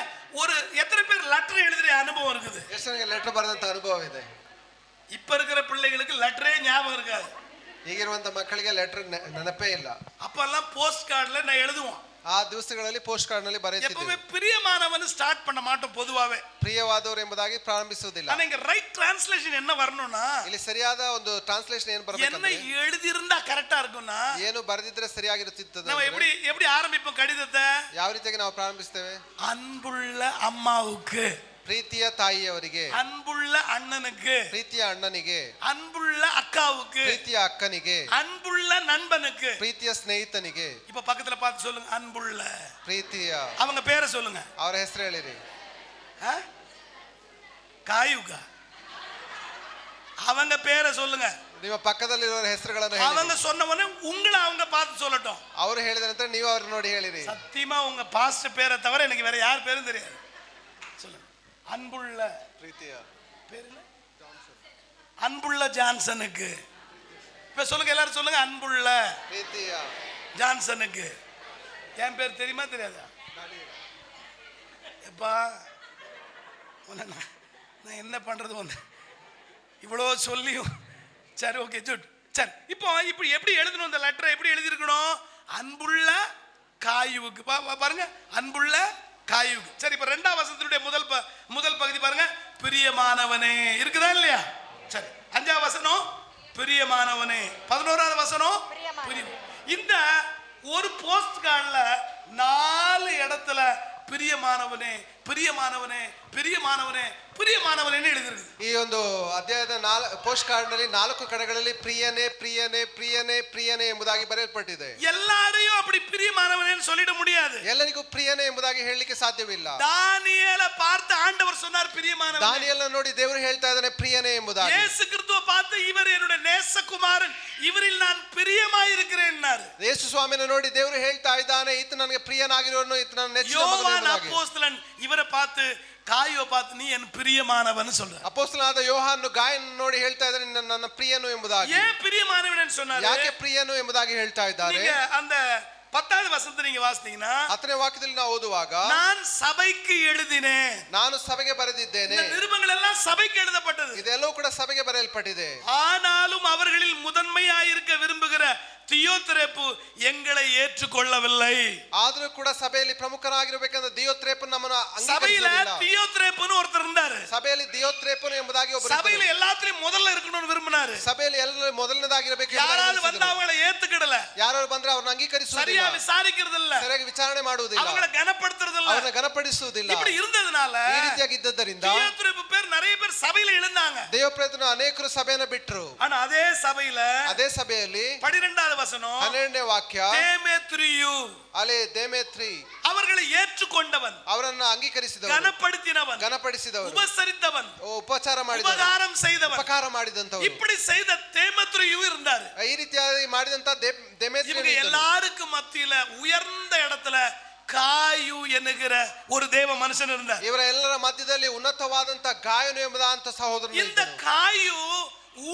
S1: ஒரு எத்தனை பேர் லெட்டர் எழுதுற அனுபவம் இருக்குது?
S2: ಎಷ್ಟು ನನಗೆ ಲೆಟರ್ ಬರೆದಂತ ಅನುಭವ ಇದೆ.
S1: இப்ப இருக்கிற பிள்ளைகளுக்கு லெட்டரே ஞாபகம் இருக்காது.
S2: ಈಗಿರುವಂತ ಮಕ್ಕಳಿಗೆ ಲೆಟರ್ ನೆನಪೇ ಇಲ್ಲ.
S1: அப்பெல்லாம் போஸ்ட் கார்டுல நான் எழுதுவோம்.
S2: ಆ ದಿವಸಗಳಲ್ಲಿ ಪೋಸ್ಟ್ ಕಾರ್ಡ್ ನಲ್ಲಿ ಬರೆಯುತ್ತಿದ್ದೆ.
S1: எப்பவுமே பிரியமானவன் ஸ்டார்ட் பண்ண மாட்டோம் பொதுவாவே.
S2: ಪ್ರಿಯವಾದವರು ಎಂಬುದಾಗಿ ಪ್ರಾರಂಭಿಸುವುದಿಲ್ಲ.
S1: ஆனா இங்க ரைட் ಟ್ರಾನ್ಸ್ಲೇಷನ್ என்ன வரணும்னா,
S2: ಇಲ್ಲಿ ಸರಿಯಾದ ಒಂದು ಟ್ರಾನ್ಸ್ಲೇಷನ್ ಏನು
S1: என்ன
S2: ಬರಬೇಕಂದ್ರೆ,
S1: எழுதி இருந்தா ಕರೆಕ್ಟಾ இருக்கும்னா,
S2: ಏನು ಬರೆದಿದ್ರೆ ಸರಿಯಾಗಿರುತ್ತಿತ್ತು.
S1: ನಾವು எப்படி ஆரம்பிப்போம் கடிதத்தை?
S2: ಯಾವ ರೀತಿಯಾಗಿ ನಾವು ಪ್ರಾರಂಭಿಸ್ತೇವೆ?
S1: அன்புள்ள அம்மாவுக்கு.
S2: ಪ್ರೀತಿಯ ತಾಯಿಯವರಿಗೆ,
S1: அன்புள்ள அண்ணனுக்கு,
S2: ಪ್ರೀತಿಯ ಅಣ್ಣನಿಗೆ,
S1: அன்புள்ள அக்காவுக்கு,
S2: ಪ್ರೀತಿಯ ಅಕ್ಕನಿಗೆ,
S1: அன்புள்ள நண்பனுக்கு.
S2: ಪ್ರೀತಿಯ ಸ್ನೇಹಿತನಿಗೆ,
S1: இப்ப பக்கத்துல பார்த்து சொல்லுங்க, அன்புள்ள.
S2: ಪ್ರೀತಿಯ,
S1: அவங்க பேரை சொல்லுங்க.
S2: ಅವರ ಹೆಸರು ಹೇಳಿರಿ.
S1: காயுகா, அவங்க பேரை சொல்லுங்க.
S2: ನಿಮ್ಮ ಪಕ್ಕದಲ್ಲಿರೋರ ಹೆಸರುಗಳನ್ನು ಹೇಳಿ.
S1: அவங்க சொன்னவனே உங்களை அவங்க பார்த்து சொல்லட்டும்.
S2: ಅವರು ಹೇಳಿದ ನಂತರ ನೀವು ಅವ್ರನ್ನ ನೋಡಿ ಹೇಳಿರಿ.
S1: சத்தியமா உங்க பாஸ்டர் பேரை தவிர எனக்கு வேற யார் பேரும் தெரியாது. சொல்லுங்க. அன்புள்ள
S2: ಪ್ರೀತಿಯ
S1: பேரு என்ன? அன்புள்ள ஜான்சனுக்கு. இப்ப சொல்லுங்க, எல்லாரும் சொல்லுங்க. அன்புள்ள
S2: ಪ್ರೀತಿಯ
S1: ஜான்சனுக்கு. என் பேர் தெரியுமா தெரியாதா? எப்பா நான் என்ன பண்றது வந்து இவ்வளோ சொல்லியும் சரி, ஓகே ஜுட். சரி, இப்போ இப்படி எப்படி எழுதணும்? இந்த லெட்டரை எப்படி எழுதியிருக்கணும்? அன்புள்ள காயுவுக்கு. பாருங்க, அன்புள்ள காயுவுக்கு. சரி, இப்போ 2ஆம் வசனத்தினுடைய முதல் பகுதி பாருங்க, பிரியமானவனே இருக்குதா இல்லையா? சரி, 5ஆம் வசனம் பிரியமானவனே, 11ஆவது வசனம் இந்த ஒரு போஸ்ட் கார்டுல 4 இடத்துல பிரியமானவனே பிரியமானவனே பிரியமானவனே பிரியமானவனே எழுதிருக்கு.
S2: ಈ ಒಂದು ಅಧ್ಯಾಯದ ಪೋಸ್ಟ್ ಕಾರ್ಡ್ ನಲ್ಲಿ 4 ಕಡೆಗಳಲ್ಲಿ ಪ್ರಿಯನೇ ಪ್ರಿಯನೇ ಪ್ರಿಯನೇ ಪ್ರಿಯನೇ ಎಂಬುದಾಗಿ ಬರೆಯಲ್ಪಟ್ಟಿದೆ.
S1: எல்லாரையும் அப்படி பிரியமானவனேன்னு சொல்லிட முடியாது.
S2: ಎಲ್ಲರಿಗೂ ಪ್ರಿಯನೇ ಎಂಬುದಾಗಿ ಹೇಳಲಿಕ್ಕೆ ಸಾಧ್ಯವಿಲ್ಲ.
S1: தானியேலை பார்த்து ஆண்டவர் சொன்னார் பிரியமானவனே.
S2: ದಾನಿಯೇಲನ ನೋಡಿ ದೇವರು ಹೇಳ್ತಾ ಇದ್ದಾನೆ ಪ್ರಿಯನೇ ಎಂಬುದಾಗಿ.
S1: ಯೇಸು ಕ್ರಿಸ್ತುவை பார்த்து இவர் என்னுடைய நேசகுமாரன், இவரில் நான் பிரியமாய் இருக்கிறேன் என்றார்.
S2: ಯೇಸು ಸ್ವಾಮಿನ ನೋಡಿ ದೇವರು ಹೇಳ್ತಾ ಇದ್ದಾನೆ, ಈತ ನನಗೆ ಪ್ರಿಯನಾಗಿರೋನು, ಈತ ನನ್ನ ನೆಚ್ಚಿನ ಮಗನು ಎಂಬುದಾಗಿ.
S1: யோவான் அப்போஸ்தலன் இவரை பார்த்து, காயுவை பார்த்து, நீ என் பிரியமானவன் சொல்ற.
S2: ಅಪೊಸ್ತಲನಾದ ಯೋಹಾನನು ಗಾಯನ ನೋಡಿ ಹೇಳ್ತಾ ಇದ್ದಾನೆ, ನನ್ನ ಪ್ರಿಯನು ಎಂಬುದಾಗಿ.
S1: ஏன் பிரியமானவன் சொன்னாரு?
S2: ಯಾಕೆ ಪ್ರಿಯನು ಎಂಬುದಾಗಿ ಹೇಳ್ತಾ ಇದ್ದಾರೆ?
S1: நீங்க அந்த 10வது வசனத்தை நீங்க வாசித்தீங்கன்னா,
S2: 10ನೇ ವಾಕ್ಯದಲ್ಲಿ ನಾವು ಓದುವಾಗ,
S1: நான் சபைக்கு எழுதினேன்.
S2: ನಾನು ಸಭೆಗೆ ಬರೆದಿದ್ದೇನೆ.
S1: இந்த நிருபங்கள் எல்லாம் சபைக்கு எழுதப்பட்டது.
S2: ಇದೆಲ್ಲವೂ ಕೂಡ ಸಭೆಗೆ ಬರೆಯಲ್ಪಟ್ಟಿದೆ.
S1: ஆனாலும் அவர்களில் முதன்மையாயிருக்க விரும்புகிற தியோத்திரேப்பு எங்களை ஏற்றுக்கொள்ளவில்லை.
S2: ಆದರೂ ಕೂಡ ಸಭೆಯಲ್ಲಿ ಪ್ರಮುಖರಾಗಿರಬೇಕಂದ್ರೆ ದಿಯೋತ್ರೇಪನು ನಮ್ಮನ್ನು
S1: சபையில
S2: ಅಂಗೀಕರಿಸಲಿಲ್ಲ.
S1: தியோத்திரேப்புன்னு ஒருத்தர் இருந்தாரு.
S2: ಸಭೆಯಲ್ಲಿ ದಿಯೋತ್ರೇಪನು ಎಂಬುದಾಗಿ ಒಬ್ಬರು
S1: சபையில
S2: ಇದ್ದರು.
S1: எல்லாத்துலயும் முதல்ல இருக்கணும்னு விரும்பினாரு.
S2: ಸಭೆಯಲ್ಲಿ ಎಲ್ಲರೂ ಮೊದಲನೇದಾಗಿರಬೇಕು.
S1: யாராவது வந்து அவங்களை ஏத்துக்கிடல,
S2: ಯಾರು ಬಂದ್ರೆ ಅವ್ರನ್ನ ಅಂಗೀಕರಿಸುವುದಿಲ್ಲ,
S1: சரியா விசாரிக்கிறது இல்ல,
S2: ಸರಿಯಾಗಿ ವಿಚಾರಣೆ ಮಾಡುವುದಿಲ್ಲ,
S1: அவங்களை கனப்படுத்துறது இல்ல.
S2: ಅವರನ್ನ ಘನಪಡಿಸುವುದಿಲ್ಲ.
S1: இப்படி இருந்ததுனால
S2: ಈ ರೀತಿಯಾಗಿ ಇದ್ದದ್ದರಿಂದ
S1: தியோத்திரேப்பு பேர் நிறைய பேர் சபையில எழுந்தாங்க.
S2: ದೇವಪ್ರೇತನು ಅನೇಕರು ಸಭೆಯನ್ನು ಬಿಟ್ಟರು.
S1: ஆனா அதே சபையில
S2: ಅದೇ ಸಭೆಯಲ್ಲಿ
S1: 12வது வசனம்,
S2: 12ನೇ ವಾಕ್ಯ,
S1: தேமேத்ரியு
S2: ಅಲ್ಲಿ ದೇಮೇತ್ರಿ
S1: அவர்களை ஏற்றுக்கொண்டவன்,
S2: ಅವರನ್ನ ಅಂಗೀಕರಿಸಿದವರು,
S1: கனப்படுத்தினவன்,
S2: ಘನಪಡಿಸಿದವರು,
S1: உபசரித்தவன்,
S2: ಉಪಚಾರ ಮಾಡಿದವರು,
S1: உபகாரம் செய்தவன்,
S2: ಉಪಕಾರ ಮಾಡಿದಂತವರು,
S1: இப்படி செய்த தேமேத்ரியு இருந்தாரு.
S2: ಈ ರೀತಿಯಾಗಿ ಮಾಡಿದಂತ ದೇಮೇತ್ರಿ
S1: இவங்க எல்லாருக்கும் மத்தியில உயர்ந்த இடத்துல காயு என்கிற ஒரு தேவ மனுஷன் இருந்தார்.
S2: ಇವರ ಎಲ್ಲರ ಮಧ್ಯದಲ್ಲಿ ಉನ್ನತವಾದಂತ ಗಾಯನು ಎಂಬುದಂತ ಸಹೋದರನು
S1: இந்த காயு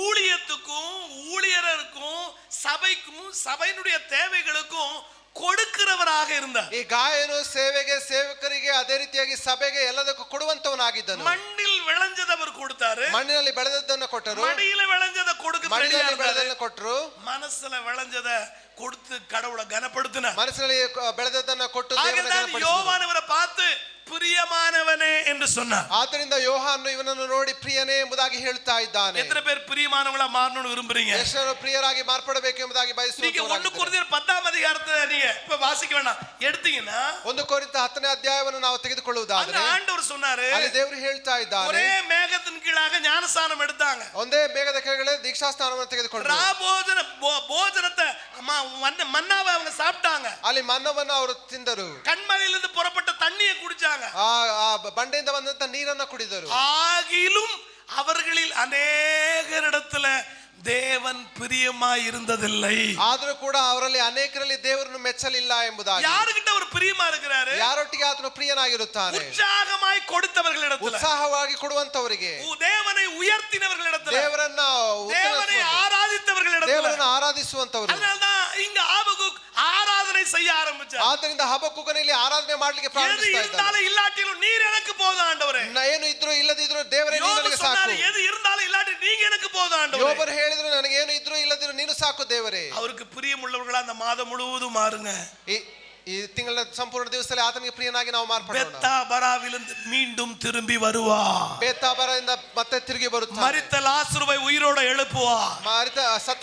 S1: ஊழியத்துக்கும் ஊழியருக்கும் சபைக்கும் சபையினுடைய தேவைகளுக்கும் கொடுக்கிறவராக இருந்தார்.
S2: ಈ ಗಾಯನು ಸೇವೆಗೆ, ಸೇವಕರಿಗೆ, ಅದೇ ರೀತಿಯಾಗಿ ಸಭೆಗೆ ಎಲ್ಲದಕ್ಕೂ ಕೊಡುವಂತವನಾಗಿದ್ದನು.
S1: மண்ணில் விளைஞ்சதை அவர் கொடுத்தாரு,
S2: ಮಣ್ಣಿನಲ್ಲಿ ಬೆಳೆದದ್ದನ್ನು ಕೊಟ್ಟರು,
S1: மடியில விளைஞ்சதை கொடுக்க
S2: ಮಣ್ಣಿನಲ್ಲಿ ಬೆಳೆದದ್ದನ್ನು ಕೊಟ್ಟರು,
S1: மனசுல விளைஞ்சதை கொடுத்து கடவுளை கனப்படுத்தினார்.
S2: ಮನಸ್ಸಿನಲ್ಲಿ ಬೆಳೆದದ್ದನ್ನು ಕೊಟ್ಟು ದೇವರನ್ನು ಘನಪಡಿಸಿದನು.
S1: யோவான் இவரை பார்த்து பிரியமானவனே என்று சொன்னார்.
S2: ಆದ್ದರಿಂದ ಯೋಹಾನನು ಇವನನ್ನು ನೋಡಿ ಪ್ರಿಯನೇ ಎಂಬುದಾಗಿ ಹೇಳ್ತಾ ಇದ್ದಾನೆ.
S1: எத்தனை பேர் பிரியமானவங்களா மாறணும்னு விரும்புறீங்க?
S2: ಎಷ್ಟರು ಪ್ರಿಯರಾಗಿ ಮಾರ್ಪಡಬೇಕು ಎಂಬುದಾಗಿ
S1: நீங்க 1
S2: ಬಯಸುತ್ತಾರೆ.
S1: கொரிந்தியர் 10ஆம் அதிகாரத்தை நீங்க இப்ப வாசிக்க வேண்டாம், எடுத்தீங்கன்னா
S2: 1 ಕೊರಿಂಥ 10ನೇ ಅಧ್ಯಾಯವನ್ನು ನಾವು ತೆಗೆದುಕೊಳ್ಳುವುದಾದರೆ,
S1: அங்க ஆண்டவர் சொன்னாரு,
S2: ಅಲ್ಲಿ ದೇವರು ಹೇಳ್ತಾ ಇದ್ದಾನೆ,
S1: ஒரே மேகத்தின் கீழாக ஞானஸ்நானம் எடுத்தாங்க.
S2: ಒಂದೇ ಮೇಘದ ಕೆಳಗಡೆ ದೀಕ್ಷಾಸ್ನಾನವನ್ನು ತೆಗೆದುಕೊಂಡರು.
S1: போஜனத்தை மன்னாவை அவங்க சாப்பிட்டாங்க.
S2: ಅಲ್ಲಿ ಮನ್ನವನ್ನು ಅವರು ತಿಂದರು.
S1: கண்மலையிலிருந்து புறப்பட்ட தண்ணியை குடிச்சாங்க.
S2: ಆ ಬಂಡೆಯಿಂದ ಬಂದಂತ ನೀರನ್ನ ಕುಡಿದರು.
S1: ஆகிலும் அவர்களில் அநேகரிடத்துல தேவன் பிரியமாய் இருந்ததில்லை.
S2: ಆದರೂ ಕೂಡ ಅವರಲ್ಲಿ ಅನೇಕರಲ್ಲಿ ದೇವರನ್ನು ಮೆಚ್ಚಲಿಲ್ಲ ಎಂಬುದಾಗಿ.
S1: யாருகிட்ட அவர் பிரியமா இருக்கிறாரு?
S2: ಯಾರೊಟ್ಟಿಗೆ ಆತನು ಪ್ರಿಯನಾಗಿರುತ್ತಾನೆ?
S1: உற்சாகமாய் கொடுத்தவர்களிடத்துல,
S2: ಉತ್ಸಾಹವಾಗಿ ಕೊಡುವಂತವರಿಗೆ,
S1: தேவனை உயர்த்தினவர்களிடத்துல,
S2: ದೇವರನ್ನ
S1: தேவனை ஆராதித்தவர்களிடத்துல.
S2: ದೇವರನ್ನು ಆರಾಧಿಸುವಂತವರು.
S1: அதனால்தான் இங்க ஆபகுக் ஆராதனை செய்ய ஆரம்பிச்சார்.
S2: ಆದ್ದರಿಂದ ಹಬಕ್ಕೂಕನಲ್ಲಿ ಆರಾಧನೆ ಮಾಡಲಿಕ್ಕೆ
S1: எது
S2: ಪ್ರಾರಂಭಿಸ್ತಾ ಇದ್ದಾನೆ.
S1: இருந்தாலும் ಇಲ್ಲಾட்டிலும் ನೀರ್ எனக்கு போதும் ಆண்டವರೇ.
S2: ಏನು ಇದ್ರು ಇಲ್ಲದಿದ್ರು ದೇವರೇ ನೀನು
S1: யோபு
S2: ನನಗೆ
S1: சொன்னாரு,
S2: ಸಾಕು.
S1: எது இருந்தாலும் இல்லாட்டி நீங்க எனக்கு போதும் ஆண்டவரೇ.
S2: ಯೋಬರು ಹೇಳಿದ್ರು, ನನಗೆ ಏನು ಇದ್ರು ಇಲ್ಲದಿದ್ರು ನೀನು ಸಾಕು ದೇವರೇ.
S1: அவருக்கு பிரியமுள்ளவர்களா அந்த மாதம் முழுவதும் மாறுங்க.
S2: ಈ ತಿಂಗಳ ಸಂಪೂರ್ಣ ದಿವಸದಲ್ಲಿ ಆತನಿಗೆ ಪ್ರಿಯನಾಗಿ ನಾವು ಮಾರ್ಪಡೋಣ.
S1: பெத்தாபராவிலிருந்து மீண்டும் திரும்பಿ வருவார்.
S2: ಬೇತಾಬರದಿಂದ ಮತ್ತೆ ತಿರುಗಿ ಬರುತ್ತಾನೆ.
S1: மரித்த லாசருவை உயிரோட எழுப்புவார்.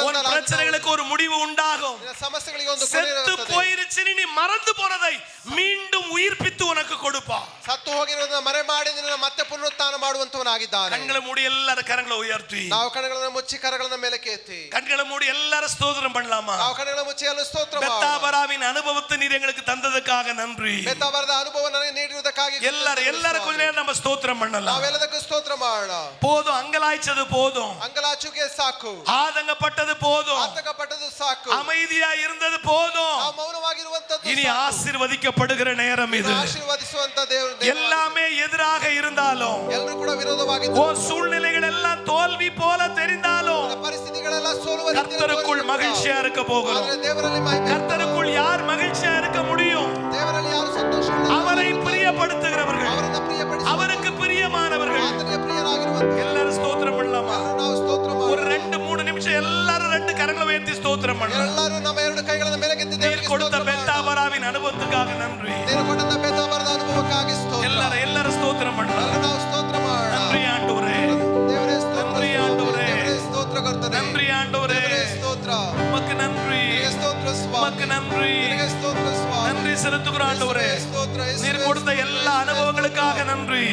S1: உன் பிரச்சனைகளுக்கு ஒரு முடிவு உண்டாகும்.
S2: ಸಮಸ್ಯೆಗಳಿಗೆ ಒಂದು ಕೊನೆ
S1: செத்து
S2: ಇರುತ್ತದೆ.
S1: போயிருச்சு நீ மறந்து போனதை மீண்டும் உயிர்ப்பித்து உனக்கு கொடுப்பார்.
S2: ಸತ್ತು ಹೋಗಿರೋದನ್ನ ಮರೆ ಮಾಡಿ ನಿನ್ನ ಮತ್ತೆ ಪುನರುತ್ಥಾನ ಮಾಡುವಂತವನಾಗಿದ್ದಾನೆ.
S1: கண்களை மூடி எல்லாரும் கரங்களை உயர்த்தி
S2: ನಾವು ಕಣ್ಣುಗಳನ್ನು ಮುಚ್ಚಿ ಕರಗಳನ್ನ ಮೇಲಕ್ಕೆ ಎತ್ತಿ
S1: கண்களை மூடி எல்லாரும் ஸ்தோத்திரம் பண்ணலாமா?
S2: ನಾವು ಕಣ್ಣುಗಳನ್ನು ಮುಚ್ಚಿ ಎಲ್ಲ ಸ್ತೋತ್ರ ಮಾಡೋಣ.
S1: பெத்தாபராவின் அனுபவத்தை நீர் எங்களுக்கு தந்ததுக்காக நன்றி.
S2: ಬೆತ್ತಾಬರದ ಅನುಭವ ನನಗೆ ನೀಡಿರುವುದಕ್ಕಾಗಿ
S1: எல்லாரும் கொஞ்ச நேரம் நம்ம ஸ்தோத்திரம் பண்ணலாம்.
S2: ನಾವೆಲ್ಲದಕ್ಕೂ ಸ್ತೋತ್ರ ಮಾಡೋಣ.
S1: போதும், அங்கலாய்ச்சது போதும்,
S2: ಅಂಗಲಾಚುಗೆ ಸಾಕು,
S1: ஆதங்கப்பட்டது போதும்,
S2: ಆತಂಕಪಟ್ಟದ್ದು ಸಾಕು,
S1: அமைதியா இருந்தது போதும்.
S2: ನಾವು ಮೌನವಾಗಿರುವಂತದ್ದು
S1: இனி
S2: ಸಾಕು.
S1: ಆಶೀರ್ವದಿக்கப்படுகிற நேரம் இது.
S2: ಆಶೀರ್ವದಿಸುವಂತ ದೇವರು
S1: எல்லாமே எதிராக இருந்தாலும்,
S2: ಎಲ್ಲರೂ ಕೂಡ ವಿರೋಧವಾಗಿದ್ದು,
S1: ஓ சூழ்நிலைகள் எல்லாம் தோல்வி போல தெரிந்தாலும்,
S2: ಪರಿಸ್ಥಿತಿಗಳೆಲ್ಲ ಸೋಲುವ ರೀತಿಯಲ್ಲಿ
S1: கர்த்தருக்குள் மகிழ்ச்சியா இருக்க போகிறோம்.
S2: ಆದರೆ ದೇವರಲ್ಲಿ ಮಹಿಮೆ,
S1: கர்த்தருக்குள் யார் மகிழ்ச்சியா இருக்க முடியும்?
S2: ದೇವರಲ್ಲಿ ಯಾರು ಸಂತೋಷ
S1: அவரை பிரியப்படுத்துகிறவர்கள்,
S2: ಅವರನ್ನ ಪ್ರಿಯಪಡಿಸಿ
S1: அவருக்கு பிரியமானவர்கள்.
S2: ಆತನಿಗೆ ಪ್ರಿಯರಾಗಿರುವಂತ
S1: எல்லாரும் ஸ்தோத்திரம் பண்ணலாமா?
S2: ನಾವು ಸ್ತೋತ್ರ
S1: ஒரு
S2: ಮಾಡೋಣ.
S1: 2-3 நிமிஷம் எல்லாரும் 2 கரங்களை உயர்த்தி ஸ்தோத்திரம் பண்ணலாம்.
S2: ಎಲ್ಲರೂ ನಮ್ಮ ಎರಡು ಕೈಗಳನ್ನು ಮೇಲಕ್ಕೆತ್ತಿ
S1: நீர்
S2: ದೇವರಿಗೆ
S1: கொடுத்த
S2: ಸ್ತೋತ್ರ ಮಾಡೋಣ.
S1: பெத்தாபராவின் அனுபவத்துக்காக நன்றி.
S2: ನೀನು ಕೊಟ್ಟಂತ ಬೇತಾಬರದ ಅನುಭವಕ್ಕಾಗಿ ಸ್ತೋತ್ರ.
S1: எல்லாரும் ஸ்தோத்திரம் பண்ணலாம்.
S2: ಎಲ್ಲರೂ ನಾವು ಸ್ತೋತ್ರ ಮಾಡೋಣ.
S1: நன்றி ஆண்டவரே,
S2: ದೇವರೇ ಸ್ತೋತ್ರ,
S1: நன்றி ಆಂಡವರೇ.
S2: ದೇವರೇ ಸ್ತೋತ್ರ ಕರ್ತನೇ,
S1: நன்றி ஆண்டவரே,
S2: ದೇವರೇ ಸ್ತೋತ್ರ,
S1: உமக்கு நன்றி,
S2: ನಿನಗೆ ಸ್ತೋತ್ರ ಸ್ವಾಮಿ,
S1: உமக்கு நன்றி,
S2: ನಿನಗೆ ಸ್ತೋತ್ರ ಸ್ವಾಮಿ,
S1: நன்றி செலுத்துகிற ஆண்டவரே.
S2: ಸ್ತೋತ್ರ,
S1: நீர் கொடுத்த எல்லா அனுபவங்களுக்காக நன்றி.